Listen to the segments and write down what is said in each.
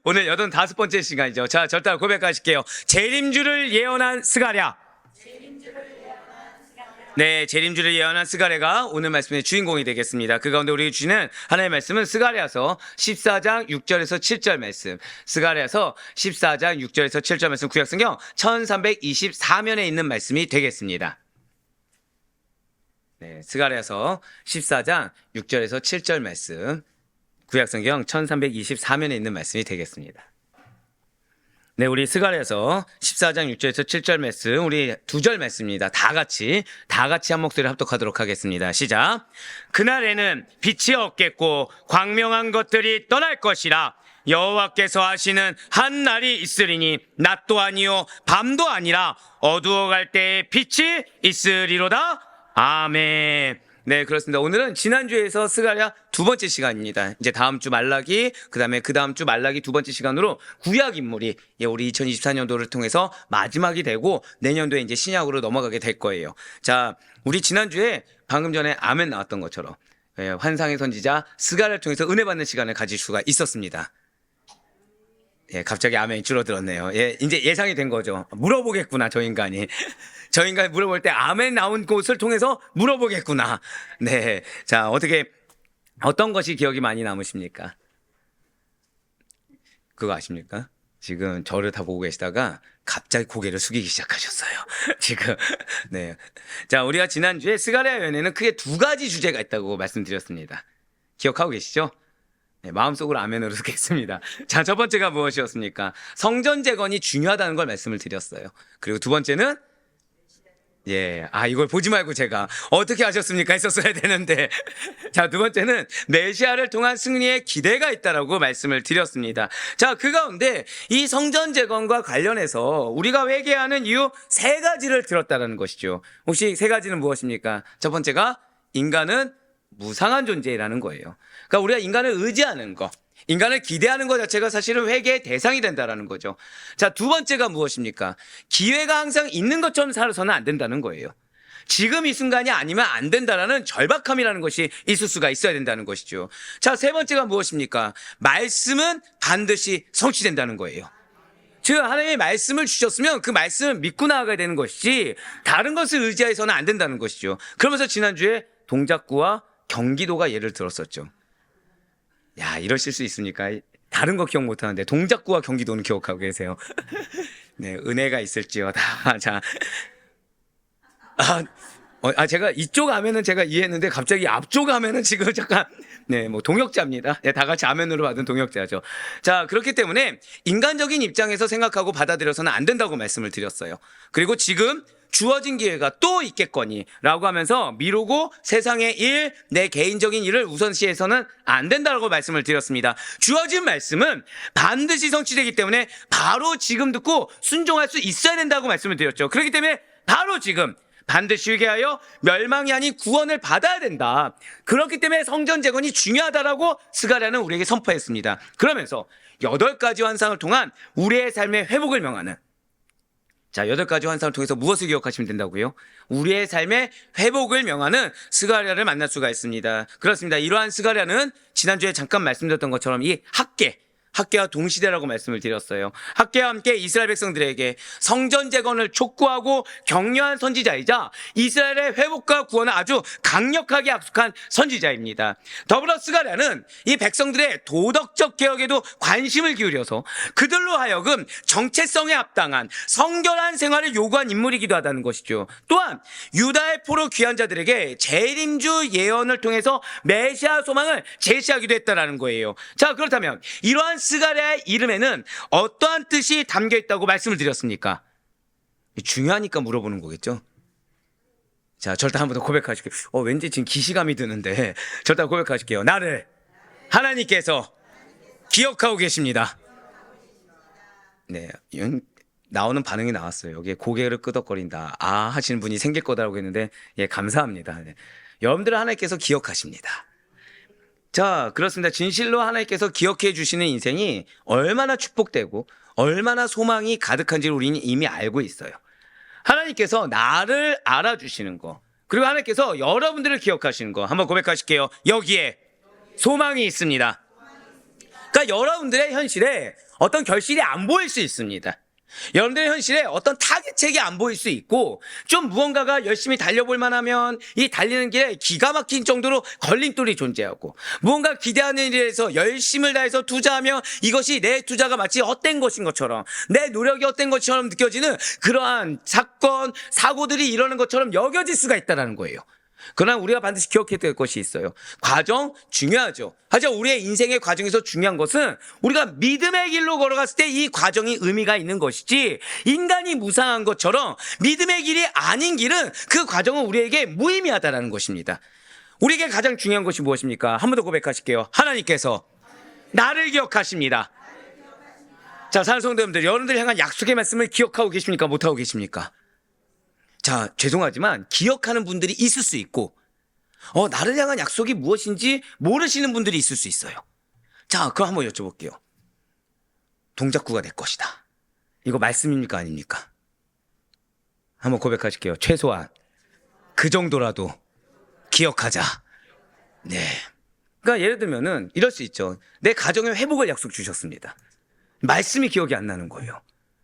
오늘 85번째 시간이죠. 자, 절단 고백하실게요. 재림주를 예언한 스가랴. 네, 재림주를 예언한 스가랴가 오늘 말씀의 주인공이 되겠습니다. 그 가운데 우리 주시는 하나님의 말씀은 스가랴서 14장 6절에서 7절 말씀. 스가랴서 14장 6절에서 7절 말씀, 구약성경 1324면에 있는 말씀이 되겠습니다. 네, 스가랴서 14장 6절에서 7절 말씀, 구약성경 1324면에 있는 말씀이 되겠습니다. 네, 우리 스가랴서 14장 6절에서 7절 말씀, 우리 2절 말씀입니다. 다 같이 한 목소리를 합독하도록 하겠습니다. 시작. 그날에는 빛이 없겠고 광명한 것들이 떠날 것이라. 여호와께서 하시는 한 날이 있으리니 낮도 아니요 밤도 아니라 어두워갈 때에 빛이 있으리로다. 아멘. 네, 그렇습니다. 오늘은 지난주에서 스가랴 2번째 시간입니다. 이제 다음 주 말라기, 그 다음 주 말라기 2번째 시간으로 구약 인물이 우리 2024년도를 통해서 마지막이 되고 내년도에 이제 신약으로 넘어가게 될 거예요. 자, 우리 지난주에 방금 전에 아멘 나왔던 것처럼 환상의 선지자 스가랴를 통해서 은혜 받는 시간을 가질 수가 있었습니다. 예, 갑자기 아멘이 줄어들었네요. 예, 이제 예상이 된 거죠. 물어보겠구나, 저 인간이. 저 인간이 물어볼 때 아멘 나온 곳을 통해서 물어보겠구나. 네. 자, 어떤 것이 기억이 많이 남으십니까? 그거 아십니까? 지금 저를 다 보고 계시다가 갑자기 고개를 숙이기 시작하셨어요. 지금. 네. 자, 우리가 지난주에 스가랴 예언에는 크게 2가지 주제가 있다고 말씀드렸습니다. 기억하고 계시죠? 네, 마음속으로 아멘으로 듣겠습니다. 자, 첫 번째가 무엇이었습니까? 성전 재건이 중요하다는 걸 말씀을 드렸어요. 그리고 2번째는 이걸 보지 말고 제가 어떻게 하셨습니까? 했었어야 되는데. 자, 2번째는 메시아를 통한 승리의 기대가 있다라고 말씀을 드렸습니다. 자, 그 가운데 이 성전 재건과 관련해서 우리가 회개하는 이유 3가지를 들었다는 것이죠. 혹시 3가지는 무엇입니까? 첫 번째가 인간은 무상한 존재라는 거예요. 그러니까 우리가 인간을 의지하는 거, 인간을 기대하는 것 자체가 사실은 회개의 대상이 된다는 거죠. 자, 2번째가 무엇입니까? 기회가 항상 있는 것처럼 살아서는 안 된다는 거예요. 지금 이 순간이 아니면 안 된다라는 절박함이라는 것이 있을 수가 있어야 된다는 것이죠. 자, 3번째가 무엇입니까? 말씀은 반드시 성취된다는 거예요. 즉, 하나님의 말씀을 주셨으면 그 말씀을 믿고 나아가야 되는 것이지 다른 것을 의지해서는 안 된다는 것이죠. 그러면서 지난주에 동작구와 경기도가 예를 들었었죠. 야, 이러실 수 있습니까? 다른 거 기억 못하는데 동작구와 경기도는 기억하고 계세요. 네, 은혜가 있을지어다. 자, 제가 이쪽 아멘은 제가 이해했는데 갑자기 앞쪽 아멘은 지금 잠깐 동역자입니다. 네, 다 같이 아멘으로 받은 동역자죠. 자, 그렇기 때문에 인간적인 입장에서 생각하고 받아들여서는 안 된다고 말씀을 드렸어요. 그리고 지금 주어진 기회가 또 있겠거니 라고 하면서 미루고 세상의 일, 내 개인적인 일을 우선시해서는 안 된다고 말씀을 드렸습니다. 주어진 말씀은 반드시 성취되기 때문에 바로 지금 듣고 순종할 수 있어야 된다고 말씀을 드렸죠. 그렇기 때문에 바로 지금 반드시 회개하여 멸망이 아닌 구원을 받아야 된다. 그렇기 때문에 성전 재건이 중요하다라고 스가랴는 우리에게 선포했습니다. 그러면서 8가지 환상을 통한 우리의 삶의 회복을 명하는, 자, 8가지 환상을 통해서 무엇을 기억하시면 된다고요? 우리의 삶의 회복을 명하는 스가랴를 만날 수가 있습니다. 그렇습니다. 이러한 스가랴는 지난주에 잠깐 말씀드렸던 것처럼 이 학개와 동시대라고 말씀을 드렸어요. 학개와 함께 이스라엘 백성들에게 성전 재건을 촉구하고 격려한 선지자이자 이스라엘의 회복과 구원을 아주 강력하게 약속한 선지자입니다. 더불어 스가랴는 이 백성들의 도덕적 개혁에도 관심을 기울여서 그들로 하여금 정체성에 합당한 성결한 생활을 요구한 인물이기도 하다는 것이죠. 또한 유다의 포로 귀한 자들에게 재림주 예언을 통해서 메시아 소망을 제시하기도 했다는 거예요. 자, 그렇다면 이러한 스가랴의 이름에는 어떠한 뜻이 담겨 있다고 말씀을 드렸습니까? 중요하니까 물어보는 거겠죠? 자, 절단 한번 더 고백하실게요. 왠지 지금 기시감이 드는데 절단 고백하실게요. 나를 하나님께서 기억하고 계십니다. 네, 나오는 반응이 나왔어요. 여기에 고개를 끄덕거린다. 하시는 분이 생길 거다라고 했는데, 감사합니다. 네. 여러분들을 하나님께서 기억하십니다. 자, 그렇습니다. 진실로 하나님께서 기억해 주시는 인생이 얼마나 축복되고 얼마나 소망이 가득한지를 우리는 이미 알고 있어요. 하나님께서 나를 알아주시는 거, 그리고 하나님께서 여러분들을 기억하시는 거 한번 고백하실게요. 여기에 소망이 있습니다. 그러니까 그러니까 여러분들의 현실에 어떤 결실이 안 보일 수 있습니다. 여러분들의 현실에 어떤 타겟책이 안 보일 수 있고, 좀 무언가가 열심히 달려볼 만하면 이 달리는 길에 기가 막힌 정도로 걸림돌이 존재하고, 무언가 기대하는 일에서 열심을 다해서 투자하면 이것이 내 투자가 마치 헛된 것인 것처럼, 내 노력이 헛된 것처럼 느껴지는 그러한 사건, 사고들이 일어나는 것처럼 여겨질 수가 있다는 거예요. 그러나 우리가 반드시 기억해야 될 것이 있어요. 과정 중요하죠. 하지만 우리의 인생의 과정에서 중요한 것은 우리가 믿음의 길로 걸어갔을 때 이 과정이 의미가 있는 것이지, 인간이 무상한 것처럼 믿음의 길이 아닌 길은 그 과정은 우리에게 무의미하다는 것입니다. 우리에게 가장 중요한 것이 무엇입니까? 한 번 더 고백하실게요. 하나님께서 나를 기억하십니다. 자, 사랑하는 성도님들, 여러분들 향한 약속의 말씀을 기억하고 계십니까? 못하고 계십니까? 자, 죄송하지만 기억하는 분들이 있을 수 있고, 나를 향한 약속이 무엇인지 모르시는 분들이 있을 수 있어요. 자, 그럼 한번 여쭤볼게요. 동작구가 내 것이다. 이거 말씀입니까? 아닙니까? 한번 고백하실게요. 최소한 그 정도라도 기억하자. 네. 그러니까 예를 들면은 이럴 수 있죠. 내 가정의 회복을 약속 주셨습니다. 말씀이 기억이 안 나는 거예요.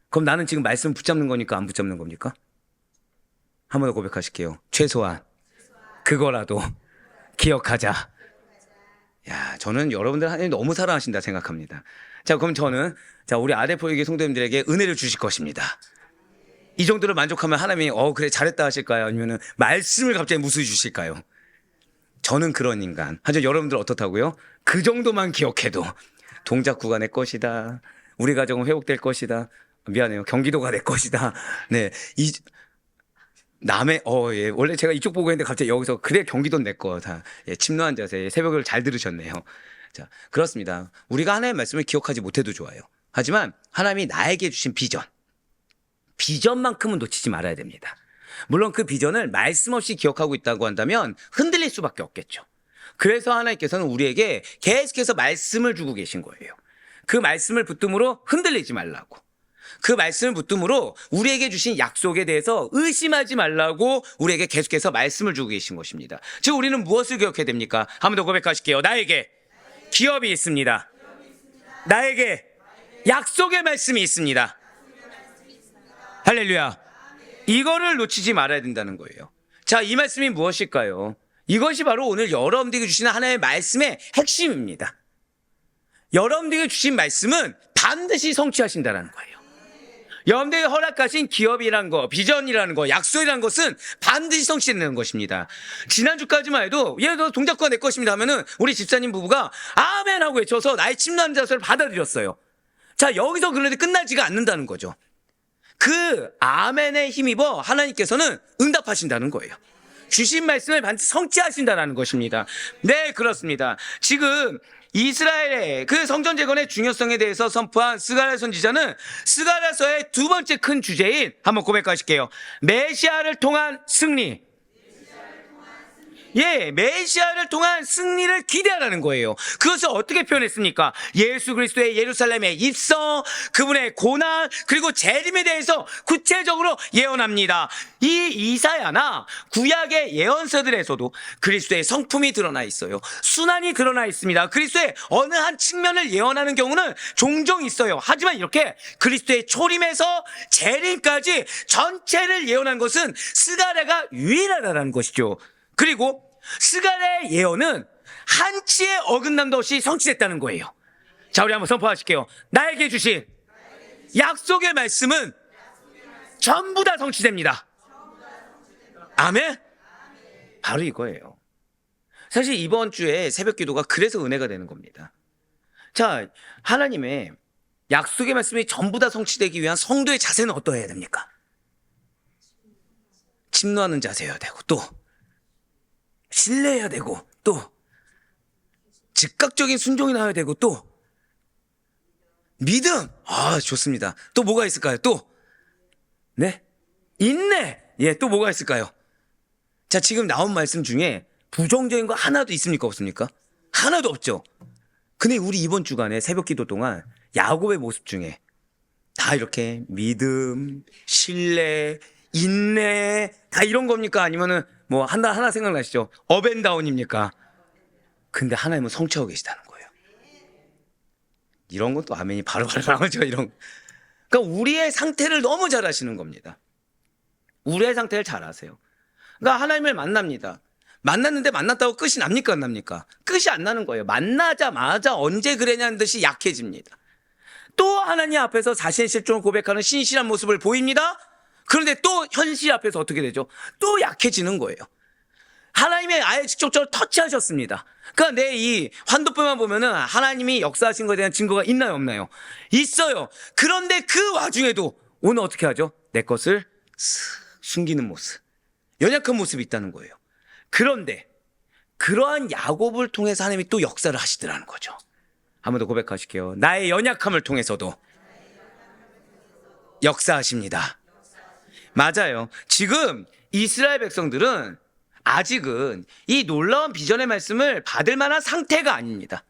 그럼 나는 지금 말씀 붙잡는 거니까 안 붙잡는 겁니까? 한 번 더 고백하실게요. 최소한 그거라도 기억하자. 야, 저는 여러분들 하나님 너무 사랑하신다 생각합니다. 자, 그럼 저는 우리 아데포에게 성도님들에게 은혜를 주실 것입니다. 이 정도로 만족하면 하나님이 그래 잘했다 하실까요? 아니면은 말씀을 갑자기 무수히 주실까요? 저는 그런 인간. 하지만 여러분들 어떻다고요? 그 정도만 기억해도 동작구가 내 것이다. 우리 가정은 회복될 것이다. 미안해요. 경기도가 내 것이다. 네. 예. 원래 제가 이쪽 보고 있는데 갑자기 여기서 그래 경기도는 내 거 다. 예, 침노한 자세. 새벽을 잘 들으셨네요. 자, 그렇습니다. 우리가 하나님의 말씀을 기억하지 못해도 좋아요. 하지만 하나님이 나에게 주신 비전만큼은 놓치지 말아야 됩니다. 물론 그 비전을 말씀 없이 기억하고 있다고 한다면 흔들릴 수밖에 없겠죠. 그래서 하나님께서는 우리에게 계속해서 말씀을 주고 계신 거예요. 그 말씀을 붙듦으로 흔들리지 말라고. 그 말씀을 붙듦으로 우리에게 주신 약속에 대해서 의심하지 말라고 우리에게 계속해서 말씀을 주고 계신 것입니다. 즉 우리는 무엇을 기억해야 됩니까? 한 번 더 고백하실게요. 나에게 기업이 있습니다. 나에게 약속의 말씀이 있습니다. 할렐루야. 이거를 놓치지 말아야 된다는 거예요. 자, 이 말씀이 무엇일까요? 이것이 바로 오늘 여러분들에게 주시는 하나님의 말씀의 핵심입니다. 여러분들에게 주신 말씀은 반드시 성취하신다는 거예요. 여러분들이 허락하신 기업이라는 거, 비전이라는 거, 약속이라는 것은 반드시 성취되는 것입니다. 지난주까지만 해도 예를 들어 동작구가 내 것입니다 하면은 우리 집사님 부부가 아멘 하고 외쳐서 나의 침노하는 자세를 받아들였어요. 자, 여기서 그런데 끝나지가 않는다는 거죠. 그 아멘에 힘입어 하나님께서는 응답하신다는 거예요. 주신 말씀을 반드시 성취하신다는 것입니다. 네, 그렇습니다. 지금 이스라엘의 그 성전 재건의 중요성에 대해서 선포한 스가랴 선지자는 스가랴서의 두 번째 큰 주제인, 한번 고백하실게요. 메시아를 통한 승리. 예, 메시아를 통한 승리를 기대하라는 거예요. 그것을 어떻게 표현했습니까? 예수 그리스도의 예루살렘의 입성, 그분의 고난, 그리고 재림에 대해서 구체적으로 예언합니다. 이 이사야나 구약의 예언서들에서도 그리스도의 성품이 드러나 있어요. 순환이 드러나 있습니다. 그리스도의 어느 한 측면을 예언하는 경우는 종종 있어요. 하지만 이렇게 그리스도의 초림에서 재림까지 전체를 예언한 것은 스가랴가 유일하다는 것이죠. 그리고 스가랴의 예언은 한치의 어긋남도 없이 성취됐다는 거예요. 자, 우리 한번 선포하실게요. 나에게 주신 약속의 말씀은 전부 다 성취됩니다. 아멘? 바로 이거예요. 사실 이번 주에 새벽 기도가 그래서 은혜가 되는 겁니다. 자, 하나님의 약속의 말씀이 전부 다 성취되기 위한 성도의 자세는 어떠해야 됩니까? 침노하는 자세여야 되고, 또 신뢰해야 되고, 또 즉각적인 순종이 나와야 되고, 또 믿음. 좋습니다. 또 뭐가 있을까요? 또 네, 인내. 예, 또 뭐가 있을까요? 자, 지금 나온 말씀 중에 부정적인 거 하나도 있습니까? 없습니까? 하나도 없죠. 근데 우리 이번 주간에 새벽 기도 동안 야곱의 모습 중에 다 이렇게 믿음, 신뢰, 인내 다 이런 겁니까? 아니면은 뭐 하나 생각나시죠? 업앤다운입니까? 근데 하나님은 성취하고 계시다는 거예요. 이런 것도 아멘이 바로바로 나오죠. 이런. 그러니까 우리의 상태를 너무 잘 아시는 겁니다. 우리의 상태를 잘 아세요. 그러니까 하나님을 만납니다. 만났는데 만났다고 끝이 납니까 안 납니까? 끝이 안 나는 거예요. 만나자마자 언제 그랬냐는 듯이 약해집니다. 또 하나님 앞에서 자신의 실종을 고백하는 신실한 모습을 보입니다. 그런데 또 현실 앞에서 어떻게 되죠? 또 약해지는 거예요. 하나님의 아예 직접적으로 터치하셨습니다. 그러니까 내 이 환도뼈만 보면은 하나님이 역사하신 것에 대한 증거가 있나요 없나요? 있어요. 그런데 그 와중에도 오늘 어떻게 하죠? 내 것을 숨기는 모습, 연약한 모습이 있다는 거예요. 그런데 그러한 야곱을 통해서 하나님이 또 역사를 하시더라는 거죠. 한 번 더 고백하실게요. 나의 연약함을 통해서도 역사하십니다. 맞아요. 지금 이스라엘 백성들은 아직은 이 놀라운 비전의 말씀을 받을 만한 상태가 아닙니다.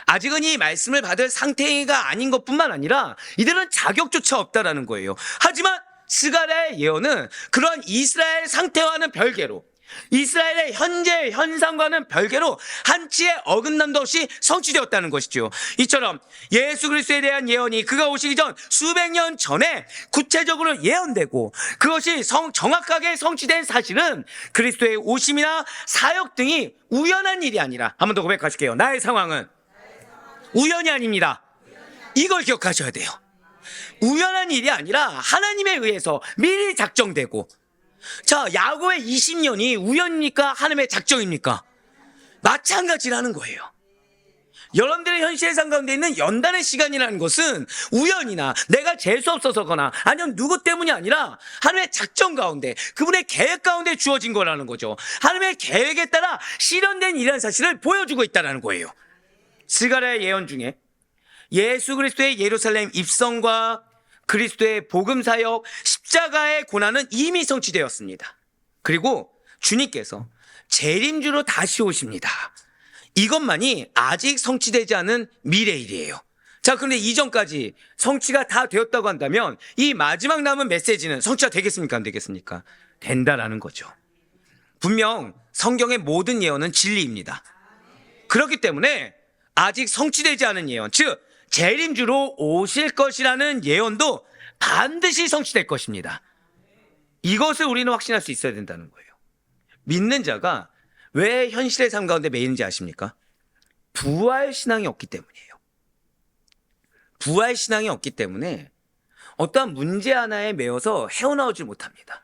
아직은 이 말씀을 받을 상태가 아닌 것뿐만 아니라 이들은 자격조차 없다라는 거예요. 하지만 스가랴의 예언은 그러한 이스라엘 상태와는 별개로, 이스라엘의 현재 현상과는 별개로 한치의 어긋남도 없이 성취되었다는 것이죠. 이처럼 예수 그리스도에 대한 예언이 그가 오시기 전 수백 년 전에 구체적으로 예언되고 그것이 정확하게 성취된 사실은 그리스도의 오심이나 사역 등이 우연한 일이 아니라, 한 번 더 고백하실게요. 나의 상황은 우연이 아닙니다. 이걸 기억하셔야 돼요. 우연한 일이 아니라 하나님에 의해서 미리 작정되고, 자, 야곱의 20년이 우연입니까? 하나님의 작정입니까? 마찬가지라는 거예요. 여러분들의 현실의 삶 가운데 있는 연단의 시간이라는 것은 우연이나 내가 재수 없어서거나 아니면 누구 때문이 아니라 하나님의 작정 가운데, 그분의 계획 가운데 주어진 거라는 거죠. 하나님의 계획에 따라 실현된 일이라는 사실을 보여주고 있다는 거예요. 스가랴의 예언 중에 예수 그리스도의 예루살렘 입성과 그리스도의 복음 사역, 십자가의 고난은 이미 성취되었습니다. 그리고 주님께서 재림주로 다시 오십니다. 이것만이 아직 성취되지 않은 미래일이에요. 자, 그런데 이전까지 성취가 다 되었다고 한다면 이 마지막 남은 메시지는 성취가 되겠습니까? 안 되겠습니까? 된다라는 거죠. 분명 성경의 모든 예언은 진리입니다. 그렇기 때문에 아직 성취되지 않은 예언, 즉 재림주로 오실 것이라는 예언도 반드시 성취될 것입니다. 이것을 우리는 확신할 수 있어야 된다는 거예요. 믿는 자가 왜 현실의 삶 가운데 매이는지 아십니까? 부활 신앙이 없기 때문이에요. 부활 신앙이 없기 때문에 어떠한 문제 하나에 매여서 헤어나오질 못합니다.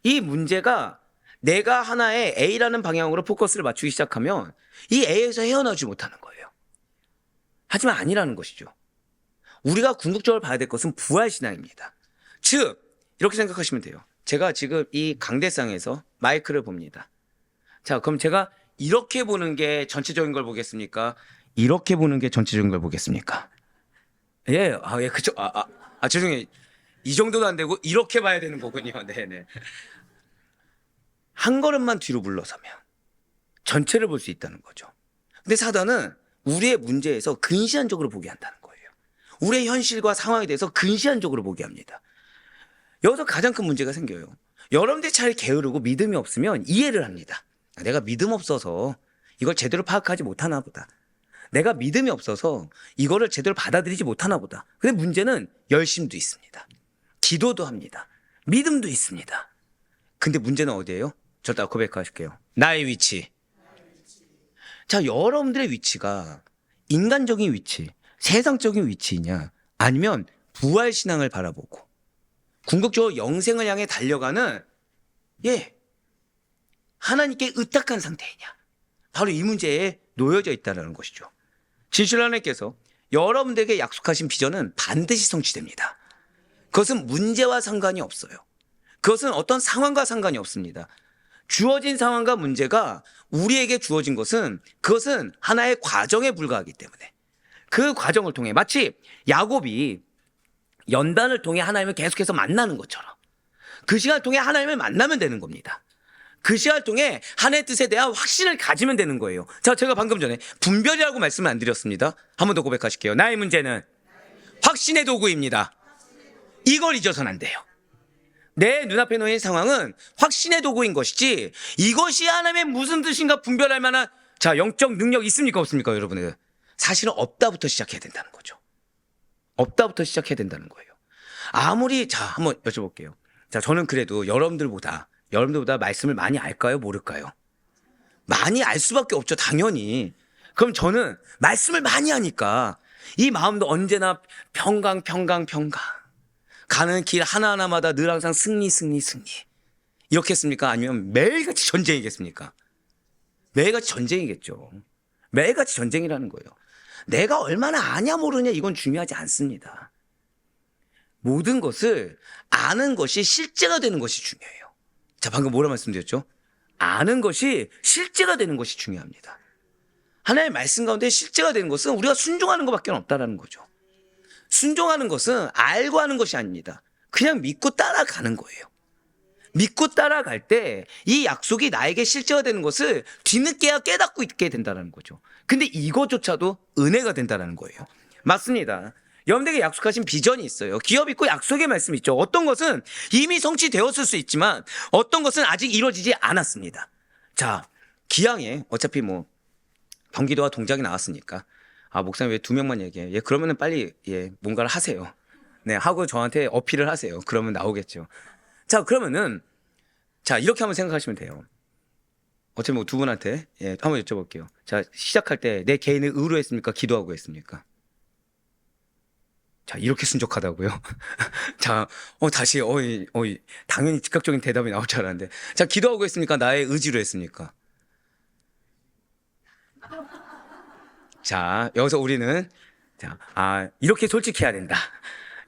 이 문제가 내가 하나의 A라는 방향으로 포커스를 맞추기 시작하면 이 A에서 헤어나오지 못하는 거예요. 하지만 아니라는 것이죠. 우리가 궁극적으로 봐야 될 것은 부활신앙입니다. 즉 이렇게 생각하시면 돼요. 제가 지금 이 강대상에서 마이크를 봅니다. 자, 그럼 제가 이렇게 보는 게 전체적인 걸 보겠습니까? 이렇게 보는 게 전체적인 걸 보겠습니까? 예, 예, 그쵸. 죄송해요. 이 정도도 안 되고 이렇게 봐야 되는 거군요. 네네. 한 걸음만 뒤로 물러서면 전체를 볼 수 있다는 거죠. 근데 사단은 우리의 문제에서 근시안적으로 보게 한다는 거예요. 우리의 현실과 상황에 대해서 근시안적으로 보게 합니다. 여기서 가장 큰 문제가 생겨요. 여러분들이 잘 게으르고 믿음이 없으면 이해를 합니다. 내가 믿음 없어서 이걸 제대로 파악하지 못하나 보다. 내가 믿음이 없어서 이거를 제대로 받아들이지 못하나 보다. 근데 문제는 열심도 있습니다. 기도도 합니다. 믿음도 있습니다. 근데 문제는 어디예요? 저 딱 고백하실게요. 나의 위치. 자, 여러분들의 위치가 인간적인 위치, 세상적인 위치이냐, 아니면 부활신앙을 바라보고 궁극적으로 영생을 향해 달려가는 하나님께 의탁한 상태이냐, 바로 이 문제에 놓여져 있다는 것이죠. 진실 하나님께서 여러분들에게 약속하신 비전은 반드시 성취됩니다. 그것은 문제와 상관이 없어요. 그것은 어떤 상황과 상관이 없습니다. 주어진 상황과 문제가 우리에게 주어진 것은 그것은 하나의 과정에 불과하기 때문에 그 과정을 통해 마치 야곱이 연단을 통해 하나님을 계속해서 만나는 것처럼 그 시간을 통해 하나님을 만나면 되는 겁니다. 그 시간을 통해 하나님의 뜻에 대한 확신을 가지면 되는 거예요. 자, 제가 방금 전에 분별이라고 말씀을 안 드렸습니다. 한 번 더 고백하실게요. 나의 문제는 확신의 도구입니다. 이걸 잊어서는 안 돼요. 내 눈앞에 놓인 상황은 확신의 도구인 것이지 이것이 하나님의 무슨 뜻인가 분별할 만한 영적 능력 있습니까 없습니까 여러분들? 사실은 없다부터 시작해야 된다는 거죠. 없다부터 시작해야 된다는 거예요. 아무리, 자, 한번 여쭤볼게요. 자, 저는 그래도 여러분들보다 말씀을 많이 알까요? 모를까요? 많이 알 수밖에 없죠, 당연히. 그럼 저는 말씀을 많이 하니까 이 마음도 언제나 평강. 가는 길 하나하나마다 늘 항상 승리. 이렇게 했습니까? 아니면 매일같이 전쟁이겠습니까? 매일같이 전쟁이겠죠. 매일같이 전쟁이라는 거예요. 내가 얼마나 아냐 모르냐 이건 중요하지 않습니다. 모든 것을 아는 것이 실제가 되는 것이 중요해요. 자, 방금 뭐라 말씀드렸죠? 아는 것이 실제가 되는 것이 중요합니다. 하나님의 말씀 가운데 실제가 되는 것은 우리가 순종하는 것밖에 없다라는 거죠. 순종하는 것은 알고 하는 것이 아닙니다. 그냥 믿고 따라가는 거예요. 믿고 따라갈 때 이 약속이 나에게 실제가 되는 것을 뒤늦게야 깨닫고 있게 된다는 거죠. 근데 이것조차도 은혜가 된다는 거예요. 맞습니다. 여러분들에게 약속하신 비전이 있어요. 기업 있고 약속의 말씀이 있죠. 어떤 것은 이미 성취되었을 수 있지만 어떤 것은 아직 이루어지지 않았습니다. 자, 기왕에 어차피 뭐 경기도와 동작이 나왔으니까 목사님 왜 2명만 얘기해? 예, 그러면은 빨리 뭔가를 하세요. 네, 하고 저한테 어필을 하세요. 그러면 나오겠죠. 자, 그러면은 자, 이렇게 한번 생각하시면 돼요. 어차피 뭐 두 분한테 한번 여쭤볼게요. 자, 시작할 때 내 개인을 의로 했습니까? 기도하고 했습니까? 자, 이렇게 순적하다고요? 자, 다시, 당연히 즉각적인 대답이 나올 줄 알았는데. 자, 기도하고 했습니까? 나의 의지로 했습니까? 자, 여기서 우리는, 자, 이렇게 솔직해야 된다.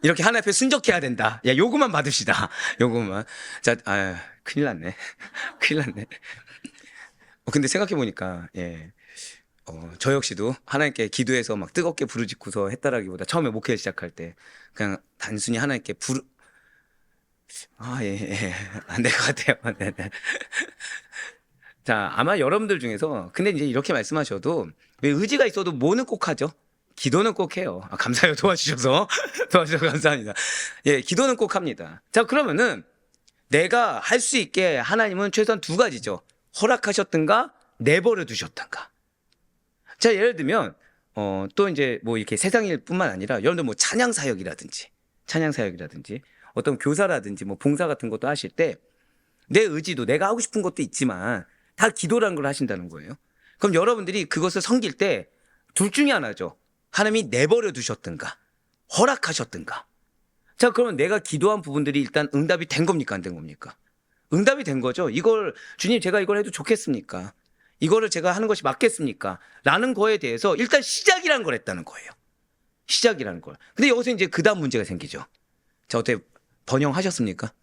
이렇게 하나님 앞에 순적해야 된다. 야, 요거만 받읍시다. 요거만. 자, 큰일 났네. 큰일 났네. 근데 생각해보니까, 저 역시도 하나님께 기도해서 막 뜨겁게 부르짖고서 했다라기보다 처음에 목회 시작할 때 그냥 단순히 하나님께 안 될 것 같아요. 네네. 자, 아마 여러분들 중에서 근데 이제 이렇게 말씀하셔도 왜 의지가 있어도 뭐는 꼭 하죠? 기도는 꼭 해요. 감사해요. 도와주셔서 감사합니다. 기도는 꼭 합니다. 자, 그러면은 내가 할 수 있게 하나님은 최소한 2가지죠. 허락하셨든가 내버려 두셨든가. 자, 예를 들면 또 이제 뭐 이렇게 세상일 뿐만 아니라 여러분들 뭐 찬양 사역이라든지 어떤 교사라든지 뭐 봉사 같은 것도 하실 때 내 의지도 내가 하고 싶은 것도 있지만 다 기도라는 걸 하신다는 거예요. 그럼 여러분들이 그것을 섬길 때 둘 중에 하나죠. 하나님이 내버려 두셨든가 허락하셨든가. 자, 그러면 내가 기도한 부분들이 일단 응답이 된 겁니까? 안 된 겁니까? 응답이 된 거죠. 주님 제가 이걸 해도 좋겠습니까? 이거를 제가 하는 것이 맞겠습니까? 라는 거에 대해서 일단 시작이라는 걸 했다는 거예요. 시작이라는 걸. 근데 여기서 이제 그 다음 문제가 생기죠. 자, 어떻게 번영하셨습니까?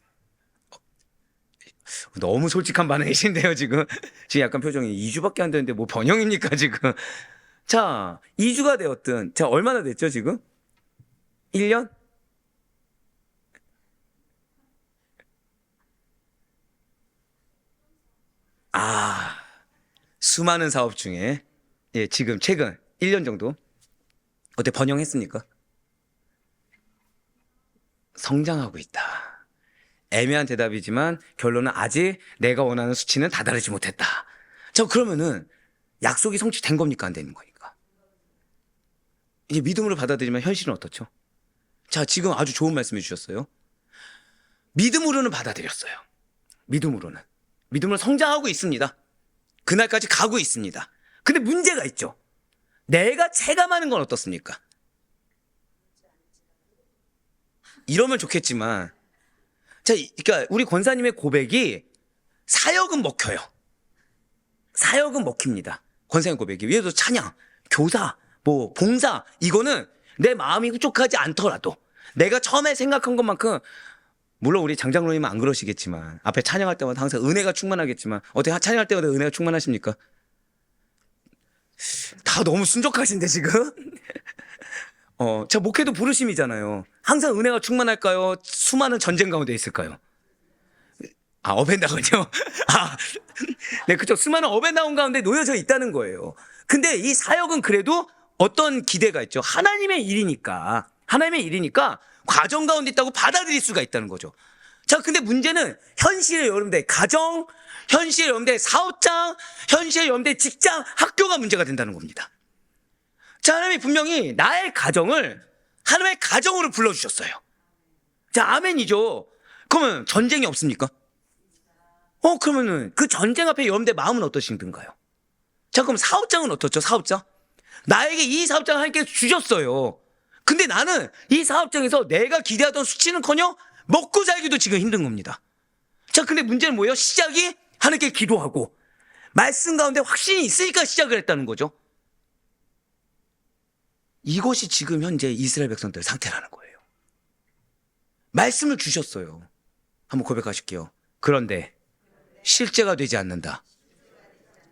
너무 솔직한 반응이신데요, 지금. 지금 약간 표정이 2주밖에 안 됐는데 뭐 번영입니까, 지금. 자, 2주가 되었든, 자, 얼마나 됐죠, 지금? 1년? 수많은 사업 중에 지금 최근 1년 정도 어때 번영했습니까? 성장하고 있다. 애매한 대답이지만 결론은 아직 내가 원하는 수치는 다다르지 못했다. 자, 그러면은 약속이 성취된 겁니까? 안 되는 거니까. 이제 믿음으로 받아들이면 현실은 어떻죠? 자, 지금 아주 좋은 말씀해 주셨어요. 믿음으로는 받아들였어요. 믿음으로 성장하고 있습니다. 그날까지 가고 있습니다. 근데 문제가 있죠. 내가 체감하는 건 어떻습니까? 이러면 좋겠지만, 자, 그러니까 우리 권사님의 고백이 사역은 먹혀요. 사역은 먹힙니다. 권사님 고백이. 예를 들어 찬양, 교사, 뭐 봉사, 이거는 내 마음이 흡족하지 않더라도 내가 처음에 생각한 것만큼, 물론 우리 장장로님은 안 그러시겠지만 앞에 찬양할 때마다 항상 은혜가 충만하겠지만 어떻게 찬양할 때마다 은혜가 충만하십니까? 다 너무 순적하신데 지금? 자, 목회도 부르심이잖아요. 항상 은혜가 충만할까요? 수많은 전쟁 가운데 있을까요? 어벤다군요. 네, 그쵸. 수많은 어벤다군 가운데 놓여져 있다는 거예요. 근데 이 사역은 그래도 어떤 기대가 있죠. 하나님의 일이니까 과정 가운데 있다고 받아들일 수가 있다는 거죠. 자, 근데 문제는 현실의 여러분들 가정, 현실의 여러분들 사업장, 현실의 여러분들 직장, 학교가 문제가 된다는 겁니다. 자, 하나님이 분명히 나의 가정을 하나님의 가정으로 불러주셨어요. 자, 아멘이죠. 그러면 전쟁이 없습니까? 그러면은 그 전쟁 앞에 여러분들 마음은 어떠신가요? 자, 그럼 사업장은 어떻죠? 사업장? 나에게 이 사업장을 하나님께서 주셨어요. 근데 나는 이 사업장에서 내가 기대하던 수치는커녕 먹고 살기도 지금 힘든 겁니다. 자, 근데 문제는 뭐예요? 시작이 하나님께 기도하고 말씀 가운데 확신이 있으니까 시작을 했다는 거죠. 이것이 지금 현재 이스라엘 백성들의 상태라는 거예요. 말씀을 주셨어요. 한번 고백하실게요. 그런데 실제가 되지 않는다.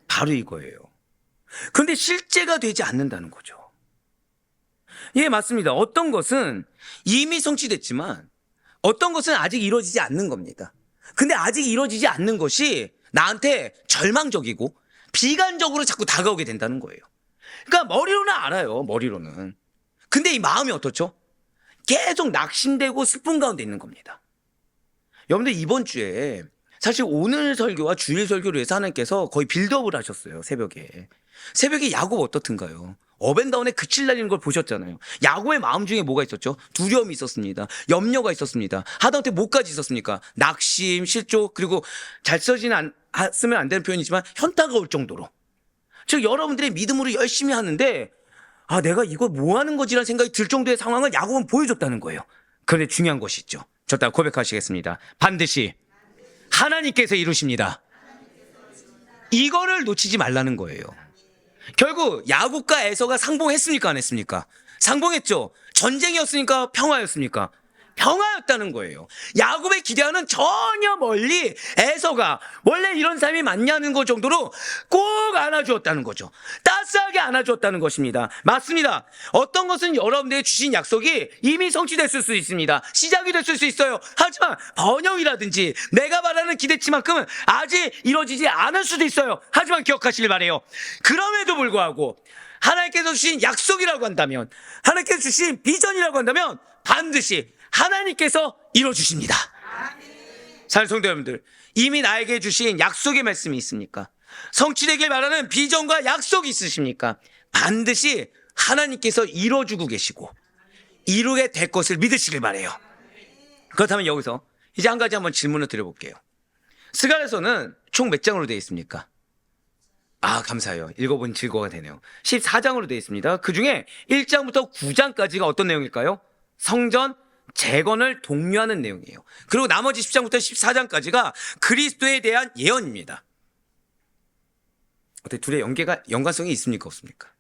바로 이거예요. 그런데 실제가 되지 않는다는 거죠. 예, 맞습니다. 어떤 것은 이미 성취됐지만 어떤 것은 아직 이루어지지 않는 겁니다. 근데 아직 이루어지지 않는 것이 나한테 절망적이고 비관적으로 자꾸 다가오게 된다는 거예요. 그러니까 머리로는 알아요. 머리로는. 근데 이 마음이 어떻죠? 계속 낙심되고 슬픔 가운데 있는 겁니다. 여러분들 이번 주에 사실 오늘 설교와 주일 설교를 위해서 하나님께서 거의 빌드업을 하셨어요. 새벽에 야곱 어떻든가요? 업앤다운에 그칠 날리는 걸 보셨잖아요. 야곱의 마음 중에 뭐가 있었죠? 두려움이 있었습니다. 염려가 있었습니다. 하다못해 뭐까지 있었습니까? 낙심, 실족, 그리고 잘 쓰면 안 되는 표현이지만 현타가 올 정도로. 즉 여러분들의 믿음으로 열심히 하는데 내가 이거 뭐 하는 거지라는 생각이 들 정도의 상황을 야곱은 보여줬다는 거예요. 그런데 중요한 것이 있죠. 저 따라 고백하시겠습니다. 반드시 하나님께서 이루십니다. 이거를 놓치지 말라는 거예요. 결국 야곱과 에서가 상봉했습니까? 안 했습니까? 상봉했죠. 전쟁이었으니까 평화였습니까? 평화였다는 거예요. 야곱의 기대와는 전혀 멀리 에서가 원래 이런 삶이 맞냐는 것 정도로 꼭 안아주었다는 거죠. 따스하게 안아주었다는 것입니다. 맞습니다. 어떤 것은 여러분들이 주신 약속이 이미 성취됐을 수 있습니다. 시작이 됐을 수 있어요. 하지만 번영이라든지 내가 바라는 기대치만큼은 아직 이루어지지 않을 수도 있어요. 하지만 기억하시길 바라요. 그럼에도 불구하고 하나님께서 주신 약속이라고 한다면, 하나님께서 주신 비전이라고 한다면 반드시 하나님께서 이뤄주십니다. 사랑하는 성도 여러분들, 이미 나에게 주신 약속의 말씀이 있습니까? 성취되길 바라는 비전과 약속이 있으십니까? 반드시 하나님께서 이뤄주고 계시고 이루게 될 것을 믿으시길 바라요. 그렇다면 여기서 이제 한 가지 한번 질문을 드려볼게요. 스가랴서는 총 몇 장으로 되어 있습니까? 감사해요. 읽어본 즐거워가 되네요. 14장으로 되어 있습니다. 그 중에 1장부터 9장까지가 어떤 내용일까요? 성전 재건을 독려하는 내용이에요. 그리고 나머지 10장부터 14장까지가 그리스도에 대한 예언입니다. 어떻게 둘의 연관성이 있습니까? 없습니까?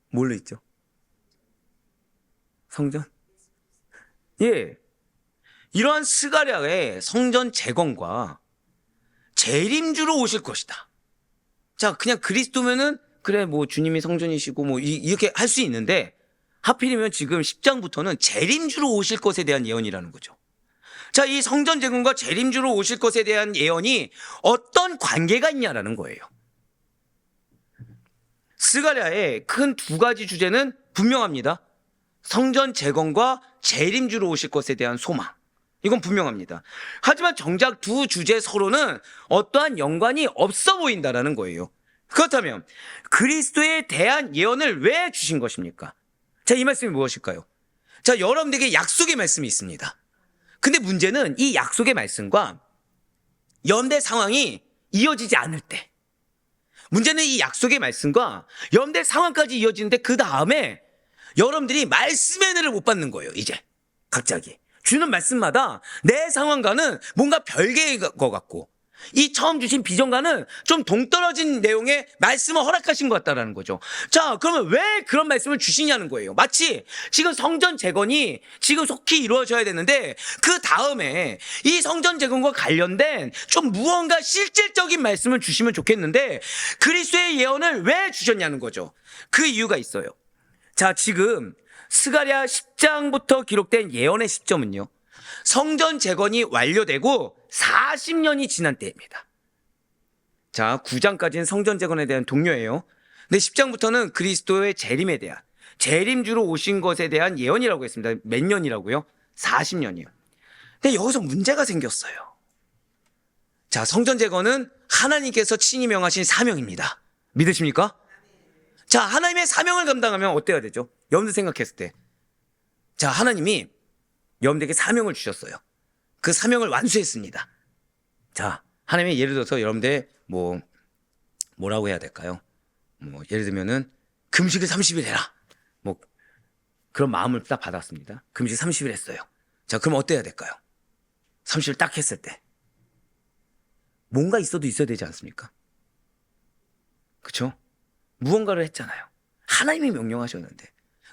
뭘로 있죠? 성전? 예. 이러한 스가랴의 성전 재건과 재림주로 오실 것이다. 자, 그냥 그리스도면은 그래 뭐 주님이 성전이시고 뭐 이렇게 할 수 있는데 하필이면 지금 10장부터는 재림주로 오실 것에 대한 예언이라는 거죠. 자, 이 성전 재건과 재림주로 오실 것에 대한 예언이 어떤 관계가 있냐라는 거예요. 스가랴의 큰 두 가지 주제는 분명합니다. 성전 재건과 재림주로 오실 것에 대한 소망. 이건 분명합니다. 하지만 정작 두 주제 서로는 어떠한 연관이 없어 보인다라는 거예요. 그렇다면 그리스도에 대한 예언을 왜 주신 것입니까? 자, 이 말씀이 무엇일까요? 자, 여러분들에게 약속의 말씀이 있습니다. 근데 문제는 이 약속의 말씀과 연대 상황이 이어지지 않을 때, 문제는 이 약속의 말씀과 연대 상황까지 이어지는데 그 다음에 여러분들이 말씀의 은혜를 못 받는 거예요. 이제 갑자기 주는 말씀마다 내 상황과는 뭔가 별개의 것 같고 이 처음 주신 비전과는 좀 동떨어진 내용의 말씀을 허락하신 것 같다라는 거죠. 자, 그러면 왜 그런 말씀을 주시냐는 거예요. 마치 지금 성전 재건이 지금 속히 이루어져야 되는데 그 다음에 이 성전 재건과 관련된 좀 무언가 실질적인 말씀을 주시면 좋겠는데 그리스도의 예언을 왜 주셨냐는 거죠. 그 이유가 있어요. 자, 지금 스가랴 10장부터 기록된 예언의 시점은요, 성전 재건이 완료되고 40년이 지난 때입니다. 자, 9장까지는 성전 재건에 대한 독려예요. 근데 10장부터는 그리스도의 재림에 대한, 재림주로 오신 것에 대한 예언이라고 했습니다. 몇 년이라고요? 40년이요. 근데 여기서 문제가 생겼어요. 자, 성전 재건은 하나님께서 친히 명하신 사명입니다. 믿으십니까? 자, 하나님의 사명을 감당하면 어때야 되죠? 여러분들 생각했을 때. 자, 하나님이 여러분들에게 사명을 주셨어요. 그 사명을 완수했습니다. 자, 하나님이 예를 들어서 여러분들 뭐라고 해야 될까요? 예를 들면은 금식을 30일 해라. 그런 마음을 딱 받았습니다. 금식 30일 했어요. 자, 그럼 어때야 될까요? 30일 딱 했을 때 뭔가 있어도 있어야 되지 않습니까? 그렇죠? 무언가를 했잖아요. 하나님이 명령하셨는데.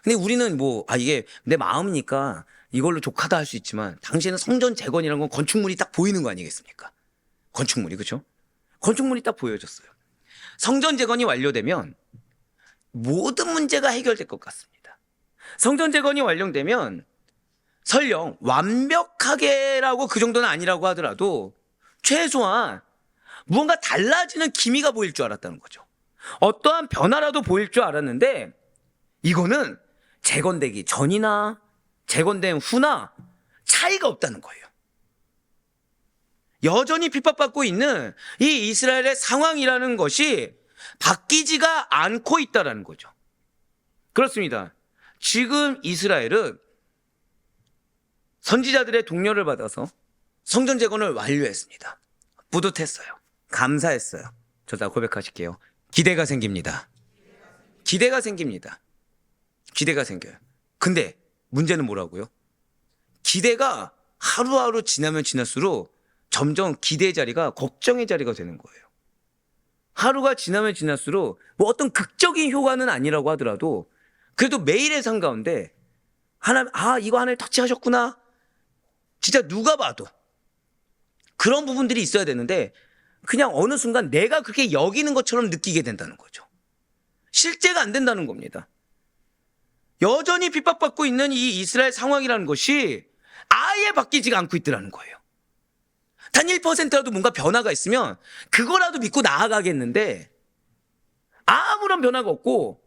근데 우리는 이게 내 마음이니까 이걸로 족하다 할 수 있지만 당시에는 성전 재건이라는 건 건축물이 딱 보이는 거 아니겠습니까? 건축물이, 그렇죠? 건축물이 딱 보여졌어요. 성전 재건이 완료되면 모든 문제가 해결될 것 같습니다. 성전 재건이 완료되면 설령 완벽하게라고 그 정도는 아니라고 하더라도 최소한 무언가 달라지는 기미가 보일 줄 알았다는 거죠. 어떠한 변화라도 보일 줄 알았는데 이거는 재건되기 전이나 재건된 후나 차이가 없다는 거예요. 여전히 핍박받고 있는 이 이스라엘의 상황이라는 것이 바뀌지가 않고 있다는 거죠. 그렇습니다. 지금 이스라엘은 선지자들의 독려를 받아서 성전 재건을 완료했습니다. 뿌듯했어요. 감사했어요. 저 다 고백하실게요. 기대가 생깁니다. 기대가 생깁니다. 기대가 생겨요. 근데 문제는 뭐라고요? 기대가 하루하루 지나면 지날수록 점점 기대의 자리가 걱정의 자리가 되는 거예요. 하루가 지나면 지날수록 어떤 극적인 효과는 아니라고 하더라도 그래도 매일의 삶 가운데 이거 하나님 터치하셨구나. 진짜 누가 봐도 그런 부분들이 있어야 되는데 그냥 어느 순간 내가 그렇게 여기는 것처럼 느끼게 된다는 거죠. 실제가 안 된다는 겁니다. 여전히 핍박받고 있는 이 이스라엘 상황이라는 것이 아예 바뀌지가 않고 있더라는 거예요. 단 1%라도 뭔가 변화가 있으면 그거라도 믿고 나아가겠는데 아무런 변화가 없고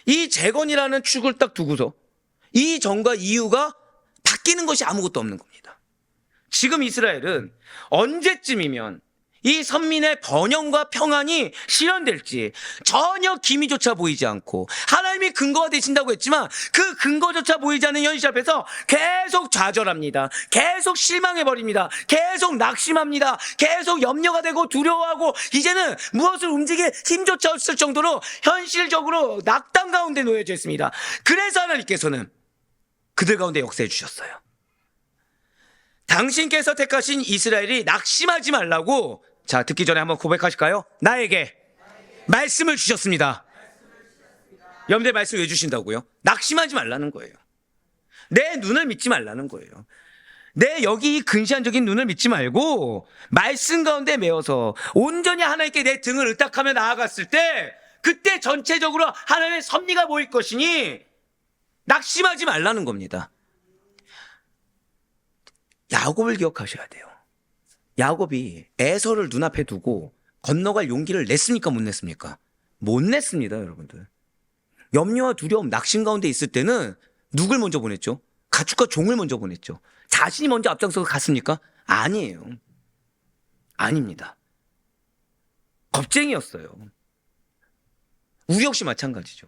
이 재건이라는 축을 딱 두고서 이 전과 이유가 바뀌는 것이 아무것도 없는 겁니다. 지금 이스라엘은 언제쯤이면 이 선민의 번영과 평안이 실현될지 전혀 기미조차 보이지 않고 하나님이 근거가 되신다고 했지만 그 근거조차 보이지 않는 현실 앞에서 계속 좌절합니다. 계속 실망해버립니다. 계속 낙심합니다. 계속 염려가 되고 두려워하고 이제는 무엇을 움직일 힘조차 없을 정도로 현실적으로 낙담 가운데 놓여져 있습니다. 그래서 하나님께서는 그들 가운데 역사해 주셨어요. 당신께서 택하신 이스라엘이 낙심하지 말라고, 자, 듣기 전에 한번 고백하실까요? 나에게 말씀을 주셨습니다. 여러분들 말씀 왜 주신다고요? 낙심하지 말라는 거예요. 내 눈을 믿지 말라는 거예요. 내 여기 이 근시안적인 눈을 믿지 말고 말씀 가운데 매어서 온전히 하나님께 내 등을 의탁하며 나아갔을 때 그때 전체적으로 하나님의 섭리가 보일 것이니 낙심하지 말라는 겁니다. 야곱을 기억하셔야 돼요. 야곱이 에서를 눈앞에 두고 건너갈 용기를 냈습니까? 못 냈습니까? 못 냈습니다, 여러분들. 염려와 두려움, 낙심 가운데 있을 때는 누굴 먼저 보냈죠? 가축과 종을 먼저 보냈죠. 자신이 먼저 앞장서서 갔습니까? 아니에요. 아닙니다. 겁쟁이였어요. 우리 역시 마찬가지죠.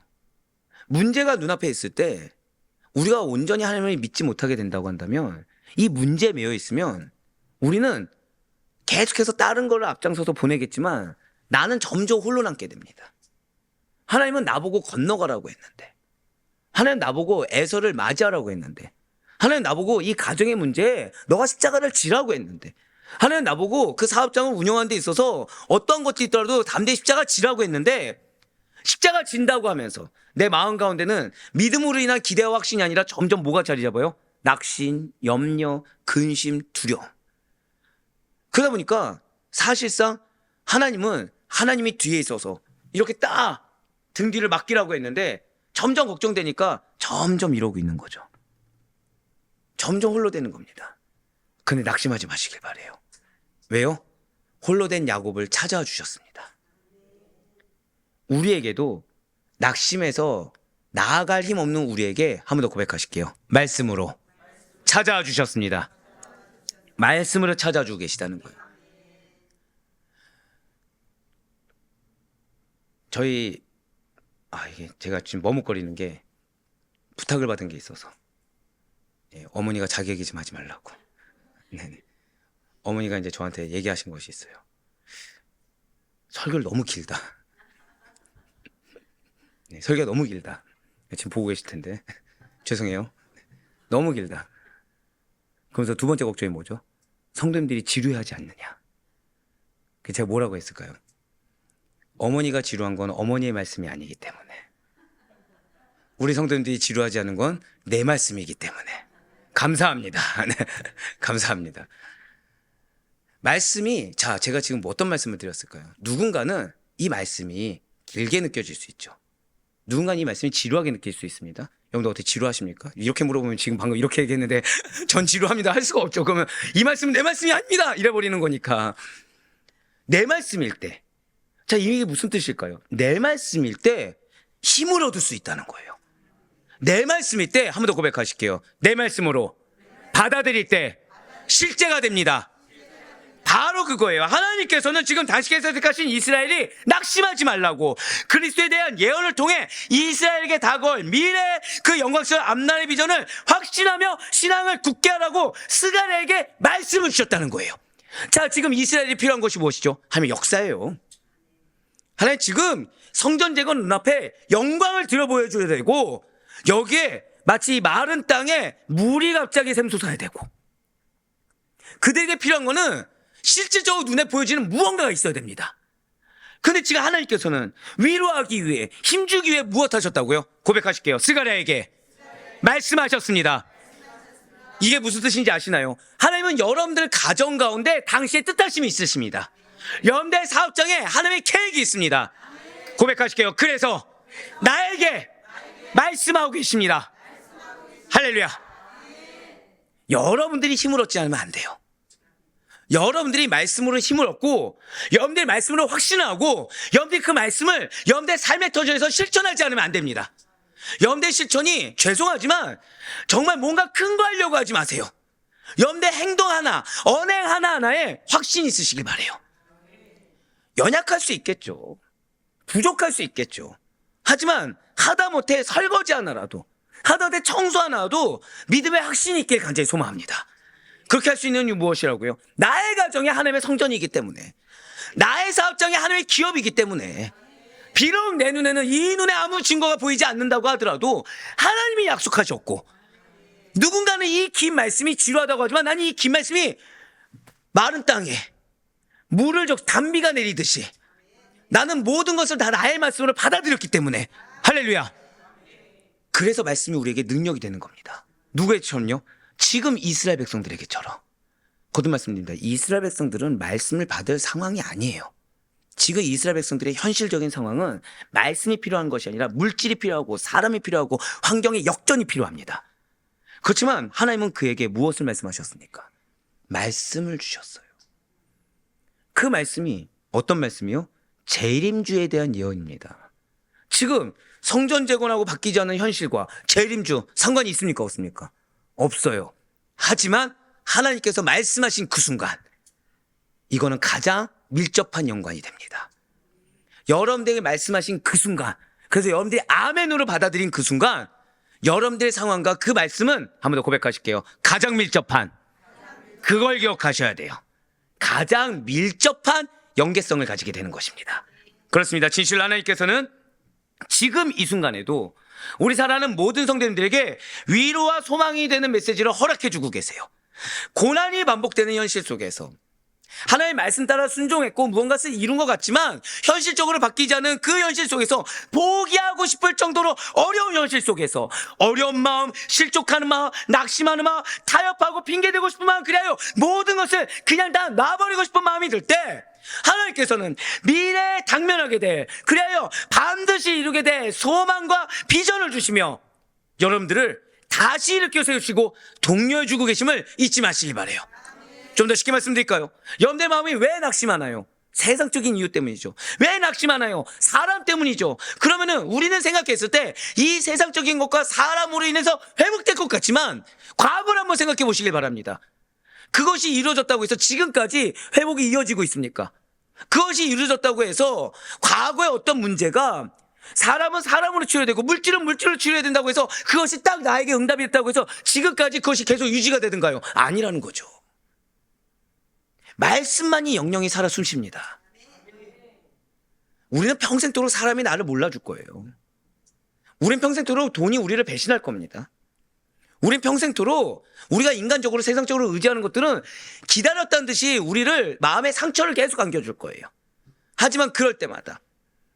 문제가 눈앞에 있을 때 우리가 온전히 하나님을 믿지 못하게 된다고 한다면 이 문제에 매여 있으면 우리는 계속해서 다른 걸 앞장서서 보내겠지만 나는 점점 홀로 남게 됩니다. 하나님은 나보고 건너가라고 했는데, 하나님 나보고 에서를 맞이하라고 했는데, 하나님 나보고 이 가정의 문제에 너가 십자가를 지라고 했는데, 하나님 나보고 그 사업장을 운영하는 데 있어서 어떤 것이 있더라도 담대히 십자가 지라고 했는데 십자가 진다고 하면서 내 마음 가운데는 믿음으로 인한 기대와 확신이 아니라 점점 뭐가 자리 잡아요? 낙심, 염려, 근심, 두려움. 그러다 보니까 사실상 하나님이 뒤에 있어서 이렇게 딱 등 뒤를 맡기라고 했는데 점점 걱정되니까 점점 이러고 있는 거죠. 점점 홀로 되는 겁니다. 근데 낙심하지 마시길 바래요. 왜요? 홀로 된 야곱을 찾아와 주셨습니다. 우리에게도 낙심해서 나아갈 힘 없는 우리에게 한 번 더 고백하실게요. 말씀으로 찾아와 주셨습니다. 말씀으로 찾아주고 계시다는 거예요. 저희 이게 제가 지금 머뭇거리는 게 부탁을 받은 게 있어서. 예, 어머니가 자기 얘기 좀 하지 말라고. 네네. 어머니가 이제 저한테 얘기하신 것이 있어요. 설교를 너무 길다. 네, 설교가 너무 길다. 지금 보고 계실 텐데. 죄송해요. 너무 길다. 그러면서 두 번째 걱정이 뭐죠? 성도님들이 지루해하지 않느냐. 제가 뭐라고 했을까요? 어머니가 지루한 건 어머니의 말씀이 아니기 때문에, 우리 성도님들이 지루하지 않은 건 내 말씀이기 때문에. 감사합니다. 네, 감사합니다. 말씀이, 자, 제가 지금 어떤 말씀을 드렸을까요? 누군가는 이 말씀이 길게 느껴질 수 있죠. 누군가는 이 말씀이 지루하게 느낄 수 있습니다. 여러분들 어떻게 지루하십니까? 이렇게 물어보면 지금 방금 이렇게 얘기했는데 전 지루합니다 할 수가 없죠. 그러면 이 말씀은 내 말씀이 아닙니다 이래버리는 거니까. 내 말씀일 때, 자, 이게 무슨 뜻일까요? 내 말씀일 때 힘을 얻을 수 있다는 거예요. 내 말씀일 때, 한 번 더 고백하실게요. 내 말씀으로 받아들일 때 실제가 됩니다. 바로 그거예요. 하나님께서는 지금 당시께서 택하신 이스라엘이 낙심하지 말라고, 그리스도에 대한 예언을 통해 이스라엘에게 다가올 미래의 그 영광스러운 앞날의 비전을 확신하며 신앙을 굳게 하라고 스가랴에게 말씀을 주셨다는 거예요. 자, 지금 이스라엘이 필요한 것이 무엇이죠? 하나님 역사예요. 하나님 지금 성전 재건 눈앞에 영광을 들여 보여줘야 되고, 여기에 마치 이 마른 땅에 물이 갑자기 샘솟아야 되고, 그들에게 필요한 거는 실질적으로 눈에 보여지는 무언가가 있어야 됩니다. 근데 지금 하나님께서는 위로하기 위해, 힘주기 위해 무엇 하셨다고요? 고백하실게요. 스가랴에게 말씀하셨습니다. 이게 무슨 뜻인지 아시나요? 하나님은 여러분들 가정 가운데 당시에 뜻하심이 있으십니다. 여러분들 사업장에 하나님의 계획이 있습니다. 고백하실게요. 그래서 나에게 말씀하고 계십니다. 할렐루야. 여러분들이 힘을 얻지 않으면 안 돼요. 여러분들이 말씀으로 힘을 얻고, 여러분들이 말씀으로 확신하고, 여러분들이 그 말씀을 여러분들의 삶의 터전에서 실천하지 않으면 안 됩니다. 여러분들의 실천이, 죄송하지만 정말 뭔가 큰 거 하려고 하지 마세요. 여러분들의 행동 하나, 언행 하나하나에 확신이 있으시길 바라요. 연약할 수 있겠죠. 부족할 수 있겠죠. 하지만 하다못해 설거지 하나라도, 하다못해 청소 하나라도 믿음의 확신이 있길 간절히 소망합니다. 그렇게 할 수 있는 이유 무엇이라고요? 나의 가정이 하나님의 성전이기 때문에, 나의 사업장이 하나님의 기업이기 때문에, 비록 내 눈에는 이 눈에 아무 증거가 보이지 않는다고 하더라도 하나님이 약속하셨고, 누군가는 이 긴 말씀이 지루하다고 하지만 나는 이 긴 말씀이 마른 땅에 물을 단비가 내리듯이 나는 모든 것을 다 나의 말씀으로 받아들였기 때문에, 할렐루야. 그래서 말씀이 우리에게 능력이 되는 겁니다. 누구에게처럼요? 지금 이스라엘 백성들에게처럼. 거듭 말씀드립니다. 이스라엘 백성들은 말씀을 받을 상황이 아니에요. 지금 이스라엘 백성들의 현실적인 상황은 말씀이 필요한 것이 아니라 물질이 필요하고 사람이 필요하고 환경의 역전이 필요합니다. 그렇지만 하나님은 그에게 무엇을 말씀하셨습니까? 말씀을 주셨어요. 그 말씀이 어떤 말씀이요? 재림주에 대한 예언입니다. 지금 성전 재건하고 바뀌지 않는 현실과 재림주 상관이 있습니까? 없습니까? 없어요. 하지만 하나님께서 말씀하신 그 순간, 이거는 가장 밀접한 연관이 됩니다. 여러분들에게 말씀하신 그 순간, 그래서 여러분들이 아멘으로 받아들인 그 순간, 여러분들의 상황과 그 말씀은, 한 번 더 고백하실게요. 가장 밀접한, 그걸 기억하셔야 돼요. 가장 밀접한 연계성을 가지게 되는 것입니다. 그렇습니다. 진실로 하나님께서는 지금 이 순간에도 우리 사랑하는 모든 성도님들에게 위로와 소망이 되는 메시지를 허락해주고 계세요. 고난이 반복되는 현실 속에서 하나님의 말씀 따라 순종했고 무언가를 이룬 것 같지만 현실적으로 바뀌지 않은 그 현실 속에서 포기하고 싶을 정도로 어려운 현실 속에서 어려운 마음, 실족하는 마음, 낙심하는 마음, 타협하고 핑계대고 싶은 마음, 그래요 모든 것을 그냥 다 놔버리고 싶은 마음이 들 때 하나님께서는 미래에 당면하게 돼, 그래요 반드시 이루게 돼 소망과 비전을 주시며 여러분들을 다시 일으켜 세우시고 독려해주고 계심을 잊지 마시길 바라요. 좀 더 쉽게 말씀드릴까요? 여러분들 마음이 왜 낙심하나요? 세상적인 이유 때문이죠. 왜 낙심하나요? 사람 때문이죠. 그러면은 우리는 생각했을 때 이 세상적인 것과 사람으로 인해서 회복될 것 같지만 과거를 한번 생각해 보시길 바랍니다. 그것이 이루어졌다고 해서 지금까지 회복이 이어지고 있습니까? 그것이 이루어졌다고 해서 과거의 어떤 문제가 사람은 사람으로 치료해야 되고 물질은 물질로 치료해야 된다고 해서 그것이 딱 나에게 응답이 됐다고 해서 지금까지 그것이 계속 유지가 되든가요? 아니라는 거죠. 말씀만이 영영이 살아 숨쉽니다. 우리는 평생도록 사람이 나를 몰라줄 거예요. 우린 평생도록 돈이 우리를 배신할 겁니다. 우린 평생도록 우리가 인간적으로 세상적으로 의지하는 것들은 기다렸다는 듯이 우리를 마음의 상처를 계속 안겨줄 거예요. 하지만 그럴 때마다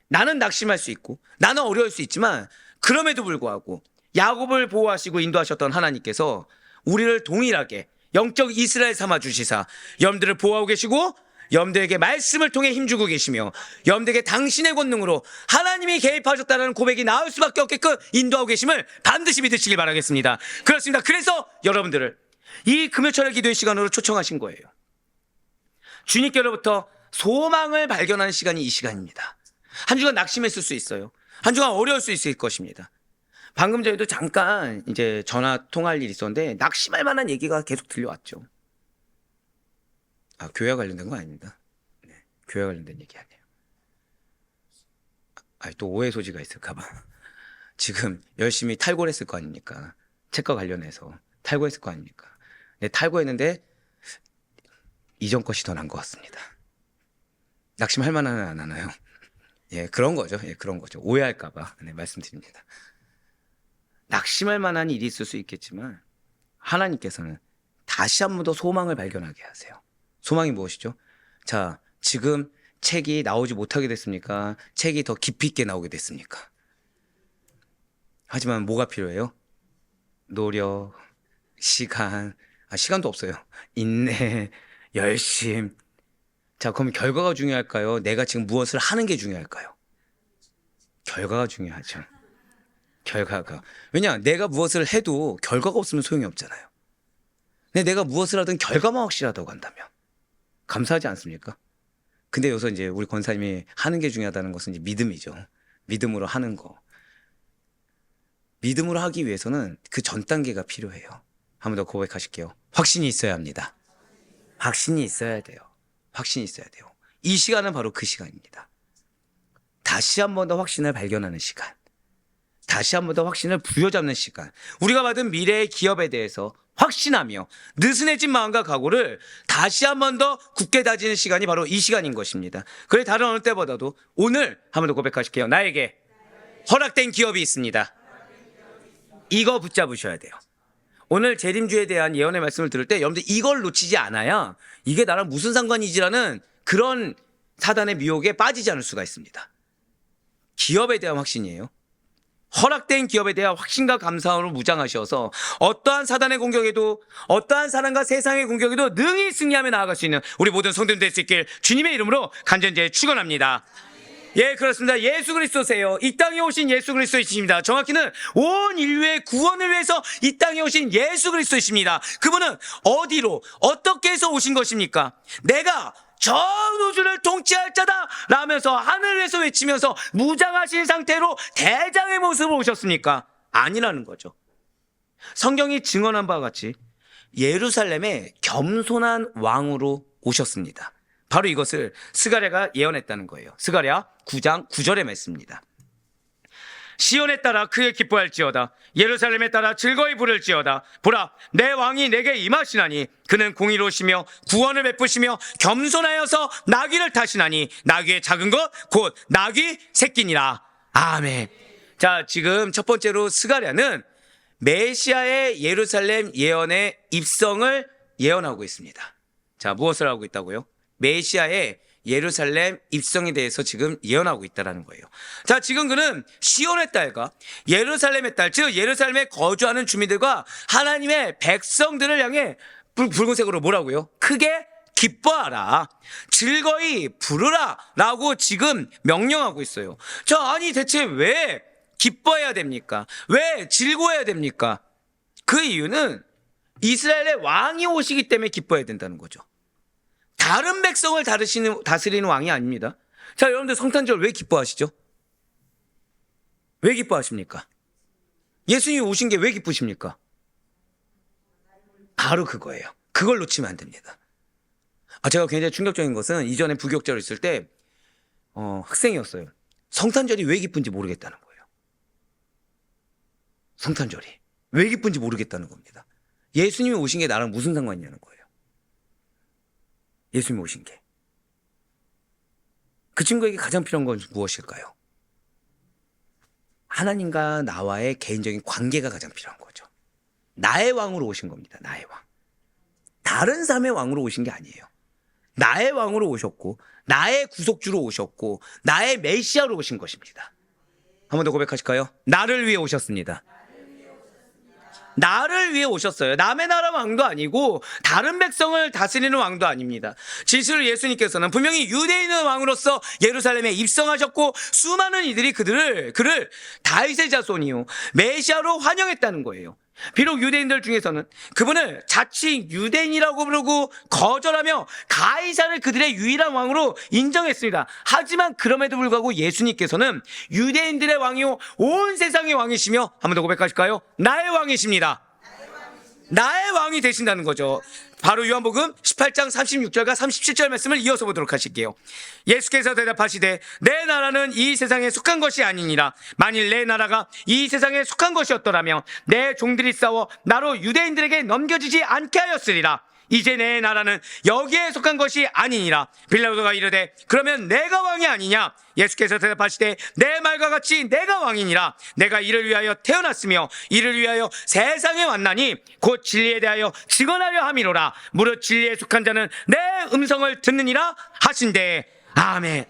나는 낙심할 수 있고 나는 어려울 수 있지만 그럼에도 불구하고 야곱을 보호하시고 인도하셨던 하나님께서 우리를 동일하게 영적 이스라엘 삼아 주시사 여러분들을 보호하고 계시고 여러분들에게 말씀을 통해 힘주고 계시며 여러분들에게 당신의 권능으로 하나님이 개입하셨다는 고백이 나올 수밖에 없게끔 인도하고 계심을 반드시 믿으시길 바라겠습니다. 그렇습니다. 그래서 여러분들을 이 금요철의 기도의 시간으로 초청하신 거예요. 주님께로부터 소망을 발견하는 시간이 이 시간입니다. 한 주간 낙심했을 수 있어요. 한 주간 어려울 수 있을 것입니다. 방금 전에도 잠깐 이제 전화 통화할 일이 있었는데 낙심할 만한 얘기가 계속 들려왔죠. 교회와 관련된 거 아닙니다. 네, 교회와 관련된 얘기 아니에요. 또 오해 소지가 있을까봐. 지금 열심히 탈고를 했을 거 아닙니까? 책과 관련해서 탈고했을 거 아닙니까? 네, 탈고했는데 이전 것이 더 나은 것 같습니다. 낙심할 만은 안 하나요? 예, 그런 거죠. 예, 그런 거죠. 오해할까봐 네, 말씀드립니다. 낙심할 만한 일이 있을 수 있겠지만 하나님께서는 다시 한 번 더 소망을 발견하게 하세요. 소망이 무엇이죠? 자, 지금 책이 나오지 못하게 됐습니까? 책이 더 깊이 있게 나오게 됐습니까? 하지만 뭐가 필요해요? 노력, 시간, 시간도 없어요. 인내, 열심. 자, 그럼 결과가 중요할까요? 내가 지금 무엇을 하는 게 중요할까요? 결과가 중요하죠. 결과가. 왜냐, 내가 무엇을 해도 결과가 없으면 소용이 없잖아요. 근데 내가 무엇을 하든 결과만 확실하다고 한다면 감사하지 않습니까? 근데 여기서 이제 우리 권사님이 하는 게 중요하다는 것은 이제 믿음이죠. 믿음으로 하는 거. 믿음으로 하기 위해서는 그 전 단계가 필요해요. 한 번 더 고백하실게요. 확신이 있어야 합니다. 확신이 있어야 돼요. 확신이 있어야 돼요. 이 시간은 바로 그 시간입니다. 다시 한 번 더 확신을 발견하는 시간. 다시 한 번 더 확신을 부여잡는 시간. 우리가 받은 미래의 기업에 대해서 확신하며 느슨해진 마음과 각오를 다시 한 번 더 굳게 다지는 시간이 바로 이 시간인 것입니다. 그래 다른 어느 때보다도 오늘 한 번 더 고백하실게요. 나에게 허락된 기업이 있습니다. 이거 붙잡으셔야 돼요. 오늘 재림주에 대한 예언의 말씀을 들을 때 여러분들 이걸 놓치지 않아야 이게 나랑 무슨 상관이지라는 그런 사단의 미혹에 빠지지 않을 수가 있습니다. 기업에 대한 확신이에요. 허락된 기업에 대한 확신과 감사함으로 무장하셔서 어떠한 사단의 공격에도 어떠한 사람과 세상의 공격에도 능히 승리하며 나아갈 수 있는 우리 모든 성도들 될 수 있길 주님의 이름으로 간절히 축원합니다. 예, 그렇습니다. 예수 그리스도세요. 이 땅에 오신 예수 그리스도이십니다. 정확히는 온 인류의 구원을 위해서 이 땅에 오신 예수 그리스도이십니다. 그분은 어디로 어떻게 해서 오신 것입니까? 내가 전 우주를 통치할 자다 라면서 하늘에서 외치면서 무장하신 상태로 대장의 모습으로 오셨습니까? 아니라는 거죠. 성경이 증언한 바와 같이 예루살렘에 겸손한 왕으로 오셨습니다. 바로 이것을 스가랴가 예언했다는 거예요. 스가랴 9장 9절의 말씀입니다. 시온에 따라 크게 기뻐할지어다. 예루살렘에 따라 즐거이 부를지어다. 보라, 내 왕이 내게 임하시나니 그는 공의로우시며 구원을 베푸시며 겸손하여서 나귀를 타시나니 나귀의 작은 것 곧 나귀 새끼니라. 아멘. 자, 지금 첫 번째로 스가랴는 메시아의 예루살렘 예언의 입성을 예언하고 있습니다. 자, 무엇을 하고 있다고요? 메시아의 예루살렘 입성에 대해서 지금 예언하고 있다는 거예요. 자, 지금 그는 시온의 딸과 예루살렘의 딸, 즉 예루살렘에 거주하는 주민들과 하나님의 백성들을 향해 붉은색으로 뭐라고요? 크게 기뻐하라, 즐거이 부르라 라고 지금 명령하고 있어요. 자, 아니 대체 왜 기뻐해야 됩니까? 왜 즐거워해야 됩니까? 그 이유는 이스라엘의 왕이 오시기 때문에 기뻐해야 된다는 거죠. 다른 백성을 다스리는 왕이 아닙니다. 자, 여러분들 성탄절 왜 기뻐하시죠? 왜 기뻐하십니까? 예수님이 오신 게 왜 기쁘십니까? 바로 그거예요. 그걸 놓치면 안 됩니다. 제가 굉장히 충격적인 것은 이전에 부교육자로 있을 때 학생이었어요. 성탄절이 왜 기쁜지 모르겠다는 거예요. 성탄절이 왜 기쁜지 모르겠다는 겁니다. 예수님이 오신 게 나랑 무슨 상관이냐는 거예요. 예수님이 오신 게. 그 친구에게 가장 필요한 건 무엇일까요? 하나님과 나와의 개인적인 관계가 가장 필요한 거죠. 나의 왕으로 오신 겁니다. 나의 왕. 다른 삶의 왕으로 오신 게 아니에요. 나의 왕으로 오셨고, 나의 구속주로 오셨고, 나의 메시아로 오신 것입니다. 한 번 더 고백하실까요? 나를 위해 오셨습니다. 나를 위해 오셨어요. 남의 나라 왕도 아니고 다른 백성을 다스리는 왕도 아닙니다. 진실로 예수님께서는 분명히 유대인의 왕으로서 예루살렘에 입성하셨고, 수많은 이들이 그를 다윗의 자손이요 메시아로 환영했다는 거예요. 비록 유대인들 중에서는 그분을 자칭 유대인이라고 부르고 거절하며 가이사를 그들의 유일한 왕으로 인정했습니다. 하지만 그럼에도 불구하고 예수님께서는 유대인들의 왕이요 온 세상의 왕이시며, 한 번 더 고백하실까요? 나의 왕이십니다. 나의 왕이 되신다는 거죠. 바로 요한복음 18장 36절과 37절 말씀을 이어서 보도록 하실게요. 예수께서 대답하시되 내 나라는 이 세상에 속한 것이 아니니라. 만일 내 나라가 이 세상에 속한 것이었더라면 내 종들이 싸워 나로 유대인들에게 넘겨지지 않게 하였으리라. 이제 내 나라는 여기에 속한 것이 아니니라. 빌라도가 이르되 그러면 내가 왕이 아니냐? 예수께서 대답하시되 내 말과 같이 내가 왕이니라. 내가 이를 위하여 태어났으며 이를 위하여 세상에 왔나니 곧 진리에 대하여 증언하려 함이로라. 무릇 진리에 속한 자는 내 음성을 듣느니라 하신대. 아멘.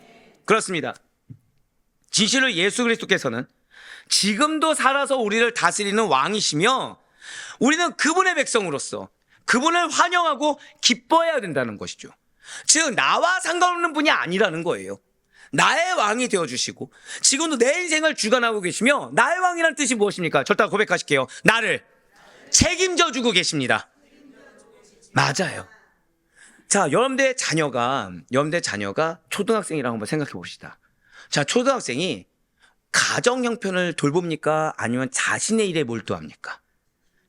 그렇습니다. 진실로 예수 그리스도께서는 지금도 살아서 우리를 다스리는 왕이시며, 우리는 그분의 백성으로서 그분을 환영하고 기뻐해야 된다는 것이죠. 즉 나와 상관없는 분이 아니라는 거예요. 나의 왕이 되어주시고 지금도 내 인생을 주관하고 계시며, 나의 왕이란 뜻이 무엇입니까? 절대 고백하실게요. 나를 책임져 주고 계십니다. 맞아요. 자, 여러분들의 자녀가 초등학생이라고 한번 생각해 봅시다. 자, 초등학생이 가정 형편을 돌봅니까? 아니면 자신의 일에 몰두합니까?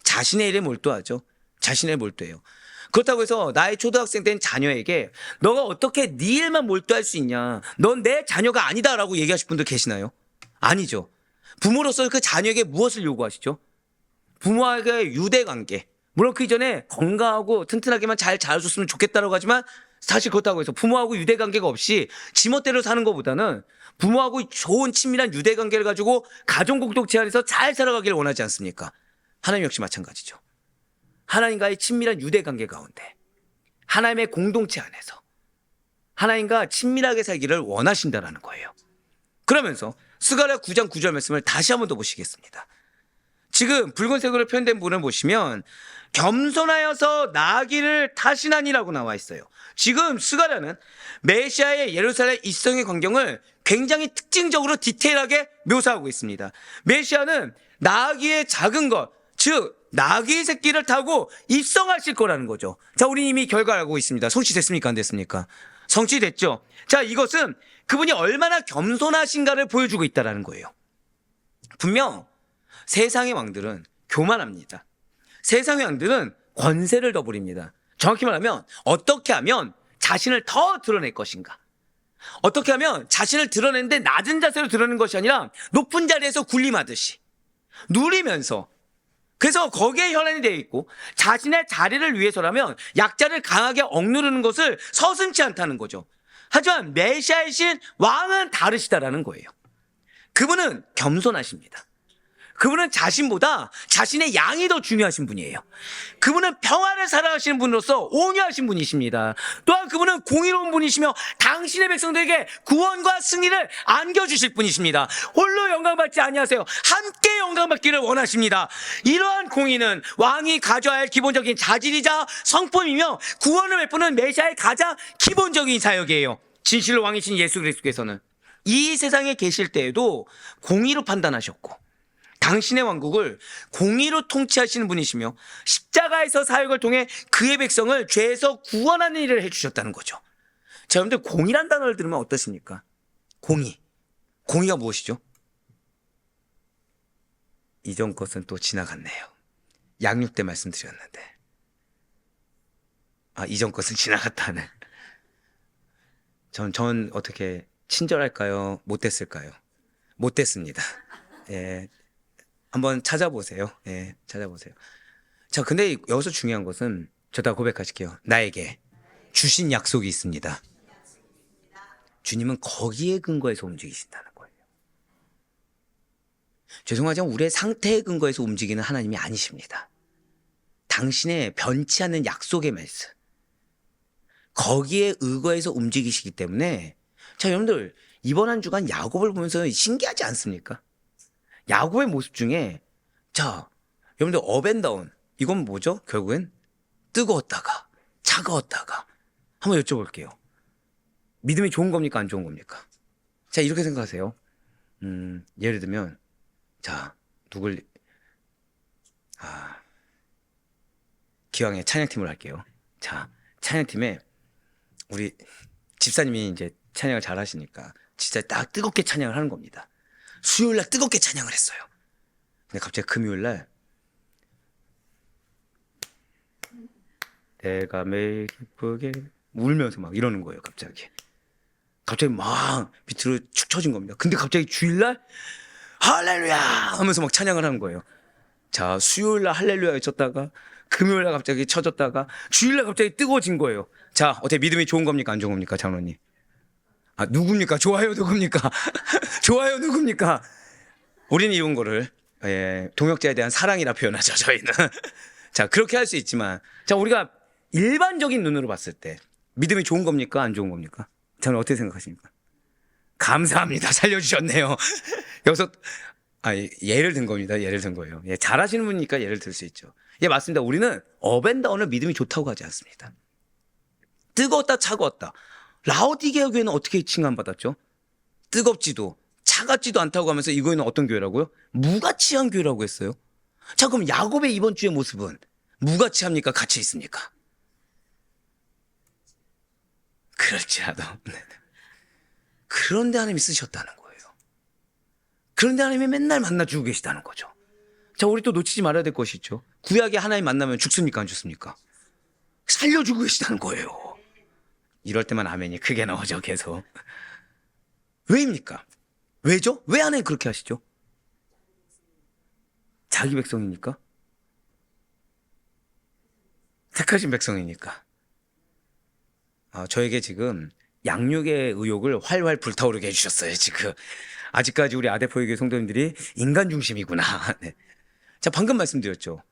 자신의 일에 몰두하죠. 자신의 몰두해요. 그렇다고 해서 나의 초등학생 된 자녀에게 너가 어떻게 네 일만 몰두할 수 있냐, 넌 내 자녀가 아니다라고 얘기하실 분들 계시나요? 아니죠. 부모로서 그 자녀에게 무엇을 요구하시죠? 부모와의 유대관계, 물론 그 이전에 건강하고 튼튼하게만 잘 자라줬으면 좋겠다라고 하지만, 사실 그렇다고 해서 부모하고 유대관계가 없이 지멋대로 사는 것보다는 부모하고 좋은 친밀한 유대관계를 가지고 가정공동체 안에서 잘 살아가기를 원하지 않습니까? 하나님 역시 마찬가지죠. 하나님과의 친밀한 유대관계 가운데, 하나님의 공동체 안에서 하나님과 친밀하게 살기를 원하신다는 거예요. 그러면서 스가랴 9장 9절 말씀을 다시 한번 더 보시겠습니다. 지금 붉은색으로 표현된 부분을 보시면 겸손하여서 나아기를 타시나니라고 나와 있어요. 지금 스가랴는 메시아의 예루살렘 입성의 광경을 굉장히 특징적으로 디테일하게 묘사하고 있습니다. 메시아는 나아기의 작은 것, 즉 나귀 새끼를 타고 입성하실 거라는 거죠. 자, 우리 이미 결과 알고 있습니다. 성취됐습니까? 안 됐습니까? 성취됐죠. 자, 이것은 그분이 얼마나 겸손하신가를 보여주고 있다는 거예요. 분명 세상의 왕들은 교만합니다. 세상의 왕들은 권세를 더 부립니다. 정확히 말하면 어떻게 하면 자신을 더 드러낼 것인가, 어떻게 하면 자신을 드러내는데 낮은 자세로 드러내는 것이 아니라 높은 자리에서 군림하듯이 누리면서, 그래서 거기에 혈안이 되어 있고 자신의 자리를 위해서라면 약자를 강하게 억누르는 것을 서슴지 않다는 거죠. 하지만 메시아이신 왕은 다르시다라는 거예요. 그분은 겸손하십니다. 그분은 자신보다 자신의 양이 더 중요하신 분이에요. 그분은 평화를 사랑하시는 분으로서 온유하신 분이십니다. 또한 그분은 공의로운 분이시며 당신의 백성들에게 구원과 승리를 안겨주실 분이십니다. 홀로 영광받지 아니하세요. 함께 영광받기를 원하십니다. 이러한 공의는 왕이 가져야 할 기본적인 자질이자 성품이며 구원을 베푸는 메시아의 가장 기본적인 사역이에요. 진실로 왕이신 예수 그리스도께서는 이 세상에 계실 때에도 공의로 판단하셨고 당신의 왕국을 공의로 통치하시는 분이시며 십자가에서 사역을 통해 그의 백성을 죄에서 구원하는 일을 해주셨다는 거죠. 자, 여러분들 공의란 단어를 들으면 어떠십니까? 공의가 무엇이죠? 이전 것은 또 지나갔네요. 양육 때 말씀드렸는데, 이전 것은 지나갔다는. 전 어떻게 친절할까요? 못됐을까요? 못됐습니다. 예, 한번 찾아보세요. 예, 찾아보세요. 자, 근데 여기서 중요한 것은 저다 고백하실게요. 나에게 주신 약속이 있습니다. 주님은 거기에 근거해서 움직이신다는 거예요. 죄송하지만 우리의 상태에 근거해서 움직이는 하나님이 아니십니다. 당신의 변치 않는 약속의 말씀, 거기에 의거해서 움직이시기 때문에, 자, 여러분들 이번 한 주간 야곱을 보면서 신기하지 않습니까? 야곱의 모습 중에, 자, 여러분들 업앤다운, 이건 뭐죠? 결국엔 뜨거웠다가 차가웠다가. 한번 여쭤볼게요. 믿음이 좋은 겁니까? 안 좋은 겁니까? 자, 이렇게 생각하세요. 예를 들면, 자, 기왕에 찬양팀을 할게요. 자, 찬양팀에 우리 집사님이 이제 찬양을 잘 하시니까 진짜 딱 뜨겁게 찬양을 하는 겁니다. 수요일날 뜨겁게 찬양을 했어요. 근데 갑자기 금요일날 내가 매일 기쁘게 울면서 막 이러는 거예요. 갑자기 막 밑으로 축 처진 겁니다. 근데 갑자기 주일날 할렐루야 하면서 막 찬양을 하는 거예요. 자, 수요일날 할렐루야 외쳤다가 금요일날 갑자기 쳐졌다가 주일날 갑자기 뜨거워진 거예요. 자, 어떻게 믿음이 좋은 겁니까? 안 좋은 겁니까? 장로님. 아, 누굽니까? 좋아요, 누굽니까? 좋아요, 누굽니까? 우리는 이런 거를 동역자에 대한 사랑이라 표현하죠, 저희는. 자, 그렇게 할 수 있지만, 자, 우리가 일반적인 눈으로 봤을 때 믿음이 좋은 겁니까? 안 좋은 겁니까? 저는 어떻게 생각하십니까? 감사합니다. 살려주셨네요. 여기서 예를 든 겁니다. 예를 든 거예요. 예, 잘하시는 분이니까 예를 들 수 있죠. 예, 맞습니다. 우리는 업앤다운을 믿음이 좋다고 하지 않습니다. 뜨거웠다 차가웠다. 라오디게아 교회는 어떻게 칭함받았죠? 뜨겁지도 차갑지도 않다고 하면서 이 교회는 어떤 교회라고요? 무가치한 교회라고 했어요. 자, 그럼 야곱의 이번 주의 모습은 무가치합니까? 같이 있습니까? 그럴지라도. 그런데 하나님이 쓰셨다는 거예요. 그런데 하나님이 맨날 만나주고 계시다는 거죠. 자, 우리 또 놓치지 말아야 될 것이 있죠. 구약에 하나님 만나면 죽습니까? 안 죽습니까? 살려주고 계시다는 거예요. 이럴 때만 아멘이 크게 나오죠. 계속. 왜입니까? 왜죠? 왜 하나님 그렇게 하시죠? 자기 백성이니까? 택하신 백성이니까. 저에게 지금 양육의 의욕을 활활 불타오르게 해주셨어요. 지금 아직까지 우리 아데포유교 성도님들이 인간 중심이구나. 네. 자, 방금 말씀드렸죠.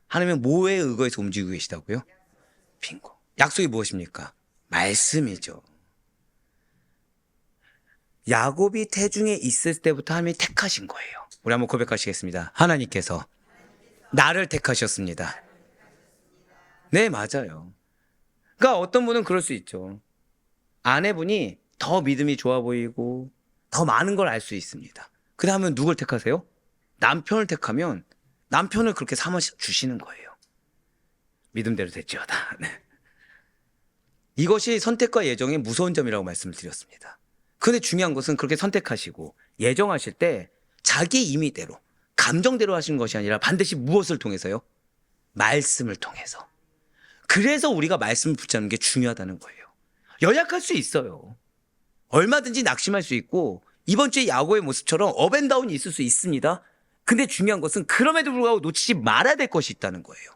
하나님은 뭐에 의거해서 움직이고 계시다고요? 빙고. 약속이 무엇입니까? 말씀이죠. 야곱이 태중에 있을 때부터 하나님이 택하신 거예요. 우리 한번 고백하시겠습니다. 하나님께서 나를 택하셨습니다. 네, 맞아요. 그러니까 어떤 분은 그럴 수 있죠. 아내분이 더 믿음이 좋아 보이고 더 많은 걸 알 수 있습니다. 그 다음에 누굴 택하세요? 남편을 택하면 남편을 그렇게 삼아 주시는 거예요. 믿음대로 됐지어다. 네. 이것이 선택과 예정의 무서운 점이라고 말씀을 드렸습니다. 그런데 중요한 것은 그렇게 선택하시고 예정하실 때 자기 임의대로 감정대로 하시는 것이 아니라 반드시 무엇을 통해서요? 말씀을 통해서. 그래서 우리가 말씀을 붙잡는 게 중요하다는 거예요. 연약할 수 있어요. 얼마든지 낙심할 수 있고 이번 주에 야고의 모습처럼 업앤다운이 있을 수 있습니다. 근데 중요한 것은 그럼에도 불구하고 놓치지 말아야 될 것이 있다는 거예요.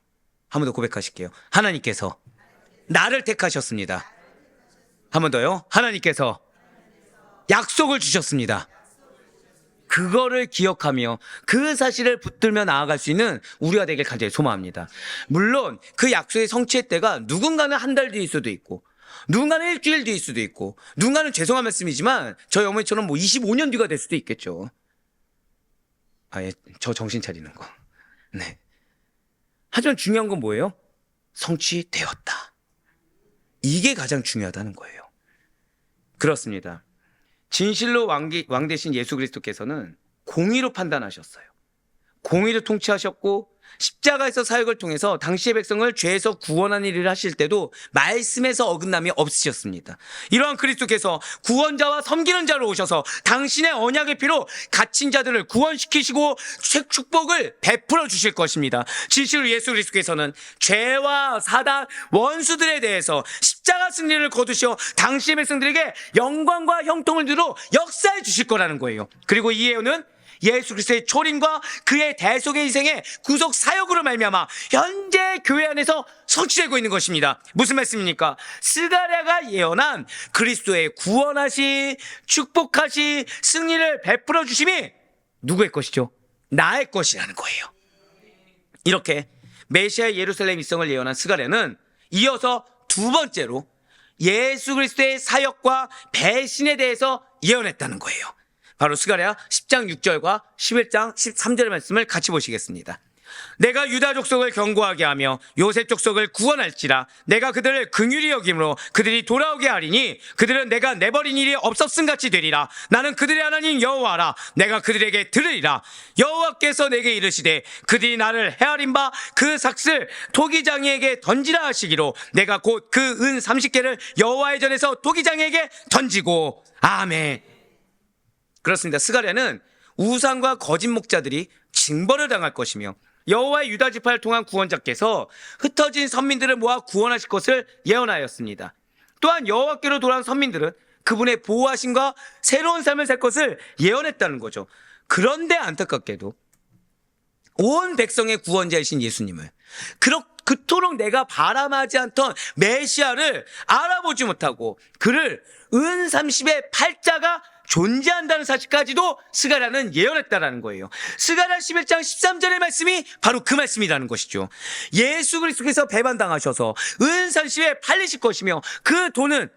한 번 더 고백하실게요. 하나님께서 나를 택하셨습니다. 한 번 더요. 하나님께서 약속을 주셨습니다. 그거를 기억하며 그 사실을 붙들며 나아갈 수 있는 우리가 되길 간절히 소망합니다. 물론 그 약속의 성취의 때가 누군가는 한 달 뒤일 수도 있고 누군가는 일주일 뒤일 수도 있고 누군가는 죄송한 말씀이지만 저희 어머니처럼 뭐 25년 뒤가 될 수도 있겠죠. 예, 저 정신 차리는 거. 네. 하지만 중요한 건 뭐예요? 성취되었다. 이게 가장 중요하다는 거예요. 그렇습니다. 진실로 왕 대신 예수 그리스도께서는 공의로 판단하셨어요. 공의로 통치하셨고 십자가에서 사역을 통해서 당시의 백성을 죄에서 구원하는 일을 하실 때도 말씀에서 어긋남이 없으셨습니다. 이러한 그리스도께서 구원자와 섬기는 자로 오셔서 당신의 언약의 피로 갇힌 자들을 구원시키시고 축복을 베풀어 주실 것입니다. 진실로 예수 그리스도께서는 죄와 사단, 원수들에 대해서 십자가 승리를 거두시어 당시의 백성들에게 영광과 형통을 누려 역사해 주실 거라는 거예요. 그리고 이 예언은 예수 그리스도의 초림과 그의 대속의 희생의 구속 사역으로 말미암아 현재 교회 안에서 성취되고 있는 것입니다. 무슨 말씀입니까? 스가랴가 예언한 그리스도의 구원하시, 축복하시, 승리를 베풀어 주심이 누구의 것이죠? 나의 것이라는 거예요. 이렇게 메시아의 예루살렘 입성을 예언한 스가랴는 이어서 두 번째로 예수 그리스도의 사역과 배신에 대해서 예언했다는 거예요. 바로 스가랴 10장 6절과 11장 13절의 말씀을 같이 보시겠습니다. 내가 유다 족속을 견고하게 하며 요셉 족속을 구원할지라. 내가 그들을 긍휼히 여김으로 그들이 돌아오게 하리니 그들은 내가 내버린 일이 없었음 같이 되리라. 나는 그들의 하나님 여호와라. 내가 그들에게 들으리라. 여호와께서 내게 이르시되 그들이 나를 헤아린 바 그 삭슬 토기장이에게 던지라 하시기로 내가 곧 그 은 30개를 여호와의 전에서 토기장이에게 던지고. 아멘. 그렇습니다. 스가랴는 우상과 거짓 목자들이 징벌을 당할 것이며 여호와의 유다 지파를 통한 구원자께서 흩어진 선민들을 모아 구원하실 것을 예언하였습니다. 또한 여호와께로 돌아온 선민들은 그분의 보호하심과 새로운 삶을 살 것을 예언했다는 거죠. 그런데 안타깝게도 온 백성의 구원자이신 예수님을 그토록 내가 바람하지 않던 메시아를 알아보지 못하고 그를 은 30의 팔자가 존재한다는 사실까지도 스가랴는 예언했다라는 거예요. 스가랴 11장 13절의 말씀이 바로 그 말씀이라는 것이죠. 예수 그리스도께서 배반당하셔서 은 30에 팔리실 것이며 그 돈은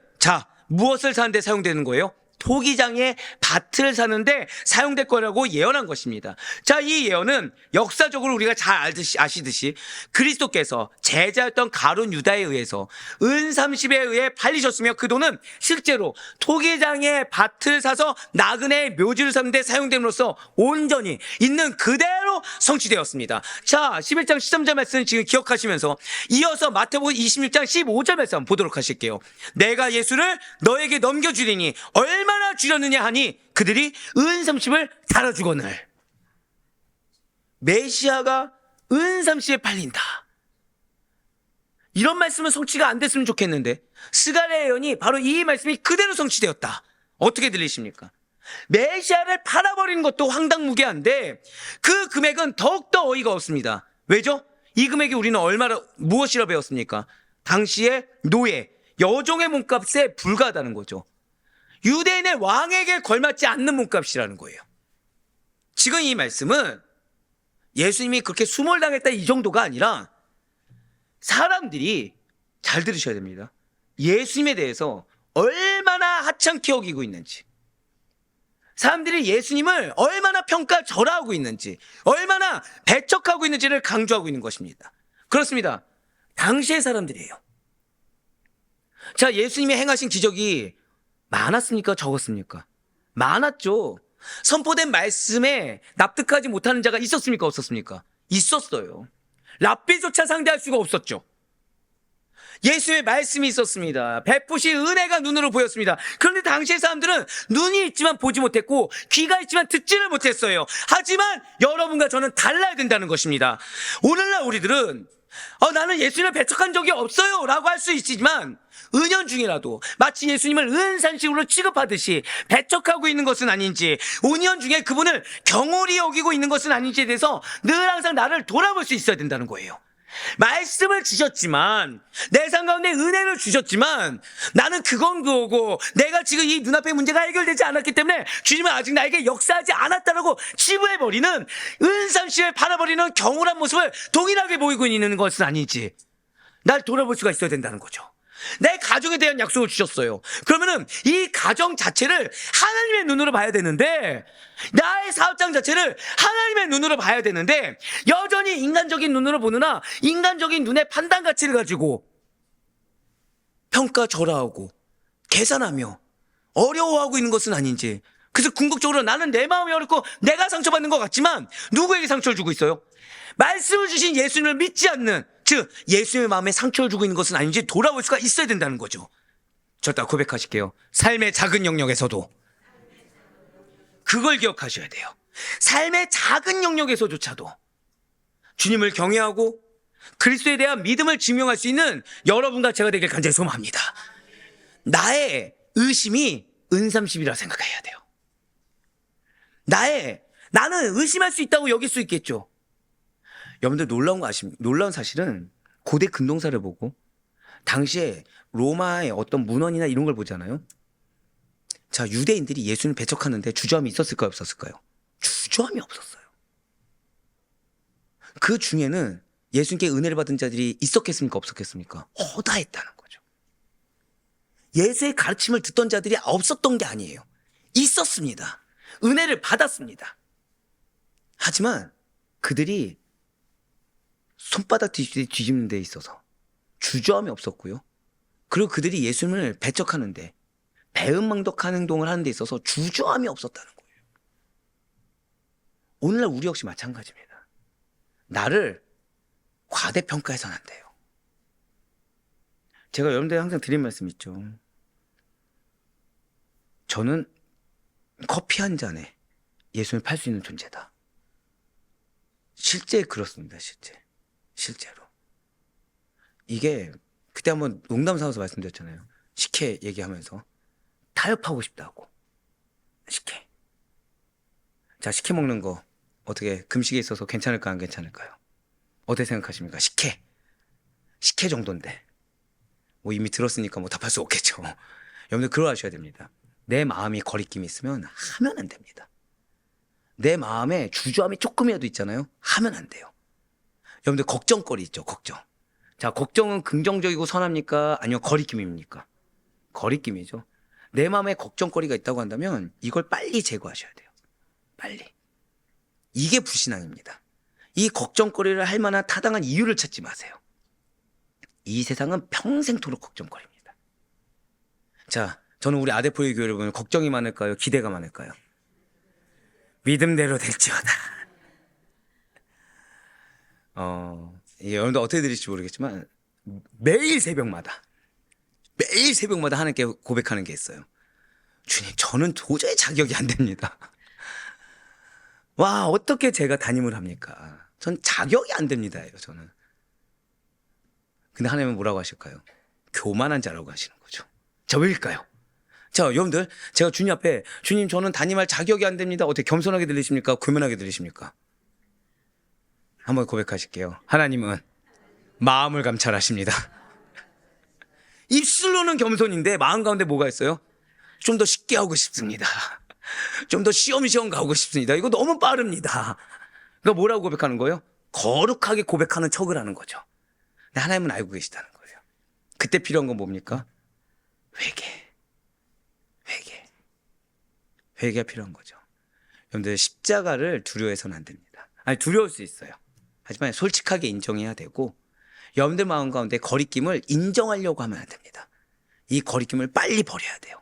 무엇을 사는데 사용되는 거예요? 토기장의 밭을 사는데 사용될 거라고 예언한 것입니다. 이 예언은 역사적으로 우리가 잘 아시듯이 그리스도께서 제자였던 가룟 유다에 의해서 은 30에 의해 팔리셨으며 그 돈은 실제로 토기장의 밭을 사서 나그네의 묘지를 삼는데 사용됨으로써 온전히 있는 그대로 성취되었습니다. 11장 13절 말씀 지금 기억하시면서 이어서 마태복음 26장 15절 말씀 보도록 하실게요. 내가 예수를 너에게 넘겨주리니 얼마나 주려느냐 하니 그들이 은 30을 달아주거늘. 메시아가 은 30에 팔린다. 이런 말씀은 성취가 안 됐으면 좋겠는데 스가랴의 예언이 바로 이 말씀이 그대로 성취되었다. 어떻게 들리십니까? 메시아를 팔아버리는 것도 황당무계한데 그 금액은 더욱더 어이가 없습니다. 왜죠? 이 금액이 우리는 무엇이라 배웠습니까? 당시의 노예, 여종의 몸값에 불과하다는 거죠. 유대인의 왕에게 걸맞지 않는 몸값이라는 거예요. 지금 이 말씀은 예수님이 그렇게 수몰당했다 이 정도가 아니라 사람들이 잘 들으셔야 됩니다. 예수님에 대해서 얼마나 하찮게 여기고 있는지, 사람들이 예수님을 얼마나 평가절하하고 있는지, 얼마나 배척하고 있는지를 강조하고 있는 것입니다. 그렇습니다. 당시의 사람들이에요. 예수님이 행하신 기적이 많았습니까? 적었습니까? 많았죠. 선포된 말씀에 납득하지 못하는 자가 있었습니까? 없었습니까? 있었어요. 랍비조차 상대할 수가 없었죠. 예수의 말씀이 있었습니다. 베푸신 은혜가 눈으로 보였습니다. 그런데 당시의 사람들은 눈이 있지만 보지 못했고 귀가 있지만 듣지를 못했어요. 하지만 여러분과 저는 달라야 된다는 것입니다. 오늘날 우리들은 나는 예수님을 배척한 적이 없어요 라고 할 수 있지만 은연중이라도 마치 예수님을 은산식으로 취급하듯이 배척하고 있는 것은 아닌지, 은연중에 그분을 경홀히 여기고 있는 것은 아닌지에 대해서 늘 항상 나를 돌아볼 수 있어야 된다는 거예요. 말씀을 주셨지만, 내 삶 가운데 은혜를 주셨지만 나는 그건 그거고 내가 지금 이 눈앞의 문제가 해결되지 않았기 때문에 주님은 아직 나에게 역사하지 않았다라고 치부해버리는, 은삼시에 팔아버리는 경홀한 모습을 동일하게 보이고 있는 것은 아닌지 날 돌아볼 수가 있어야 된다는 거죠. 내 가정에 대한 약속을 주셨어요. 그러면은 이 가정 자체를 하나님의 눈으로 봐야 되는데, 나의 사업장 자체를 하나님의 눈으로 봐야 되는데 여전히 인간적인 눈으로 보느나 인간적인 눈의 판단 가치를 가지고 평가절하하고 계산하며 어려워하고 있는 것은 아닌지 그래서 궁극적으로 나는 내 마음이 어렵고 내가 상처받는 것 같지만 누구에게 상처를 주고 있어요? 말씀을 주신 예수님을 믿지 않는, 즉 예수님의 마음에 상처를 주고 있는 것은 아닌지 돌아볼 수가 있어야 된다는 거죠. 저다 고백하실게요. 삶의 작은 영역에서도 그걸 기억하셔야 돼요. 삶의 작은 영역에서조차도 주님을 경외하고 그리스도에 대한 믿음을 증명할 수 있는 여러분과 제가 되길 간절히 소망합니다. 나의 의심이 은삼십이라 생각해야 돼요. 나는 의심할 수 있다고 여길 수 있겠죠. 여러분들 놀라운 사실은 고대 근동사를 보고 당시에 로마의 어떤 문헌이나 이런 걸 보잖아요. 자, 유대인들이 예수님을 배척하는데 주저함이 있었을까요? 없었을까요? 주저함이 없었어요. 그 중에는 예수님께 은혜를 받은 자들이 있었겠습니까? 없었겠습니까? 허다했다는 거죠. 예수의 가르침을 듣던 자들이 없었던 게 아니에요. 있었습니다. 은혜를 받았습니다. 하지만 그들이 손바닥 뒤집는 데 있어서 주저함이 없었고요. 그리고 그들이 예수님을 배척하는데 배은망덕한 행동을 하는 데 있어서 주저함이 없었다는 거예요. 오늘날 우리 역시 마찬가지입니다. 나를 과대평가해서는 안 돼요. 제가 여러분들에게 항상 드린 말씀 있죠. 저는 커피 한 잔에 예수님을 팔 수 있는 존재다. 실제 그렇습니다. 실제로. 이게 그때 한번 농담 삼아서 말씀드렸잖아요. 식혜 얘기하면서 타협하고 싶다고. 식혜. 자, 식혜 먹는 거 어떻게 금식에 있어서 괜찮을까 안 괜찮을까요? 어떻게 생각하십니까? 식혜 정도인데 뭐 이미 들었으니까 뭐 답할 수 없겠죠. 여러분들 그러하셔야 됩니다. 내 마음이 거리낌이 있으면 하면 안 됩니다. 내 마음에 주저함이 조금이라도 있잖아요. 하면 안 돼요. 여러분들 걱정거리 있죠. 걱정. 자, 걱정은 긍정적이고 선합니까? 아니면 거리낌입니까? 거리낌이죠. 내 마음에 걱정거리가 있다고 한다면 이걸 빨리 제거하셔야 돼요. 빨리. 이게 불신앙입니다. 이 걱정거리를 할 만한 타당한 이유를 찾지 마세요. 이 세상은 평생토록 걱정거리입니다. 자, 저는 우리 아데포의 교회 여러분 걱정이 많을까요? 기대가 많을까요? 믿음대로 될지어다. 여러분들 어떻게 들으실지 모르겠지만 매일 새벽마다 하나님께 고백하는 게 있어요. 주님, 저는 도저히 자격이 안 됩니다. 와, 어떻게 제가 담임을 합니까? 전 자격이 안 됩니다. 저는. 근데 하나님은 뭐라고 하실까요? 교만한 자라고 하시는 거죠. 자, 왜일까요? 자, 여러분들, 제가 주님 앞에 주님, 저는 담임할 자격이 안 됩니다. 어떻게 겸손하게 들리십니까? 교만하게 들리십니까? 한번 고백하실게요. 하나님은 마음을 감찰하십니다. 입술로는 겸손인데 마음 가운데 뭐가 있어요? 좀 더 쉽게 하고 싶습니다. 좀 더 시험시험 가고 싶습니다. 이거 너무 빠릅니다. 그러니까 뭐라고 고백하는 거예요? 거룩하게 고백하는 척을 하는 거죠. 근데 하나님은 알고 계시다는 거예요. 그때 필요한 건 뭡니까? 회개가 필요한 거죠. 여러분들 십자가를 두려워해서는 안 됩니다. 아니, 두려울 수 있어요. 하지만 솔직하게 인정해야 되고 여러분들 마음 가운데 거리낌을 인정하려고 하면 안 됩니다. 이 거리낌을 빨리 버려야 돼요.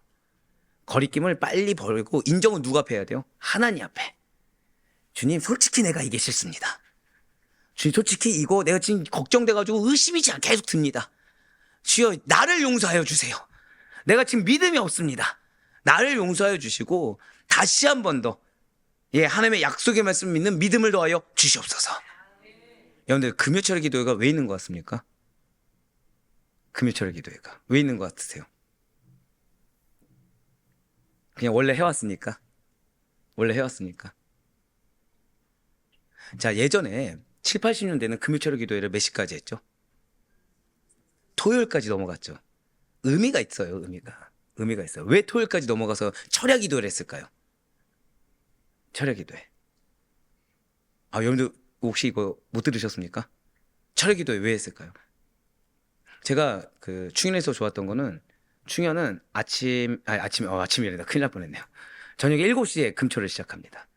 거리낌을 빨리 버리고 인정은 누가 앞에 해야 돼요? 하나님 앞에. 주님, 솔직히 내가 이게 싫습니다. 주님, 솔직히 이거 내가 지금 걱정돼가지고 의심이 계속 듭니다. 주여, 나를 용서하여 주세요. 내가 지금 믿음이 없습니다. 나를 용서하여 주시고 다시 한 번 더 하나님의 약속의 말씀 믿는 믿음을 더하여 주시옵소서. 여러분들, 금요철의 기도회가 왜 있는 것 같습니까? 금요철의 기도회가 왜 있는 것 같으세요? 그냥 원래 해왔으니까. 자, 예전에 7, 80년대는 금요철의 기도회를 몇 시까지 했죠? 토요일까지 넘어갔죠. 의미가 있어요. 의미가 있어요. 왜 토요일까지 넘어가서 철야 기도회를 했을까요? 철야 기도회. 여러분들 혹시 이거 못 들으셨습니까? 철야 기도회 왜 했을까요? 제가 그 충현에서 좋았던 거는, 충현은 아침이란다. 큰일 날 뻔했네요. 저녁 7시에 금초를 시작합니다.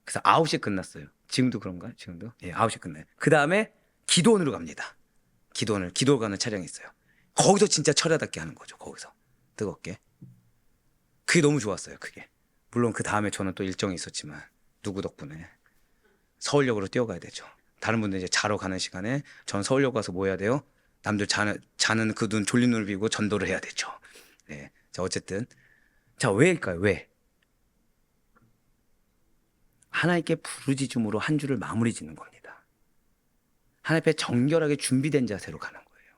그래서 9시에 끝났어요. 지금도 그런가요? 지금도? 9시에 끝나요. 그 다음에 기도원으로 갑니다. 기도 가는 차량이 있어요. 거기서 진짜 철야답게 하는 거죠. 거기서 뜨겁게. 그게 너무 좋았어요. 그게 물론 그 다음에 저는 또 일정이 있었지만 누구 덕분에 서울역으로 뛰어가야 되죠. 다른 분들 이제 자러 가는 시간에 전 서울역 가서 뭐 해야 돼요? 남들 자는 그 눈 졸린 눈을 비고 전도를 해야 되죠. 네. 자, 어쨌든 자, 왜일까요? 왜? 하나님께 부르짖음으로 한 주를 마무리 짓는 겁니다. 하나님 앞에 정결하게 준비된 자세로 가는 거예요.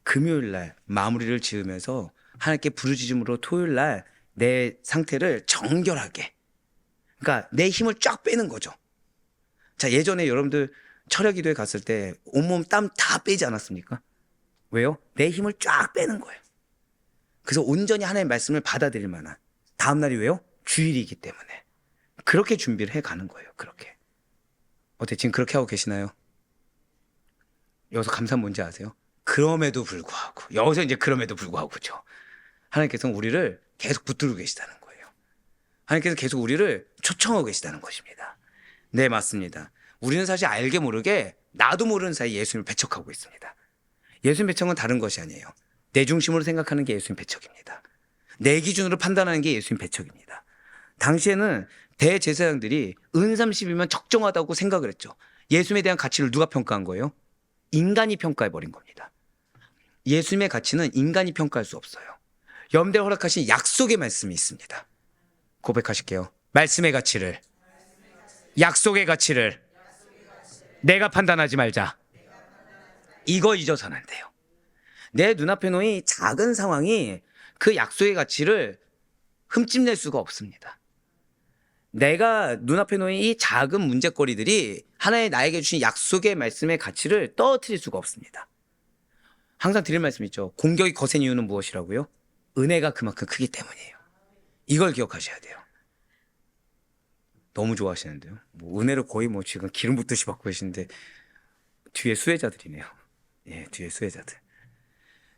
금요일 날 마무리를 지으면서 하나님께 부르짖음으로 토요일 날 내 상태를 정결하게, 그러니까 내 힘을 쫙 빼는 거죠. 자, 예전에 여러분들 철야 기도회 갔을 때 온몸 땀 다 빼지 않았습니까? 왜요? 내 힘을 쫙 빼는 거예요. 그래서 온전히 하나님의 말씀을 받아들일 만한, 다음날이 왜요? 주일이기 때문에 그렇게 준비를 해가는 거예요. 그렇게. 어때? 지금 그렇게 하고 계시나요? 여기서 감사한 뭔지 아세요? 그럼에도 불구하고, 여기서 이제 그럼에도 불구하고죠. 하나님께서는 우리를 계속 붙들고 계시다는 거예요. 하나님께서 계속 우리를 초청하고 계시다는 것입니다. 네, 맞습니다. 우리는 사실 알게 모르게 나도 모르는 사이 예수님을 배척하고 있습니다. 예수님 배척은 다른 것이 아니에요. 내 중심으로 생각하는 게 예수님 배척입니다. 내 기준으로 판단하는 게 예수님 배척입니다. 당시에는 대제사장들이 은 30이면 적정하다고 생각을 했죠. 예수님에 대한 가치를 누가 평가한 거예요? 인간이 평가해버린 겁니다. 예수님의 가치는 인간이 평가할 수 없어요. 염대 허락하신 약속의 말씀이 있습니다. 고백하실게요. 말씀의 가치를, 약속의 가치를 내가 판단하지 말자. 이거 잊어서는 안 돼요. 내 눈앞에 놓인 이 작은 상황이 그 약속의 가치를 흠집낼 수가 없습니다. 내가 눈앞에 놓인 이 작은 문제거리들이 하나의 나에게 주신 약속의 말씀의 가치를 떨어뜨릴 수가 없습니다. 항상 드릴 말씀 있죠. 공격이 거센 이유는 무엇이라고요? 은혜가 그만큼 크기 때문이에요. 이걸 기억하셔야 돼요. 너무 좋아하시는데요. 뭐 은혜를 거의 뭐 지금 기름 붓듯이 받고 계시는데 뒤에 수혜자들이네요. 예, 뒤에 수혜자들.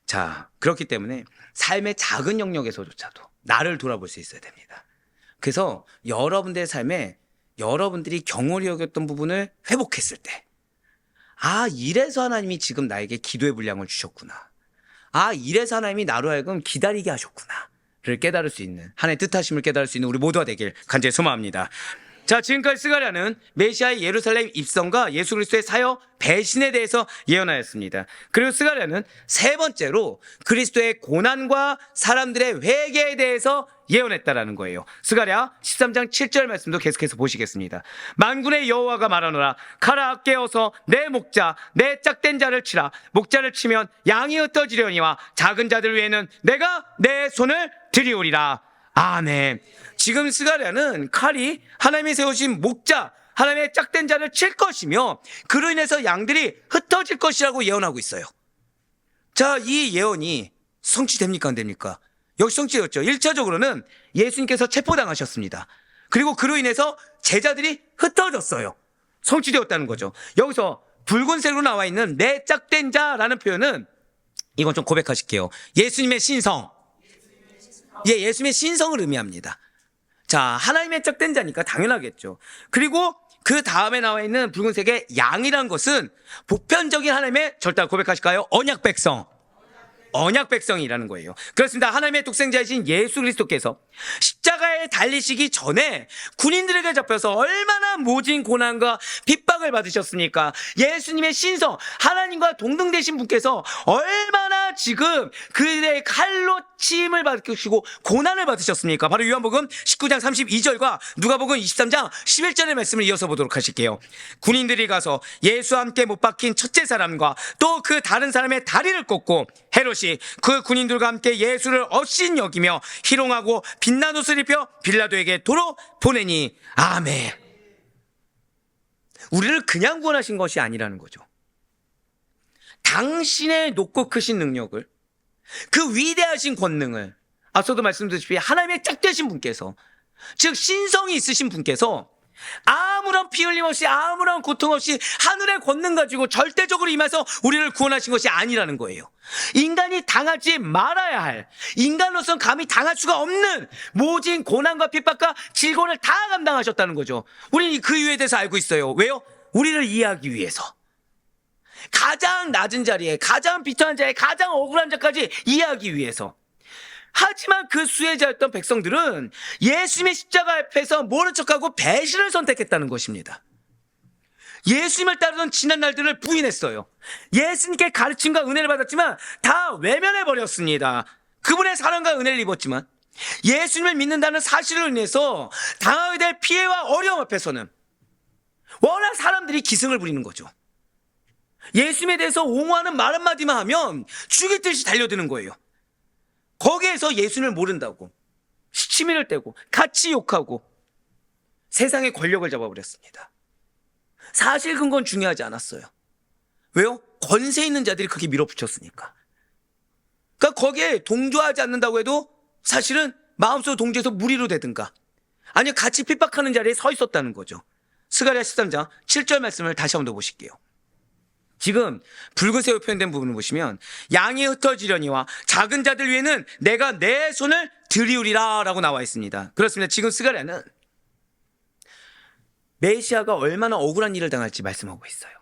자, 그렇기 때문에 삶의 작은 영역에서조차도 나를 돌아볼 수 있어야 됩니다. 그래서 여러분들의 삶에 여러분들이 경홀히 여겼던 부분을 회복했을 때, 아, 이래서 하나님이 지금 나에게 기도의 분량을 주셨구나. 아, 이래서 하나님이 나로 하여금 기다리게 하셨구나를 깨달을 수 있는, 하나님의 뜻하심을 깨달을 수 있는 우리 모두가 되길 간절히 소망합니다. 자, 지금까지 스가랴는 메시아의 예루살렘 입성과 예수 그리스도의 사역 배신에 대해서 예언하였습니다. 그리고 스가랴는 세 번째로 그리스도의 고난과 사람들의 회개에 대해서 예언했다라는 거예요. 스가랴 13장 7절 말씀도 계속해서 보시겠습니다. 만군의 여호와가 말하노라. 가라, 깨어서 내 목자, 내 짝된 자를 치라. 목자를 치면 양이 흩어지려니와 작은 자들 외에는 내가 내 손을 들이오리라. 아멘. 지금 스가랴는 칼이 하나님이 세우신 목자, 하나님의 짝된 자를 칠 것이며 그로 인해서 양들이 흩어질 것이라고 예언하고 있어요. 자, 이 예언이 성취됩니까 안 됩니까? 역시 성취되었죠. 1차적으로는 예수님께서 체포당하셨습니다. 그리고 그로 인해서 제자들이 흩어졌어요. 성취되었다는 거죠. 여기서 붉은색으로 나와 있는 내 짝된 자라는 표현은, 이건 좀 고백하실게요. 예수님의 신성. 예, 예수님의 신성을 의미합니다. 자, 하나님의 짝된 자니까 당연하겠죠. 그리고 그 다음에 나와 있는 붉은색의 양이란 것은 보편적인 하나님의, 절대 고백하실까요? 언약 백성. 언약 백성이라는 거예요. 그렇습니다. 하나님의 독생자이신 예수 그리스도께서 십자가에 달리시기 전에 군인들에게 잡혀서 얼마나 모진 고난과 핍박을 받으셨습니까? 예수님의 신성, 하나님과 동등되신 분께서 얼마나 지금 그의 칼로 치임을 받으시고 고난을 받으셨습니까? 바로 요한복음 19장 32절과 누가복음 23장 11절의 말씀을 이어서 보도록 하실게요. 군인들이 가서 예수와 함께 못 박힌 첫째 사람과 또 그 다른 사람의 다리를 꽂고 헤롯이 그 군인들과 함께 예수를 업신 여기며 희롱하고 빛난 옷을 입혀 빌라도에게 도로 보내니. 아멘. 우리를 그냥 구원하신 것이 아니라는 거죠. 당신의 높고 크신 능력을, 그 위대하신 권능을, 앞서도 말씀드렸다시피 하나님의 짝되신 분께서, 즉 신성이 있으신 분께서 아무런 피 흘림 없이, 아무런 고통 없이 하늘의 권능 가지고 절대적으로 임해서 우리를 구원하신 것이 아니라는 거예요. 인간이 당하지 말아야 할, 인간으로서는 감히 당할 수가 없는 모진 고난과 핍박과 질고를 다 감당하셨다는 거죠. 우리는 그 이유에 대해서 알고 있어요. 왜요? 우리를 이해하기 위해서. 가장 낮은 자리에, 가장 비천한 자리에, 가장 억울한 자까지 이해하기 위해서. 하지만 그 수혜자였던 백성들은 예수님의 십자가 앞에서 모른 척하고 배신을 선택했다는 것입니다. 예수님을 따르던 지난 날들을 부인했어요. 예수님께 가르침과 은혜를 받았지만 다 외면해버렸습니다. 그분의 사랑과 은혜를 입었지만 예수님을 믿는다는 사실을 인해서 당하게 될 피해와 어려움 앞에서는 워낙 사람들이 기승을 부리는 거죠. 예수님에 대해서 옹호하는 말 한마디만 하면 죽일 듯이 달려드는 거예요. 거기에서 예수님을 모른다고 시치미를 떼고 같이 욕하고 세상의 권력을 잡아버렸습니다. 사실 근거는 중요하지 않았어요. 왜요? 권세 있는 자들이 그렇게 밀어붙였으니까. 그러니까 거기에 동조하지 않는다고 해도 사실은 마음속으로 동조해서 무리로 되든가 아니면 같이 핍박하는 자리에 서 있었다는 거죠. 스가랴 13장 7절 말씀을 다시 한번 더 보실게요. 지금 붉은색으로 표현된 부분을 보시면 양이 흩어지려니와 작은 자들 위에는 내가 내 손을 들이우리라 라고 나와 있습니다. 그렇습니다. 지금 스가랴는 메시아가 얼마나 억울한 일을 당할지 말씀하고 있어요.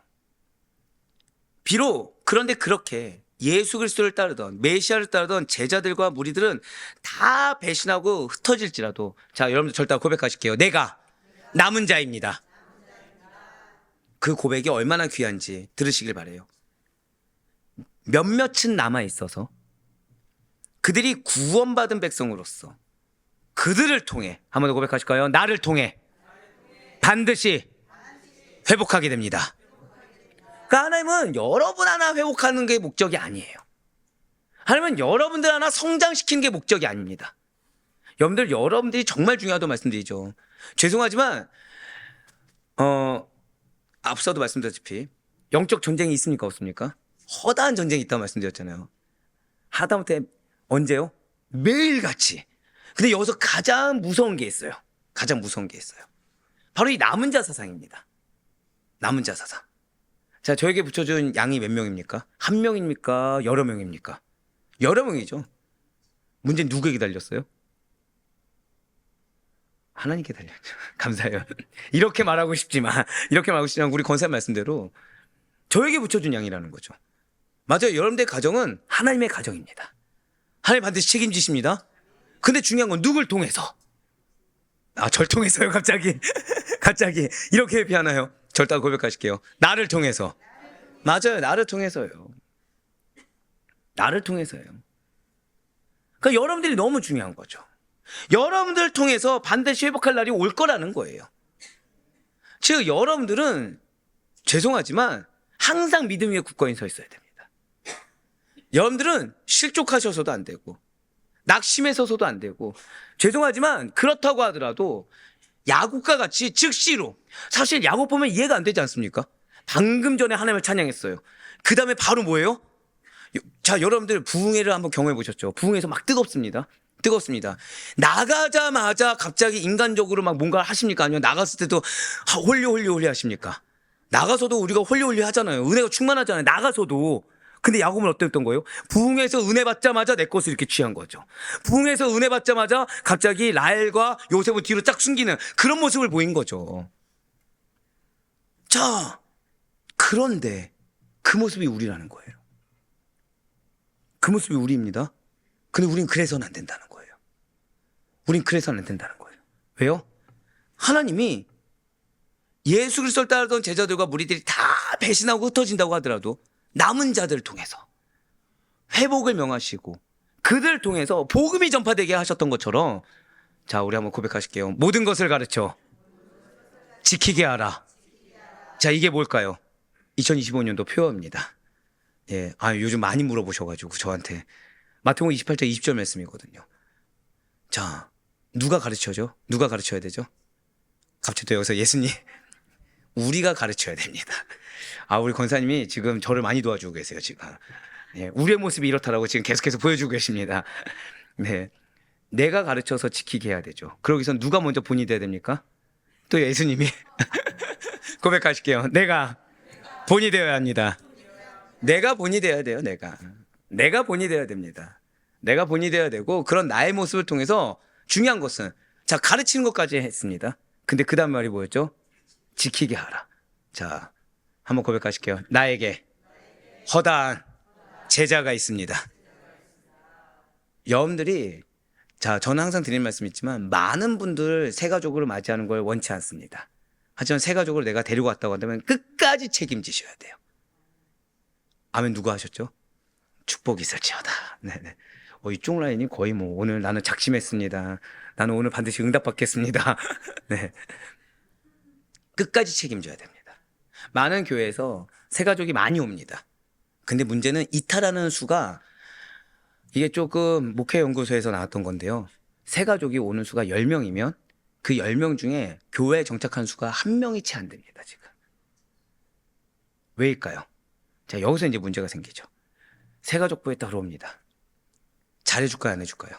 비록 그런데 그렇게 예수 그리스도를 따르던 메시아를 따르던 제자들과 무리들은 다 배신하고 흩어질지라도 자 여러분들 절대 고백하실게요. 내가 남은 자입니다. 그 고백이 얼마나 귀한지 들으시길 바라요. 몇몇은 남아있어서 그들이 구원받은 백성으로서 그들을 통해 한번 더 고백하실까요? 나를 통해 반드시 회복하게 됩니다. 그러니까 하나님은 여러분 하나 회복하는 게 목적이 아니에요. 하나님은 여러분들 하나 성장시키는 게 목적이 아닙니다. 여러분들이 정말 중요하다고 말씀드리죠. 죄송하지만 앞서도 말씀드렸다시피 영적 전쟁이 있습니까 없습니까? 허다한 전쟁이 있다고 말씀드렸잖아요. 하다못해 언제요? 매일같이. 근데 여기서 가장 무서운 게 있어요. 가장 무서운 게 있어요. 바로 이 남은 자 사상입니다. 남은 자 사상. 자, 저에게 붙여준 양이 몇 명입니까? 한 명입니까? 여러 명입니까? 여러 명이죠. 문제는 누구에게 달렸어요? 하나님께 달렸죠. 감사해요. 이렇게 말하고 싶지만 우리 권사님 말씀대로 저에게 붙여준 양이라는 거죠. 맞아요. 여러분들의 가정은 하나님의 가정입니다. 하나님 반드시 책임지십니다. 근데 중요한 건 누굴 통해서? 절 통해서요, 갑자기. 갑자기. 이렇게 회피하나요? 절대 고백하실게요. 나를 통해서. 맞아요. 나를 통해서요. 나를 통해서요. 그러니까 여러분들이 너무 중요한 거죠. 여러분들 통해서 반드시 회복할 날이 올 거라는 거예요. 즉 여러분들은 죄송하지만 항상 믿음 위에 굳건히 서 있어야 됩니다. 여러분들은 실족하셔서도 안 되고 낙심해 서서도 안 되고 죄송하지만 그렇다고 하더라도 야곱과 같이 즉시로 사실 야곱 보면 이해가 안 되지 않습니까? 방금 전에 하나님을 찬양했어요. 그 다음에 바로 뭐예요? 자, 여러분들 부흥회를 한번 경험해 보셨죠? 부흥회에서 막 뜨겁습니다. 나가자마자 갑자기 인간적으로 막 뭔가 하십니까? 아니면 나갔을 때도 홀리 하십니까? 나가서도 우리가 홀리 하잖아요. 은혜가 충만하잖아요. 나가서도. 근데 야곱은 어땠던 거예요? 부흥에서 은혜 받자마자 내 것을 이렇게 취한 거죠. 부흥에서 은혜 받자마자 갑자기 라헬과 요셉을 뒤로 쫙 숨기는 그런 모습을 보인 거죠. 자, 그런데 그 모습이 우리라는 거예요. 그 모습이 우리입니다. 근데 우린 그래서는 안 된다는 거예요. 우린 그래서는 안 된다는 거예요. 왜요? 하나님이 예수 그리스도를 따르던 제자들과 무리들이 다 배신하고 흩어진다고 하더라도 남은 자들을 통해서 회복을 명하시고 그들을 통해서 복음이 전파되게 하셨던 것처럼 자, 우리 한번 고백하실게요. 모든 것을 가르쳐 지키게 하라. 자, 이게 뭘까요? 2025년도 표어입니다. 예, 요즘 많이 물어보셔가지고 저한테 마태복음 28장 20절 말씀이거든요. 자, 누가 가르쳐줘? 누가 가르쳐야 되죠? 갑자기 또 여기서 예수님 우리가 가르쳐야 됩니다. 우리 권사님이 지금 저를 많이 도와주고 계세요. 지금 우리의 모습이 이렇다라고 지금 계속해서 보여주고 계십니다. 네, 내가 가르쳐서 지키게 해야 되죠. 그러기 위해서 누가 먼저 본이 돼야 됩니까? 또 예수님이 고백하실게요. 내가 본이 되어야 합니다. 내가 본이 되어야 돼요. 내가 본이 되어야 됩니다. 내가 본이 되어야 되고 그런 나의 모습을 통해서 중요한 것은 자, 가르치는 것까지 했습니다. 근데 그 다음 말이 뭐였죠? 지키게 하라. 자, 한번 고백하실게요. 나에게 허다한 제자가 있습니다. 여러분들이, 자, 저는 항상 드리는 말씀 있지만 많은 분들 새 가족으로 맞이하는 걸 원치 않습니다. 하지만 새 가족으로 내가 데리고 왔다고 한다면 끝까지 책임지셔야 돼요. 아멘. 누가 하셨죠? 축복이 있을지어다. 네네. 이쪽 라인이 거의 뭐 오늘 나는 작심했습니다. 나는 오늘 반드시 응답받겠습니다. 네. 끝까지 책임져야 됩니다. 많은 교회에서 새 가족이 많이 옵니다. 근데 문제는 이탈하는 수가, 이게 조금 목회연구소에서 나왔던 건데요. 새 가족이 오는 수가 10명이면 그 10명 중에 교회에 정착한 수가 1명이 채 안 됩니다, 지금. 왜일까요? 자, 여기서 이제 문제가 생기죠. 새 가족부에 따로 옵니다. 잘해줄까요, 안 해줄까요?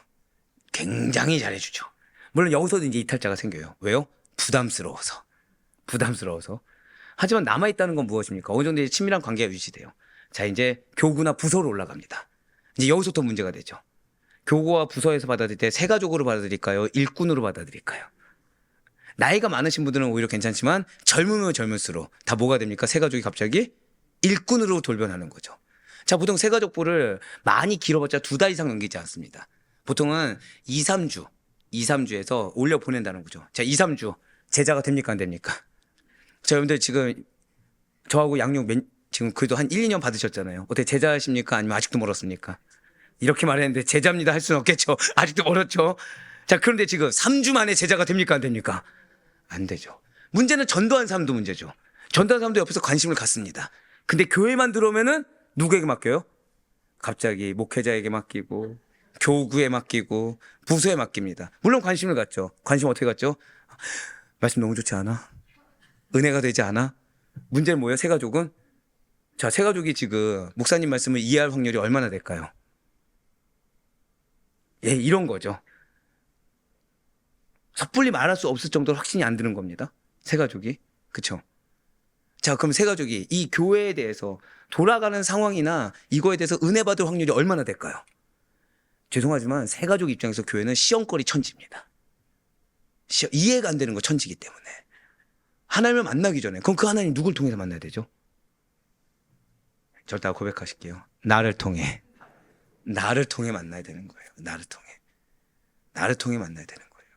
굉장히 잘해주죠. 물론 여기서도 이제 이탈자가 생겨요. 왜요? 부담스러워서. 하지만 남아있다는 건 무엇입니까? 어느 정도 친밀한 관계가 유지돼요. 자, 이제 교구나 부서로 올라갑니다. 이제 여기서부터 문제가 되죠. 교구와 부서에서 받아들일 때 새 가족으로 받아들일까요? 일꾼으로 받아들일까요? 나이가 많으신 분들은 오히려 괜찮지만 젊으면 젊을수록 다 뭐가 됩니까? 새 가족이 갑자기 일꾼으로 돌변하는 거죠. 자, 보통 새 가족부를 많이 길어봤자 2달 이상 넘기지 않습니다. 보통은 2, 3주에서 올려 보낸다는 거죠. 자, 2, 3주 제자가 됩니까, 안 됩니까? 자, 여러분들 지금 저하고 양육 지금 그래도 한 1, 2년 받으셨잖아요. 어떻게 제자십니까? 아니면 아직도 멀었습니까? 이렇게 말했는데 제자입니다 할 수는 없겠죠. 아직도 멀었죠. 자, 그런데 지금 3주 만에 제자가 됩니까, 안 됩니까? 안 되죠. 문제는 전도한 사람도 문제죠. 전도한 사람도 옆에서 관심을 갖습니다. 근데 교회만 들어오면은 누구에게 맡겨요? 갑자기 목회자에게 맡기고 교구에 맡기고 부서에 맡깁니다. 물론 관심을 갖죠. 관심 어떻게 갖죠? 말씀 너무 좋지 않아? 은혜가 되지 않아? 문제는 뭐예요? 새 가족은? 자, 새 가족이 지금 목사님 말씀을 이해할 확률이 얼마나 될까요? 예, 이런 거죠. 섣불리 말할 수 없을 정도로 확신이 안 드는 겁니다. 새 가족이. 그쵸? 자, 그럼 새 가족이 이 교회에 대해서 돌아가는 상황이나 이거에 대해서 은혜 받을 확률이 얼마나 될까요? 죄송하지만 새 가족 입장에서 교회는 시험거리 천지입니다. 이해가 안 되는 거 천지이기 때문에. 하나님을 만나기 전에, 그럼 그 하나님 누굴 통해서 만나야 되죠? 저를 다 고백하실게요. 나를 통해 만나야 되는 거예요. 나를 통해 만나야 되는 거예요.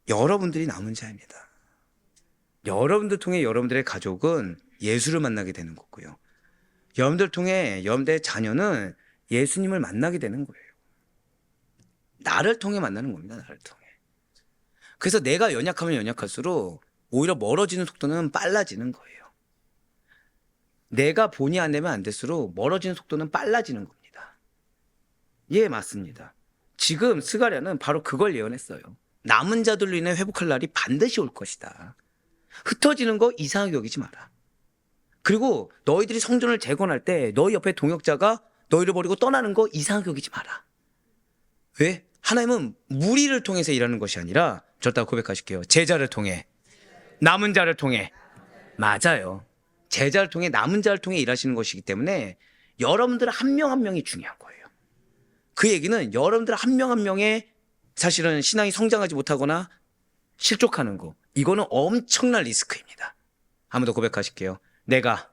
여러분들이 남은 자입니다. 여러분들 통해 여러분들의 가족은 예수를 만나게 되는 거고요. 여러분들 통해 여러분들의 자녀는 예수님을 만나게 되는 거예요. 나를 통해 만나는 겁니다. 나를 통해. 그래서 내가 연약하면 연약할수록 오히려 멀어지는 속도는 빨라지는 거예요. 내가 본의 안 되면 안 될수록 멀어지는 속도는 빨라지는 겁니다. 예, 맞습니다. 지금 스가랴는 바로 그걸 예언했어요. 남은 자들로 인해 회복할 날이 반드시 올 것이다. 흩어지는 거 이상하게 여기지 마라. 그리고 너희들이 성전을 재건할 때 너희 옆에 동역자가 너희를 버리고 떠나는 거 이상하게 여기지 마라. 왜? 하나님은 무리를 통해서 일하는 것이 아니라, 저따 고백하실게요. 제자를 통해, 남은 자를 통해. 맞아요. 제자를 통해, 남은 자를 통해 일하시는 것이기 때문에 여러분들 한 명 한 명이 중요한 거예요. 그 얘기는 여러분들 한 명 한 명의 사실은 신앙이 성장하지 못하거나 실족하는 거, 이거는 엄청난 리스크입니다. 한 번 더 고백하실게요. 내가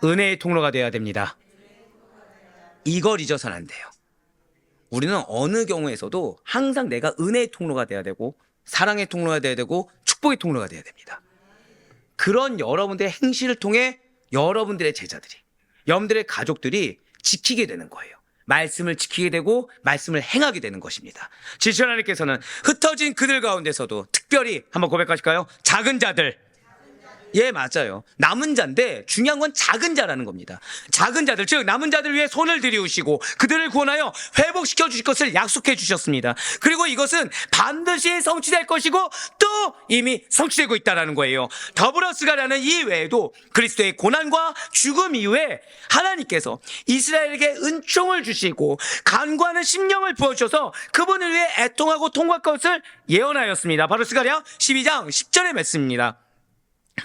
은혜의 통로가 되어야 됩니다. 이걸 잊어서는 안 돼요. 우리는 어느 경우에서도 항상 내가 은혜의 통로가 되어야 되고, 사랑의 통로가 되어야 되고, 축복의 통로가 되어야 됩니다. 그런 여러분들의 행실을 통해 여러분들의 제자들이, 여러분들의 가족들이 지키게 되는 거예요. 말씀을 지키게 되고 말씀을 행하게 되는 것입니다. 지시 하나님께서는 흩어진 그들 가운데서도 특별히 한번 고백하실까요? 작은 자들. 예, 맞아요. 남은 자인데 중요한 건 작은 자라는 겁니다. 작은 자들, 즉 남은 자들 위해 손을 들이우시고 그들을 구원하여 회복시켜 주실 것을 약속해 주셨습니다. 그리고 이것은 반드시 성취될 것이고 또 이미 성취되고 있다는 거예요. 더불어 스가랴는 이 외에도 그리스도의 고난과 죽음 이후에 하나님께서 이스라엘에게 은총을 주시고 간구하는 심령을 부어주셔서 그분을 위해 애통하고 통곡할 것을 예언하였습니다. 바로 스가랴 12장 10절의 말씀입니다.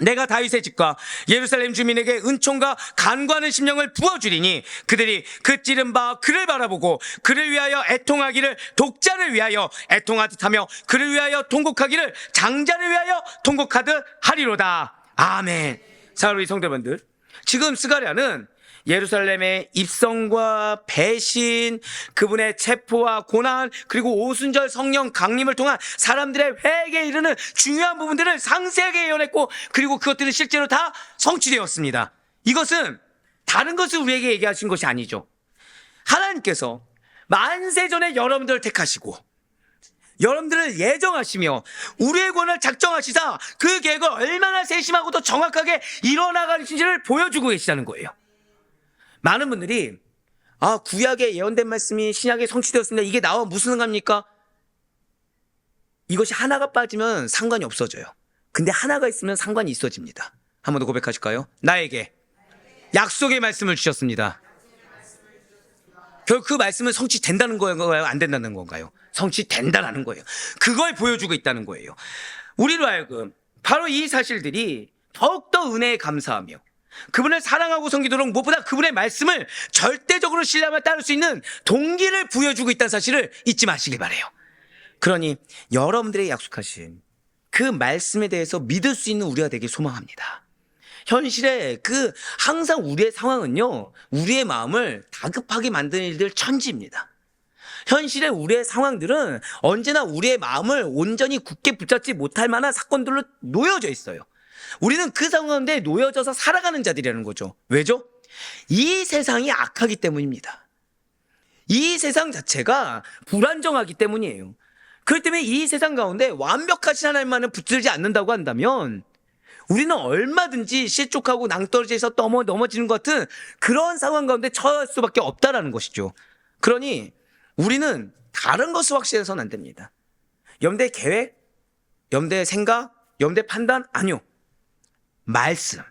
내가 다윗의 집과 예루살렘 주민에게 은총과 간구하는 심령을 부어주리니 그들이 그 찌른 바 그를 바라보고 그를 위하여 애통하기를 독자를 위하여 애통하듯 하며 그를 위하여 통곡하기를 장자를 위하여 통곡하듯 하리로다. 아멘. 자, 우리 성도분들, 지금 스가랴는 예루살렘의 입성과 배신, 그분의 체포와 고난, 그리고 오순절 성령 강림을 통한 사람들의 회개에 이르는 중요한 부분들을 상세하게 예언했고, 그리고 그것들은 실제로 다 성취되었습니다. 이것은 다른 것을 우리에게 얘기하신 것이 아니죠. 하나님께서 만세전에 여러분들을 택하시고 여러분들을 예정하시며 우리의 구원을 작정하시사 그 계획을 얼마나 세심하고도 정확하게 이뤄나가신지를 보여주고 계시다는 거예요. 많은 분들이 구약에 예언된 말씀이 신약에 성취되었습니다. 이게 나와 무슨 상관입니까? 이것이 하나가 빠지면 상관이 없어져요. 근데 하나가 있으면 상관이 있어집니다. 한 번 더 고백하실까요? 나에게 약속의 말씀을 주셨습니다. 결국 그 말씀은 성취된다는 건가요? 안 된다는 건가요? 성취된다라는 거예요. 그걸 보여주고 있다는 거예요. 우리로 하여금 바로 이 사실들이 더욱더 은혜에 감사하며 그분을 사랑하고 섬기도록 무엇보다 그분의 말씀을 절대적으로 신뢰하며 따를 수 있는 동기를 부여주고 있다는 사실을 잊지 마시길 바라요. 그러니 여러분들의 약속하신 그 말씀에 대해서 믿을 수 있는 우리가 되길 소망합니다. 현실에 항상 우리의 상황은요, 우리의 마음을 다급하게 만드는 일들 천지입니다. 현실의 우리의 상황들은 언제나 우리의 마음을 온전히 굳게 붙잡지 못할 만한 사건들로 놓여져 있어요. 우리는 그 상황 가운데 놓여져서 살아가는 자들이라는 거죠. 왜죠? 이 세상이 악하기 때문입니다. 이 세상 자체가 불안정하기 때문이에요. 그렇기 때문에 이 세상 가운데 완벽하신 하나님만을 붙들지 않는다고 한다면 우리는 얼마든지 실족하고 낭떠러지에서 넘어지는 것 같은 그런 상황 가운데 처할 수밖에 없다라는 것이죠. 그러니 우리는 다른 것을 확신해서는 안 됩니다. 여러분들의 계획, 여러분들의 생각, 여러분들의 판단, 아니요. 말씀,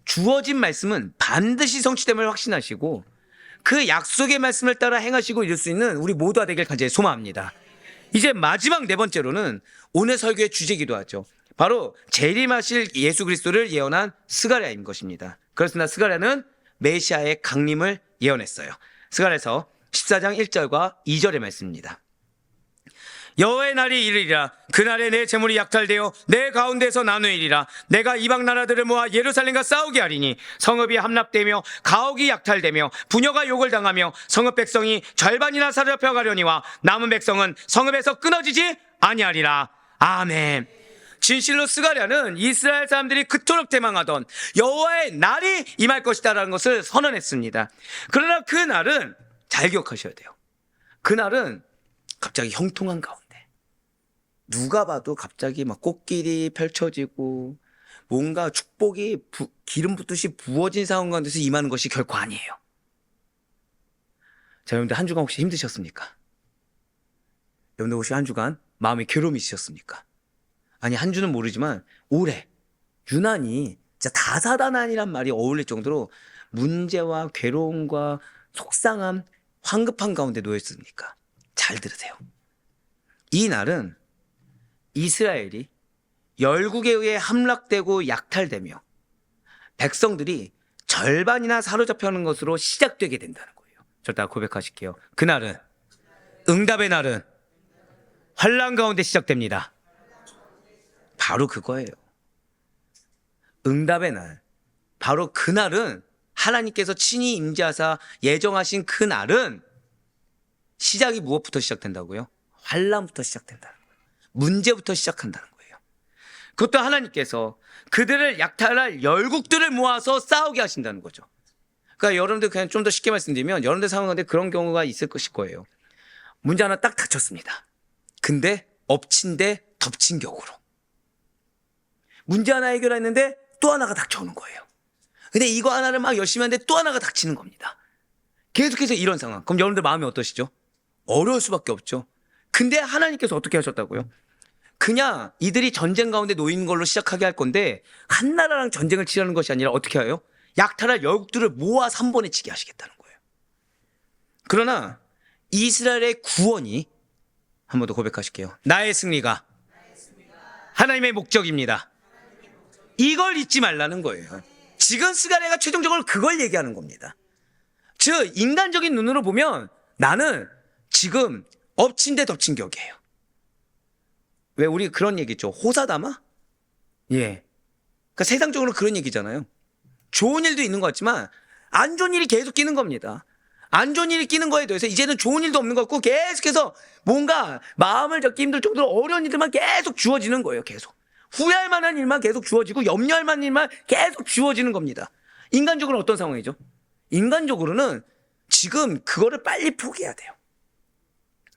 주어진 말씀은 반드시 성취됨을 확신하시고 그 약속의 말씀을 따라 행하시고 이룰 수 있는 우리 모두가 되길 간절히 소망합니다. 이제 마지막 네 번째로는 오늘 설교의 주제이기도 하죠. 바로 재림하실 예수 그리스도를 예언한 스가랴인 것입니다. 그렇습니다. 스가랴는 메시아의 강림을 예언했어요. 스가랴에서 14장 1절과 2절의 말씀입니다. 여호와의 날이 이르리라. 그날에 내 재물이 약탈되어 내 가운데서 나누이리라. 내가 이방 나라들을 모아 예루살렘과 싸우게 하리니 성읍이 함락되며 가옥이 약탈되며 부녀가 욕을 당하며 성읍 백성이 절반이나 사로잡혀 가려니와 남은 백성은 성읍에서 끊어지지 아니하리라. 아멘. 진실로 스가랴는 이스라엘 사람들이 그토록 대망하던 여호와의 날이 임할 것이다라는 것을 선언했습니다. 그러나 그 날은 잘 기억하셔야 돼요. 그 날은 갑자기 형통한 가운데 누가 봐도 갑자기 막 꽃길이 펼쳐지고 뭔가 축복이 기름 붓듯이 부어진 상황 가운데서 임하는 것이 결코 아니에요. 자, 여러분들 한 주간 혹시 힘드셨습니까? 여러분들 혹시 한 주간 마음에 괴로움이 있으셨습니까? 아니, 한 주는 모르지만 올해 유난히 진짜 다사다난이란 말이 어울릴 정도로 문제와 괴로움과 속상함, 황급한 가운데 놓였습니까? 잘 들으세요. 이 날은 이스라엘이 열국에 의해 함락되고 약탈되며 백성들이 절반이나 사로잡혀는 것으로 시작되게 된다는 거예요. 저를 고백하실게요. 그날은, 응답의 날은 환난 가운데 시작됩니다. 바로 그거예요. 응답의 날, 바로 그날은 하나님께서 친히 임재하사 예정하신 그날은 시작이 무엇부터 시작된다고요? 환난부터 시작된다는 거예요. 문제부터 시작한다는 거예요. 그것도 하나님께서 그들을 약탈할 열국들을 모아서 싸우게 하신다는 거죠. 그러니까 여러분들 그냥 좀 더 쉽게 말씀드리면 여러분들 상황 가운데 그런 경우가 있을 것일 거예요. 문제 하나 딱 닥쳤습니다. 근데 엎친 데 덮친 격으로 문제 하나 해결했는데 또 하나가 닥쳐오는 거예요. 근데 이거 하나를 막 열심히 하는데 또 하나가 닥치는 겁니다. 계속해서 이런 상황. 그럼 여러분들 마음이 어떠시죠? 어려울 수밖에 없죠. 근데 하나님께서 어떻게 하셨다고요? 그냥 이들이 전쟁 가운데 놓인 걸로 시작하게 할 건데 한 나라랑 전쟁을 치르는 것이 아니라 어떻게 해요? 약탈할 열국들을 모아서 한 번에 치게 하시겠다는 거예요. 그러나 이스라엘의 구원이, 한 번 더 고백하실게요. 나의 승리가 하나님의 목적입니다. 이걸 잊지 말라는 거예요. 지금 스가랴가 최종적으로 그걸 얘기하는 겁니다. 즉 인간적인 눈으로 보면 나는 지금 엎친 데 덮친 격이에요. 왜 우리 그런 얘기죠? 호사다마? 예. 그러니까 세상적으로 그런 얘기잖아요. 좋은 일도 있는 것 같지만 안 좋은 일이 계속 끼는 겁니다. 안 좋은 일이 끼는 거에 대해서 이제는 좋은 일도 없는 것 같고 계속해서 뭔가 마음을 잡기 힘들 정도로 어려운 일들만 계속 주어지는 거예요. 계속 후회할 만한 일만 계속 주어지고 염려할 만한 일만 계속 주어지는 겁니다. 인간적으로는 어떤 상황이죠? 인간적으로는 지금 그거를 빨리 포기해야 돼요.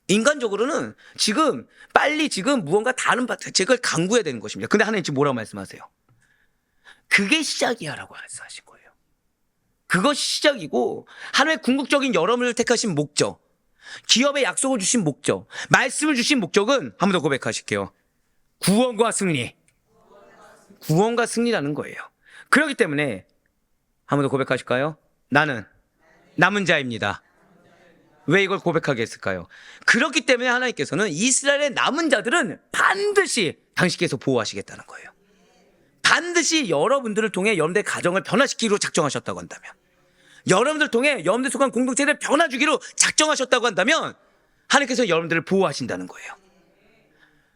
인간적으로는 지금 빨리 무언가 다른 제걸 강구해야 되는 것입니다. 근데 하나님 지금 뭐라고 말씀하세요? 그게 시작이야 라고 말씀하신 거예요. 그것이 시작이고 하나님의 궁극적인 여러분을 택하신 목적, 기업에 약속을 주신 목적, 말씀을 주신 목적은 한 번 더 고백하실게요. 구원과 승리. 구원과 승리라는 거예요. 그렇기 때문에 한 번 더 고백하실까요? 나는 남은 자입니다. 왜 이걸 고백하게 했을까요? 그렇기 때문에 하나님께서는 이스라엘의 남은 자들은 반드시 당신께서 보호하시겠다는 거예요. 반드시 여러분들을 통해 여러분들의 가정을 변화시키기로 작정하셨다고 한다면, 여러분들을 통해 여러분들 속한 공동체를 변화주기로 작정하셨다고 한다면 하나님께서 여러분들을 보호하신다는 거예요.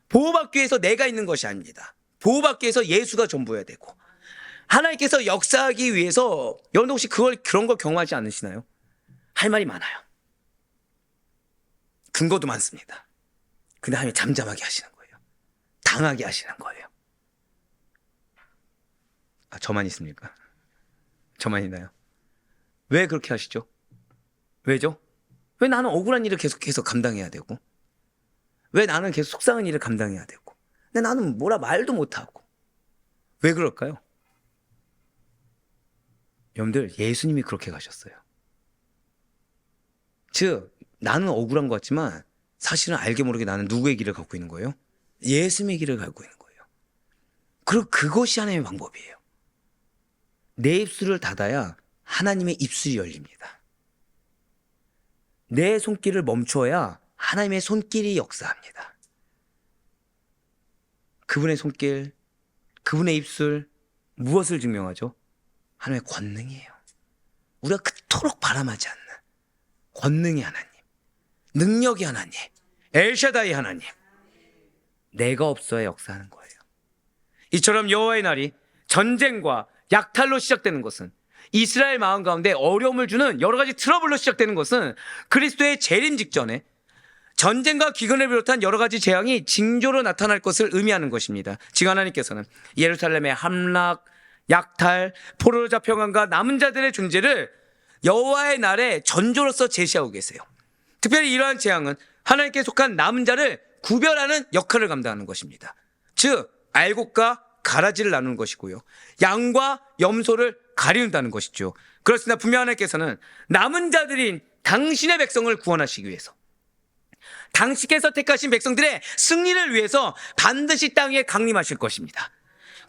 보호받기 위해서 내가 있는 것이 아닙니다. 보호받기 위해서 예수가 전부여야 되고, 하나님께서 역사하기 위해서 여러분들 혹시 그런 걸 경험하지 않으시나요? 할 말이 많아요. 근거도 많습니다. 근데 하나님이 잠잠하게 하시는 거예요. 당하게 하시는 거예요. 아, 저만 있습니까? 저만 있나요? 왜 그렇게 하시죠? 왜죠? 왜 나는 억울한 일을 계속해서 감당해야 되고, 왜 나는 계속 속상한 일을 감당해야 되고, 근데 나는 뭐라 말도 못하고, 왜 그럴까요? 여러분들, 예수님이 그렇게 가셨어요. 즉 나는 억울한 것 같지만 사실은 알게 모르게 나는 누구의 길을 갖고 있는 거예요? 예수님의 길을 갖고 있는 거예요. 그리고 그것이 하나님의 방법이에요. 내 입술을 닫아야 하나님의 입술이 열립니다. 내 손길을 멈춰야 하나님의 손길이 역사합니다. 그분의 손길, 그분의 입술, 무엇을 증명하죠? 하나님의 권능이에요. 우리가 그토록 바람하지 않는 권능의 하나님, 능력의 하나님, 엘샤다이 하나님, 내가 없어야 역사하는 거예요. 이처럼 여호와의 날이 전쟁과 약탈로 시작되는 것은, 이스라엘 마음 가운데 어려움을 주는 여러 가지 트러블로 시작되는 것은 그리스도의 재림 직전에 전쟁과 기근을 비롯한 여러 가지 재앙이 징조로 나타날 것을 의미하는 것입니다. 지금 하나님께서는 예루살렘의 함락, 약탈, 포로로 잡혀간과 남은 자들의 존재를 여호와의 날에 전조로서 제시하고 계세요. 특별히 이러한 재앙은 하나님께 속한 남은 자를 구별하는 역할을 감당하는 것입니다. 즉 알곡과 가라지를 나누는 것이고요, 양과 염소를 가리운다는 것이죠. 그렇습니다. 분명 하나님께서는 남은 자들인 당신의 백성을 구원하시기 위해서, 당신께서 택하신 백성들의 승리를 위해서 반드시 땅 위에 강림하실 것입니다.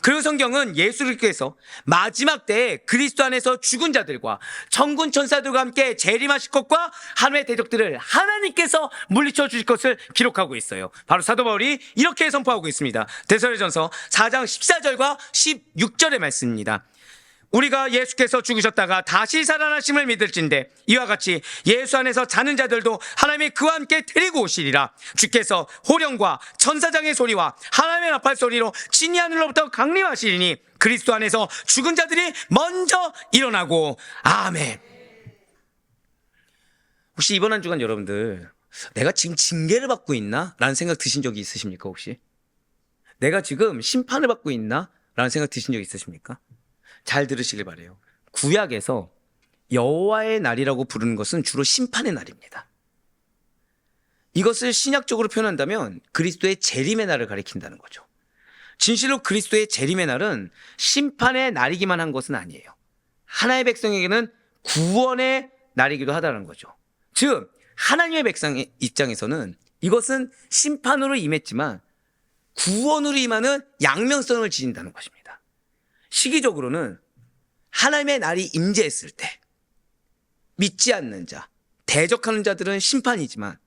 그리고 성경은 예수님께서 마지막 때에 그리스도 안에서 죽은 자들과 천군 천사들과 함께 재림하실 것과 하나님의 대적들을 하나님께서 물리쳐 주실 것을 기록하고 있어요. 바로 사도 바울이 이렇게 선포하고 있습니다. 데살로니가전서 4장 14절과 16절의 말씀입니다. 우리가 예수께서 죽으셨다가 다시 살아나심을 믿을진대 이와 같이 예수 안에서 자는 자들도 하나님이 그와 함께 데리고 오시리라. 주께서 호령과 천사장의 소리와 하나님의 나팔 소리로 진이 하늘로부터 강림하시리니 그리스도 안에서 죽은 자들이 먼저 일어나고. 아멘. 혹시 이번 한 주간 여러분들 내가 지금 징계를 받고 있나? 라는 생각 드신 적이 있으십니까? 혹시 내가 지금 심판을 받고 있나? 라는 생각 드신 적 있으십니까? 잘 들으시길 바라요. 구약에서 여호와의 날이라고 부르는 것은 주로 심판의 날입니다. 이것을 신약적으로 표현한다면 그리스도의 재림의 날을 가리킨다는 거죠. 진실로 그리스도의 재림의 날은 심판의 날이기만 한 것은 아니에요. 하나님의 백성에게는 구원의 날이기도 하다는 거죠. 즉 하나님의 백성의 입장에서는 이것은 심판으로 임했지만 구원으로 임하는 양면성을 지닌다는 것입니다. 시기적으로는 하나님의 날이 임재했을 때 믿지 않는 자, 대적하는 자들은 심판이지만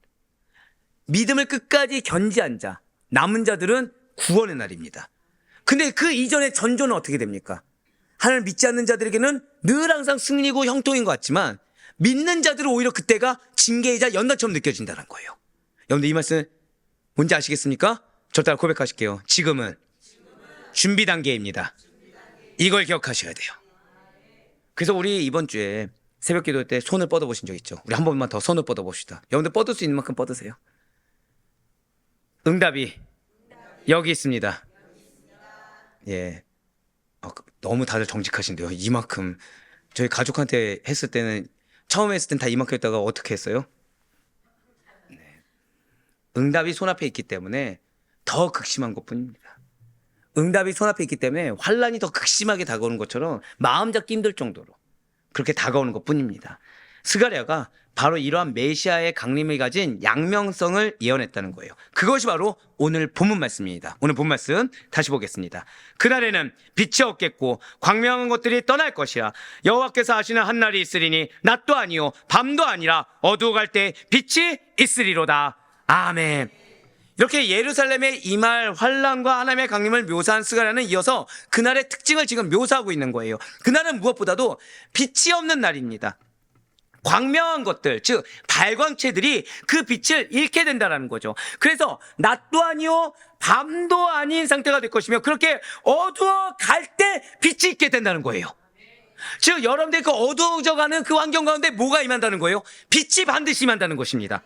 믿음을 끝까지 견지한 자, 남은 자들은 구원의 날입니다. 근데 그 이전의 전조는 어떻게 됩니까? 하나님을 믿지 않는 자들에게는 늘 항상 승리고 형통인 것 같지만 믿는 자들은 오히려 그때가 징계이자 연단처럼 느껴진다는 거예요. 여러분들 이 말씀 뭔지 아시겠습니까? 저 따라 고백하실게요. 지금은 준비 단계입니다. 이걸 기억하셔야 돼요. 그래서 우리 이번 주에 새벽 기도 때 손을 뻗어 보신 적 있죠? 우리 한 번만 더 손을 뻗어 봅시다. 여러분들 뻗을 수 있는 만큼 뻗으세요. 응답이 여기 있습니다. 예. 너무 다들 정직하신데요. 이만큼. 저희 가족한테 했을 때는, 처음 했을 땐 다 이만큼 했다가 어떻게 했어요? 네. 응답이 손앞에 있기 때문에 더 극심한 것 뿐입니다. 응답이 손앞에 있기 때문에 환란이 더 극심하게 다가오는 것처럼 마음 잡기 힘들 정도로 그렇게 다가오는 것 뿐입니다. 스가랴가 바로 이러한 메시아의 강림을 가진 양명성을 예언했다는 거예요. 그것이 바로 오늘 본문 말씀입니다. 오늘 본문 말씀 다시 보겠습니다. 그날에는 빛이 없겠고 광명한 것들이 떠날 것이라. 여호와께서 하시는 한 날이 있으리니 낮도 아니요 밤도 아니라 어두워갈 때 빛이 있으리로다. 아멘. 이렇게 예루살렘에 임할 환란과 하나님의 강림을 묘사한 스가랴는 이어서 그날의 특징을 지금 묘사하고 있는 거예요. 그날은 무엇보다도 빛이 없는 날입니다. 광명한 것들, 즉 발광체들이 그 빛을 잃게 된다는 거죠. 그래서 낮도 아니요 밤도 아닌 상태가 될 것이며, 그렇게 어두워 갈 때 빛이 있게 된다는 거예요. 즉 여러분들 그 어두워져가는 그 환경 가운데 뭐가 임한다는 거예요? 빛이 반드시 임한다는 것입니다.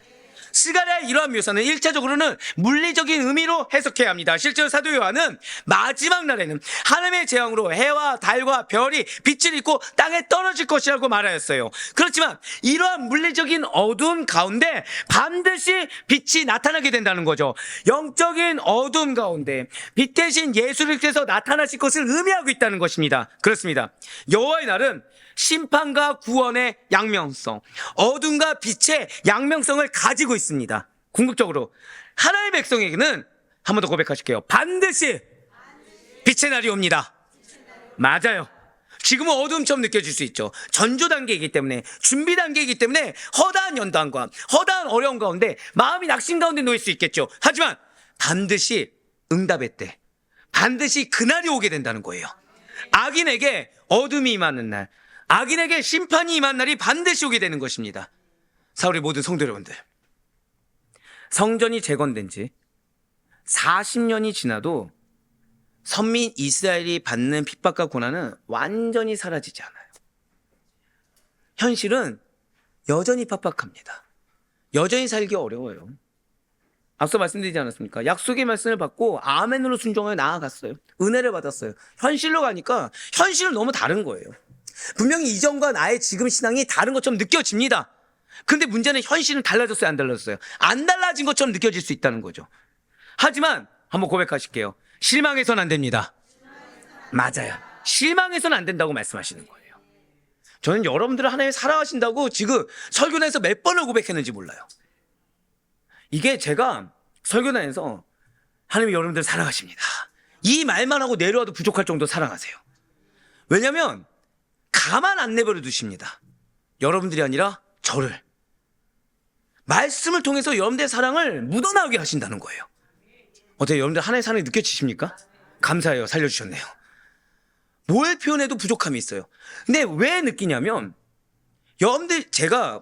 스가랴의 이러한 묘사는 1차적으로는 물리적인 의미로 해석해야 합니다. 실제로 사도 요한은 마지막 날에는 하나님의 재앙으로 해와 달과 별이 빛을 잃고 땅에 떨어질 것이라고 말하였어요. 그렇지만 이러한 물리적인 어두운 가운데 반드시 빛이 나타나게 된다는 거죠. 영적인 어두운 가운데 빛 대신 예수님께서 나타나실 것을 의미하고 있다는 것입니다. 그렇습니다. 여호와의 날은 심판과 구원의 양명성, 어둠과 빛의 양명성을 가지고 있습니다. 궁극적으로 하나님의 백성에게는, 한 번 더 고백하실게요, 반드시 빛의 날이 옵니다. 맞아요. 지금은 어둠처럼 느껴질 수 있죠. 전조 단계이기 때문에, 준비 단계이기 때문에 허다한 연단과 허다한 어려움 가운데 마음이 낙심 가운데 놓일 수 있겠죠. 하지만 반드시 응답의 때, 반드시 그날이 오게 된다는 거예요. 악인에게 어둠이 임하는 날, 악인에게 심판이 임한 날이 반드시 오게 되는 것입니다. 우리 모든 성도 여러분들, 성전이 재건된 지 40년이 지나도 선민 이스라엘이 받는 핍박과 고난은 완전히 사라지지 않아요. 현실은 여전히 팍팍합니다. 여전히 살기 어려워요. 앞서 말씀드리지 않았습니까? 약속의 말씀을 받고 아멘으로 순종하여 나아갔어요. 은혜를 받았어요. 현실로 가니까 현실은 너무 다른 거예요. 분명히 이전과 나의 지금 신앙이 다른 것처럼 느껴집니다. 근데 문제는 현실은 달라졌어요, 안 달라졌어요? 안 달라진 것처럼 느껴질 수 있다는 거죠. 하지만 한번 고백하실게요. 실망해서는 안 됩니다. 맞아요. 실망해서는 안 된다고 말씀하시는 거예요. 저는 여러분들을 하나님 사랑하신다고 지금 설교단에서 몇 번을 고백했는지 몰라요. 이게 제가 설교단에서 하나님 여러분들 사랑하십니다, 이 말만 하고 내려와도 부족할 정도로 사랑하세요. 왜냐하면 가만 안 내버려 두십니다. 여러분들이 아니라 저를, 말씀을 통해서 여러분들의 사랑을 묻어나오게 하신다는 거예요. 어때요? 여러분들 하나님의 사랑이 느껴지십니까? 감사해요. 살려주셨네요. 뭘 표현해도 부족함이 있어요. 근데 왜 느끼냐면, 여러분들 제가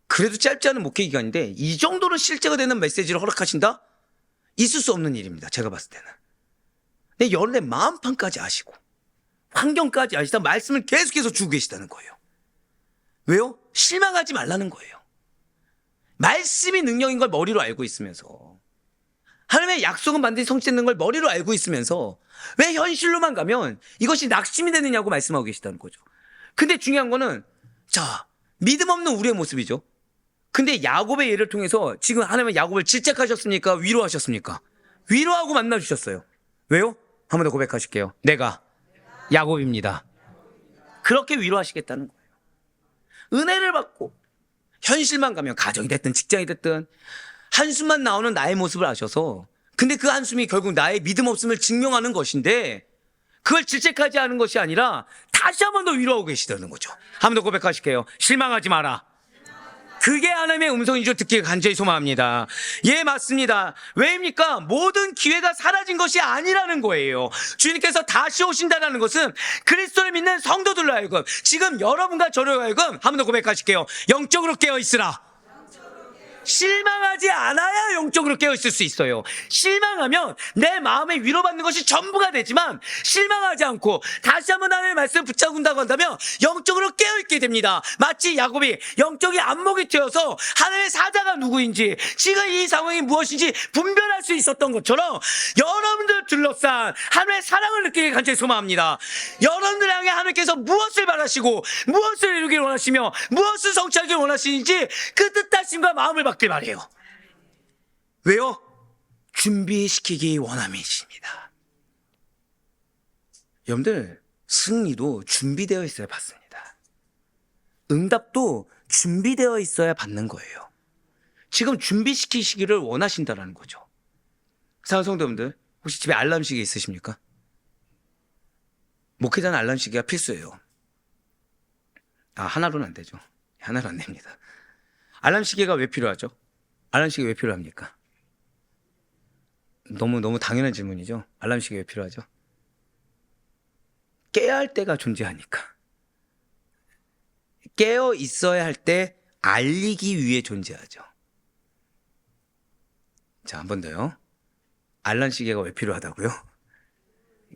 그래도 짧지 않은 목회 기간인데 이 정도로 실제가 되는 메시지를 허락하신다? 있을 수 없는 일입니다. 제가 봤을 때는. 근데 여러분의 마음판까지 아시고 환경까지 아시다 말씀을 계속해서 주고 계시다는 거예요. 왜요? 실망하지 말라는 거예요. 말씀이 능력인 걸 머리로 알고 있으면서, 하나님의 약속은 반드시 성취되는 걸 머리로 알고 있으면서 왜 현실로만 가면 이것이 낙심이 되느냐고 말씀하고 계시다는 거죠. 근데 중요한 거는, 자, 믿음 없는 우리의 모습이죠. 근데 야곱의 예를 통해서 지금 하나님은 야곱을 질책하셨습니까? 위로하셨습니까? 위로하고 만나주셨어요. 왜요? 한 번 더 고백하실게요. 내가 야곱입니다. 그렇게 위로하시겠다는 거예요. 은혜를 받고 현실만 가면, 가정이 됐든 직장이 됐든 한숨만 나오는 나의 모습을 아셔서, 근데 그 한숨이 결국 나의 믿음 없음을 증명하는 것인데, 그걸 질책하지 않은 것이 아니라 다시 한 번 더 위로하고 계시다는 거죠. 한 번 더 고백하실게요. 실망하지 마라. 그게 하나님의 음성인 줄 듣기를 간절히 소망합니다. 예, 맞습니다. 왜입니까? 모든 기회가 사라진 것이 아니라는 거예요. 주님께서 다시 오신다는 것은 그리스도를 믿는 성도들로 하여금, 지금 여러분과 저로 하여금, 한 번 더 고백하실게요. 영적으로 깨어있으라. 실망하지 않아야 영적으로 깨어있을 수 있어요. 실망하면 내 마음에 위로받는 것이 전부가 되지만 실망하지 않고 다시 한번 하나님의 말씀을 붙잡는다고 한다면 영적으로 깨어있게 됩니다. 마치 야곱이 영적인 안목이 트여서 하나님의 사자가 누구인지 지금 이 상황이 무엇인지 분별할 수 있었던 것처럼 여러분들 둘러싼 하나님의 사랑을 느끼길 간절히 소망합니다. 여러분들 향해 하나님께서 무엇을 바라시고 무엇을 이루길 원하시며 무엇을 성취하길 원하시는지 그 뜻하심과 마음을 받길 바래요. 왜요? 준비시키기 원함이십니다. 여러분들 승리도 준비되어 있어야 받습니다. 응답도 준비되어 있어야 받는 거예요. 지금 준비시키시기를 원하신다는 거죠. 사랑하는 성도분들, 혹시 집에 알람 시계 있으십니까? 목회자는 알람 시계가 필수예요. 하나로는 안 되죠. 하나로 안 됩니다. 알람 시계가 왜 필요하죠? 알람 시계 왜 필요합니까? 너무 당연한 질문이죠. 알람 시계 왜 필요하죠? 깨야 할 때가 존재하니까. 깨어 있어야 할 때 알리기 위해 존재하죠. 자, 한 번 더요. 알람 시계가 왜 필요하다고요?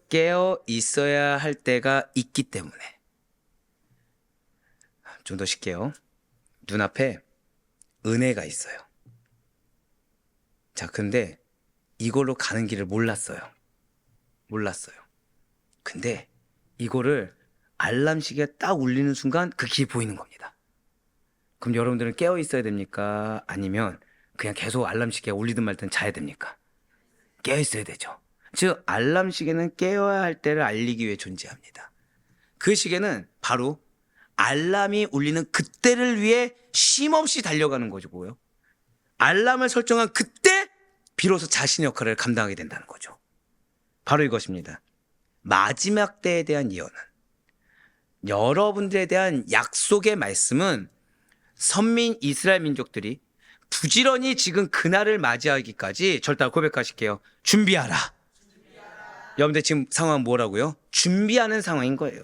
깨어 있어야 할 때가 있기 때문에. 좀 더 쉽게요. 눈앞에 은혜가 있어요. 자, 근데 이걸로 가는 길을 몰랐어요. 근데 이거를 알람 시계에 딱 울리는 순간 그 길이 보이는 겁니다. 그럼 여러분들은 깨어 있어야 됩니까? 아니면 그냥 계속 알람 시계가 울리든 말든 자야 됩니까? 깨어 있어야 되죠. 즉 알람 시계는 깨어야 할 때를 알리기 위해 존재합니다. 그 시계는 바로 알람이 울리는 그때를 위해 쉼없이 달려가는 거고요. 알람을 설정한 그때 비로소 자신의 역할을 감당하게 된다는 거죠. 바로 이것입니다. 마지막 때에 대한 예언은, 여러분들에 대한 약속의 말씀은 선민 이스라엘 민족들이 부지런히 지금 그날을 맞이하기까지 절대 고백하실게요. 준비하라. 여러분들 지금 상황은 뭐라고요? 준비하는 상황인 거예요.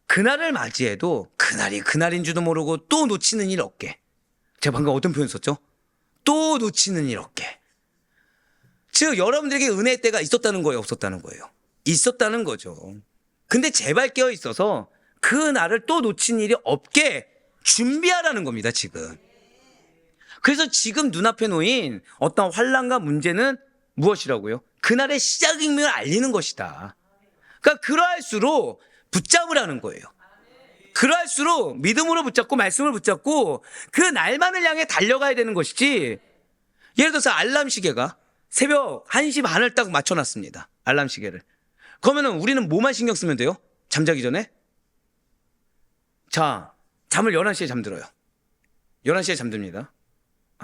그날을 맞이해도 그날이 그날인 줄도 모르고 또 놓치는 일 없게. 제가 방금 어떤 표현 썼죠? 또 놓치는 일 없게. 즉 여러분들에게 은혜의 때가 있었다는 거예요, 없었다는 거예요? 있었다는 거죠. 근데 제발 깨어 있어서 그 날을 또 놓친 일이 없게 준비하라는 겁니다, 지금. 그래서 지금 눈앞에 놓인 어떤 환난과 문제는 무엇이라고요? 그날의 시작임을 알리는 것이다. 그러니까 그러할수록 붙잡으라는 거예요. 그러할수록 믿음으로 붙잡고 말씀을 붙잡고 그 날만을 향해 달려가야 되는 것이지. 예를 들어서 알람 시계가 새벽 1시 반을 딱 맞춰놨습니다. 알람 시계를. 그러면 우리는 뭐만 신경 쓰면 돼요? 잠자기 전에? 자, 잠을 11시에 잠들어요. 11시에 잠듭니다.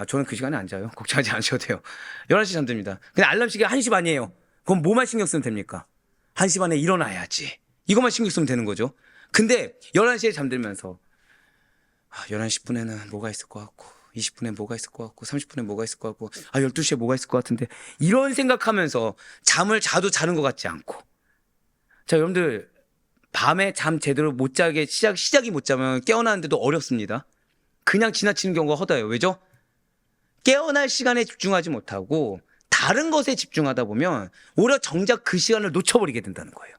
저는 그 시간에 안 자요. 걱정하지 않으셔도 돼요. 11시 잠듭니다. 근데 알람 시계가 1시 반이에요. 그럼 뭐만 신경 쓰면 됩니까? 1시 반에 일어나야지. 이것만 신경 쓰면 되는 거죠. 근데 11시에 잠들면서 11시 10분에는 뭐가 있을 것 같고 20분에 뭐가 있을 것 같고 30분에 뭐가 있을 것 같고 12시에 뭐가 있을 것 같은데 이런 생각하면서 잠을 자도 자는 것 같지 않고. 자, 여러분들 밤에 잠 제대로 못 자게 시작이 못 자면 깨어나는데도 어렵습니다. 그냥 지나치는 경우가 허다해요. 왜죠? 깨어날 시간에 집중하지 못하고 다른 것에 집중하다 보면 오히려 정작 그 시간을 놓쳐버리게 된다는 거예요.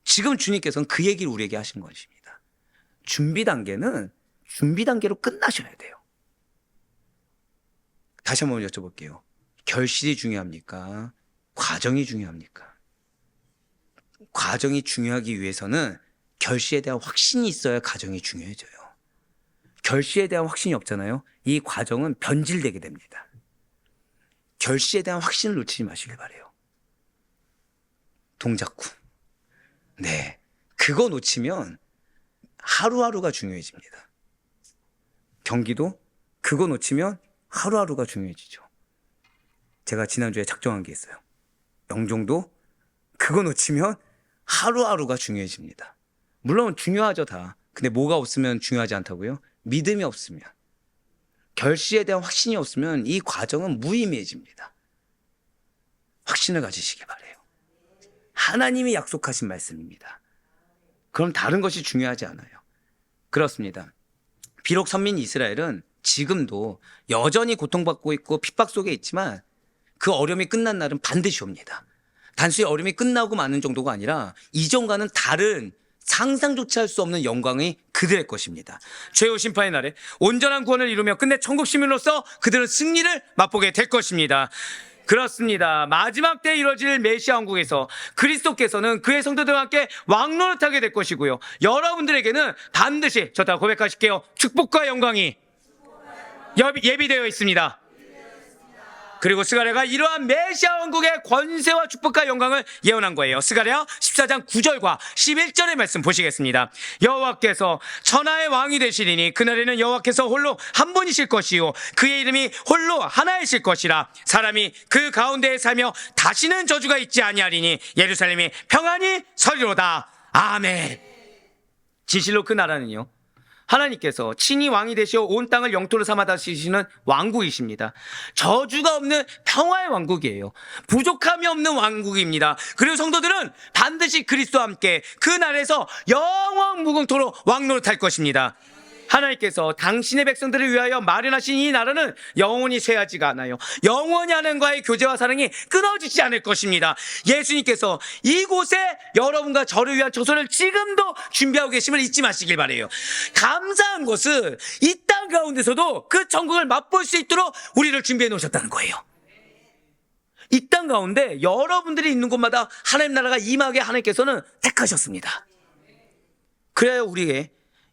지금 주님께서는 그 얘기를 우리에게 하신 것입니다. 준비 단계는 준비 단계로 끝나셔야 돼요. 다시 한번 여쭤볼게요. 결실이 중요합니까? 과정이 중요합니까? 과정이 중요하기 위해서는 결실에 대한 확신이 있어야 과정이 중요해져요. 결실에 대한 확신이 없잖아요. 이 과정은 변질되게 됩니다. 결실에 대한 확신을 놓치지 마시길 바래요. 동작구. 네, 그거 놓치면 하루하루가 중요해집니다. 경기도 그거 놓치면 하루하루가 중요해지죠. 제가 지난주에 작정한 게 있어요. 영종도 그거 놓치면 하루하루가 중요해집니다. 물론 중요하죠, 다. 근데 뭐가 없으면 중요하지 않다고요? 믿음이 없으면, 결실에 대한 확신이 없으면 이 과정은 무의미해집니다. 확신을 가지시기 바래요. 하나님이 약속하신 말씀입니다. 그럼 다른 것이 중요하지 않아요. 그렇습니다. 비록 선민 이스라엘은 지금도 여전히 고통받고 있고 핍박 속에 있지만 그 어려움이 끝난 날은 반드시 옵니다. 단순히 어려움이 끝나고 마는 정도가 아니라 이전과는 다른 상상조차 할 수 없는 영광이 그들의 것입니다. 최후 심판의 날에 온전한 구원을 이루며 끝내 천국 시민으로서 그들은 승리를 맛보게 될 것입니다. 그렇습니다. 마지막 때 이루어질 메시아 왕국에서 그리스도께서는 그의 성도들과 함께 왕노릇하게 될 것이고요. 여러분들에게는 반드시 저다 고백하실게요. 축복과 영광이 예비되어 있습니다. 그리고 스가랴가 이러한 메시아 왕국의 권세와 축복과 영광을 예언한 거예요. 스가랴 14장 9절과 11절의 말씀 보시겠습니다. 여호와께서 천하의 왕이 되시리니 그날에는 여호와께서 홀로 한 분이실 것이요 그의 이름이 홀로 하나이실 것이라. 사람이 그 가운데에 살며 다시는 저주가 있지 아니하리니 예루살렘이 평안히 서리로다. 아멘. 진실로 그 나라는요, 하나님께서 친히 왕이 되시어 온 땅을 영토로 삼아 다스리시는 왕국이십니다. 저주가 없는 평화의 왕국이에요. 부족함이 없는 왕국입니다. 그리고 성도들은 반드시 그리스도와 함께 그 나라에서 영원 무궁토로 왕노릇할 것입니다. 하나님께서 당신의 백성들을 위하여 마련하신 이 나라는 영원히 쇠하지가 않아요. 영원히 하나님과의 교제와 사랑이 끊어지지 않을 것입니다. 예수님께서 이곳에 여러분과 저를 위한 조선을 지금도 준비하고 계심을 잊지 마시길 바라요. 감사한 것은 이 땅 가운데서도 그 천국을 맛볼 수 있도록 우리를 준비해 놓으셨다는 거예요. 이 땅 가운데 여러분들이 있는 곳마다 하나님 나라가 임하게 하나님께서는 택하셨습니다. 그래야 우리의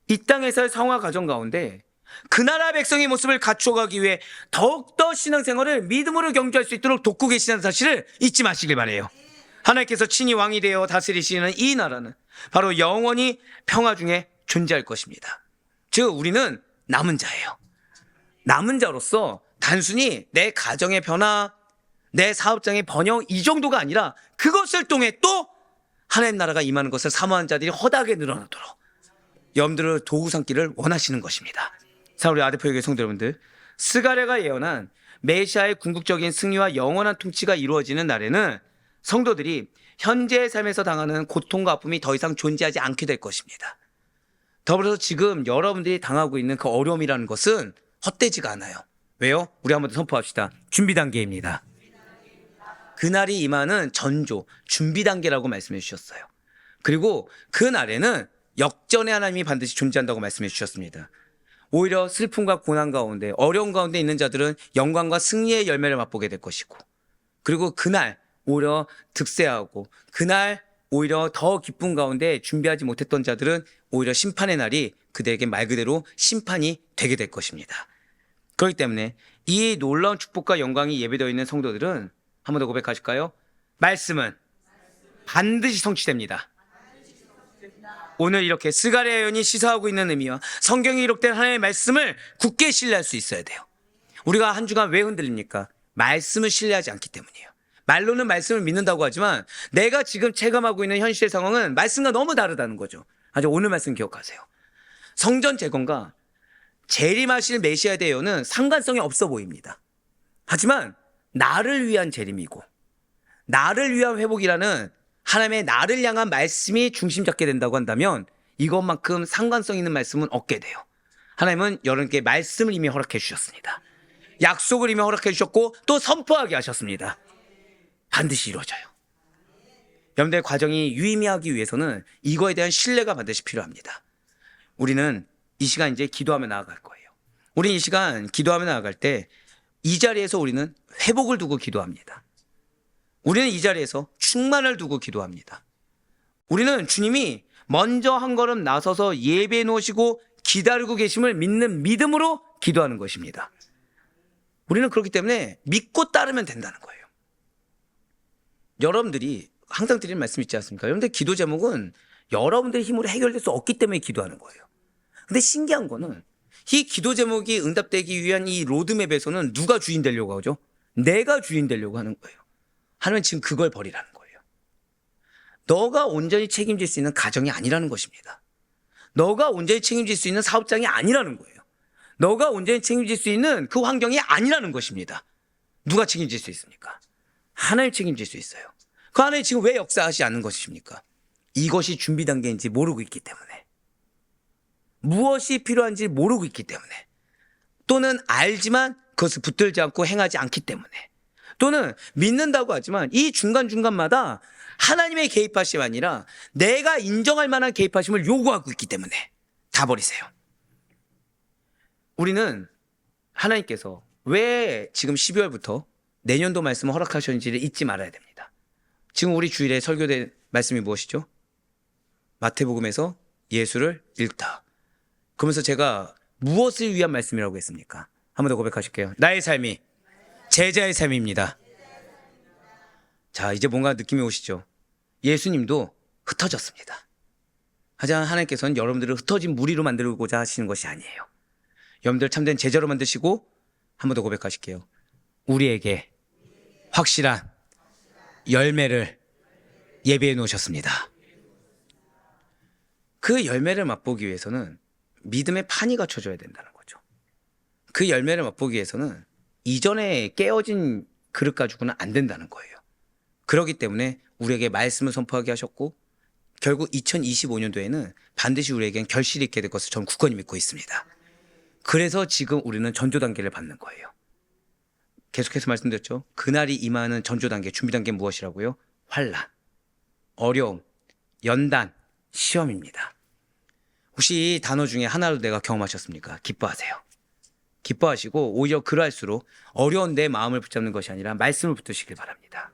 이 땅에서의 성화 과정 가운데 그 나라 백성의 모습을 갖춰가기 위해 더욱더 신앙생활을 믿음으로 경주할 수 있도록 돕고 계시다는 사실을 잊지 마시길 바라요. 하나님께서 친히 왕이 되어 다스리시는 이 나라는 바로 영원히 평화 중에 존재할 것입니다. 즉 우리는 남은 자예요. 남은 자로서 단순히 내 가정의 변화, 내 사업장의 번영 이 정도가 아니라 그것을 통해 또 하나님 나라가 임하는 것을 사모하는 자들이 허다하게 늘어나도록 여러분들을 도구 삼기를 원하시는 것입니다. 자, 우리 아데포교회 성도 여러분들, 스가랴가 예언한 메시아의 궁극적인 승리와 영원한 통치가 이루어지는 날에는 성도들이 현재의 삶에서 당하는 고통과 아픔이 더 이상 존재하지 않게 될 것입니다. 더불어서 지금 여러분들이 당하고 있는 그 어려움이라는 것은 헛되지가 않아요. 왜요? 우리 한번 더 선포합시다. 준비 단계입니다. 그날이 임하는 전조, 준비 단계라고 말씀해 주셨어요. 그리고 그 날에는 역전의 하나님이 반드시 존재한다고 말씀해 주셨습니다. 오히려 슬픔과 고난 가운데 어려운 가운데 있는 자들은 영광과 승리의 열매를 맛보게 될 것이고, 그리고 그날 오히려 득세하고 그날 오히려 더 기쁨 가운데 준비하지 못했던 자들은 오히려 심판의 날이 그들에게 말 그대로 심판이 되게 될 것입니다. 그렇기 때문에 이 놀라운 축복과 영광이 예배되어 있는 성도들은 한 번 더 고백하실까요? 말씀은 반드시 성취됩니다. 오늘 이렇게 스가랴 예언이 시사하고 있는 의미와 성경에 기록된 하나님의 말씀을 굳게 신뢰할 수 있어야 돼요. 우리가 한 주간 왜 흔들립니까? 말씀을 신뢰하지 않기 때문이에요. 말로는 말씀을 믿는다고 하지만 내가 지금 체감하고 있는 현실의 상황은 말씀과 너무 다르다는 거죠. 아주 오늘 말씀 기억하세요. 성전 재건과 재림하실 메시아에 대해서는 상관성이 없어 보입니다. 하지만 나를 위한 재림이고 나를 위한 회복이라는 하나님의 나를 향한 말씀이 중심 잡게 된다고 한다면 이것만큼 상관성 있는 말씀은 없게 돼요. 하나님은 여러분께 말씀을 이미 허락해 주셨습니다. 약속을 이미 허락해 주셨고 또 선포하게 하셨습니다. 반드시 이루어져요. 여러분들의 과정이 유의미하기 위해서는 이거에 대한 신뢰가 반드시 필요합니다. 우리는 이 시간 이제 기도하며 나아갈 거예요. 우리는 이 시간 기도하며 나아갈 때 이 자리에서 우리는 회복을 두고 기도합니다. 우리는 이 자리에서 충만을 두고 기도합니다. 우리는 주님이 먼저 한 걸음 나서서 예배해 놓으시고 기다리고 계심을 믿는 믿음으로 기도하는 것입니다. 우리는 그렇기 때문에 믿고 따르면 된다는 거예요. 여러분들이 항상 드리는 말씀 있지 않습니까? 여러분들 기도 제목은 여러분들의 힘으로 해결될 수 없기 때문에 기도하는 거예요. 근데 신기한 거는 이 기도 제목이 응답되기 위한 이 로드맵에서는 누가 주인 되려고 하죠? 내가 주인 되려고 하는 거예요. 하나님은 지금 그걸 버리라는 거예요. 너가 온전히 책임질 수 있는 가정이 아니라는 것입니다. 너가 온전히 책임질 수 있는 사업장이 아니라는 거예요. 너가 온전히 책임질 수 있는 그 환경이 아니라는 것입니다. 누가 책임질 수 있습니까? 하나님 책임질 수 있어요. 그 하나님 지금 왜 역사하지 않는 것입니까? 이것이 준비 단계인지 모르고 있기 때문에, 무엇이 필요한지 모르고 있기 때문에, 또는 알지만 그것을 붙들지 않고 행하지 않기 때문에, 또는 믿는다고 하지만 이 중간중간마다 하나님의 개입하심이 아니라 내가 인정할 만한 개입하심을 요구하고 있기 때문에 다 버리세요. 우리는 하나님께서 왜 지금 12월부터 내년도 말씀을 허락하셨는지를 잊지 말아야 됩니다. 지금 우리 주일에 설교된 말씀이 무엇이죠? 마태복음에서 예수를 읽다. 그러면서 제가 무엇을 위한 말씀이라고 했습니까? 한 번 더 고백하실게요. 나의 삶이 제자의 삶입니다. 자, 이제 뭔가 느낌이 오시죠? 예수님도 흩어졌습니다. 하지만 하나님께서는 여러분들을 흩어진 무리로 만들고자 하시는 것이 아니에요. 여러분들 참된 제자로 만드시고, 한 번 더 고백하실게요. 우리에게 확실한 열매를 예비해 놓으셨습니다. 그 열매를 맛보기 위해서는 믿음의 판이 갖춰져야 된다는 거죠. 그 열매를 맛보기 위해서는 이전에 깨어진 그릇 가지고는 안 된다는 거예요. 그렇기 때문에 우리에게 말씀을 선포하게 하셨고, 결국 2025년도에는 반드시 우리에겐 결실이 있게 될 것을 저는 굳건히 믿고 있습니다. 그래서 지금 우리는 전조 단계를 받는 거예요. 계속해서 말씀드렸죠. 그날이 임하는 전조 단계, 준비 단계는 무엇이라고요? 환난, 어려움, 연단, 시험입니다. 혹시 이 단어 중에 하나로 내가 경험하셨습니까? 기뻐하세요. 기뻐하시고 오히려 그럴수록 어려운 내 마음을 붙잡는 것이 아니라 말씀을 붙드시길 바랍니다.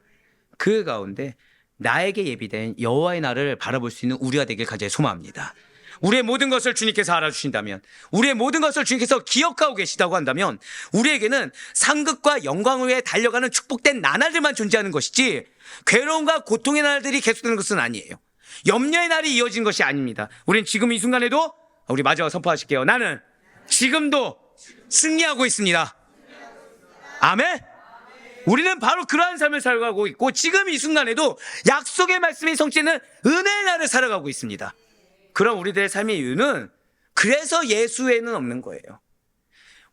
그 가운데 나에게 예비된 여호와의 날을 바라볼 수 있는 우리가 되길 간절히 소망합니다. 우리의 모든 것을 주님께서 알아주신다면, 우리의 모든 것을 주님께서 기억하고 계시다고 한다면, 우리에게는 상급과 영광을 위해 달려가는 축복된 나날들만 존재하는 것이지 괴로움과 고통의 날들이 계속되는 것은 아니에요. 염려의 날이 이어진 것이 아닙니다. 우린 지금 이 순간에도, 우리 마지막 선포하실게요. 나는 지금도 승리하고 있습니다. 아멘. 우리는 바로 그러한 삶을 살아가고 있고, 지금 이 순간에도 약속의 말씀이 성취되는 은혜의 날을 살아가고 있습니다. 그럼 우리들의 삶의 이유는 그래서 예수 외에는 없는 거예요.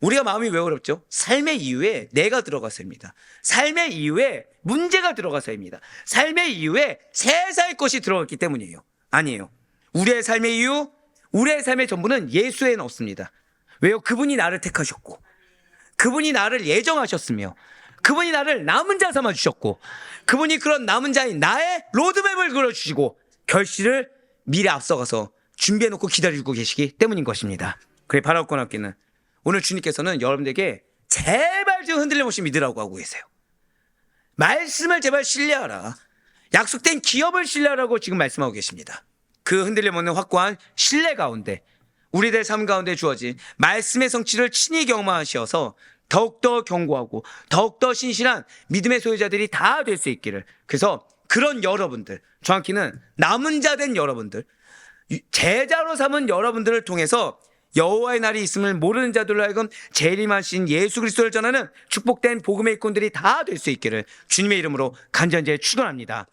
우리가 마음이 왜 어렵죠? 삶의 이유에 내가 들어가서입니다. 삶의 이유에 문제가 들어가서입니다. 삶의 이유에 세상의 것이 들어갔기 때문이에요. 아니에요. 우리의 삶의 이유, 우리의 삶의 전부는 예수에는 없습니다. 왜요? 그분이 나를 택하셨고, 그분이 나를 예정하셨으며, 그분이 나를 남은 자 삼아주셨고, 그분이 그런 남은 자인 나의 로드맵을 그려주시고 결실을 미리 앞서가서 준비해놓고 기다리고 계시기 때문인 것입니다. 그래, 바라옵건 없기는 오늘 주님께서는 여러분들에게 제발 좀 흔들림 없이 믿으라고 하고 계세요. 말씀을 제발 신뢰하라. 약속된 기업을 신뢰하라고 지금 말씀하고 계십니다. 그 흔들림 없는 확고한 신뢰 가운데 우리들 삶 가운데 주어진 말씀의 성취를 친히 경험하셔서 더욱더 견고하고 더욱더 신실한 믿음의 소유자들이 다 될 수 있기를. 그래서 그런 여러분들, 정확히는 남은 자 된 여러분들, 제자로 삼은 여러분들을 통해서 여호와의 날이 있음을 모르는 자들로 하여금 재림하신 예수 그리스도를 전하는 축복된 복음의 일꾼들이 다 될 수 있기를 주님의 이름으로 간절히 축원합니다.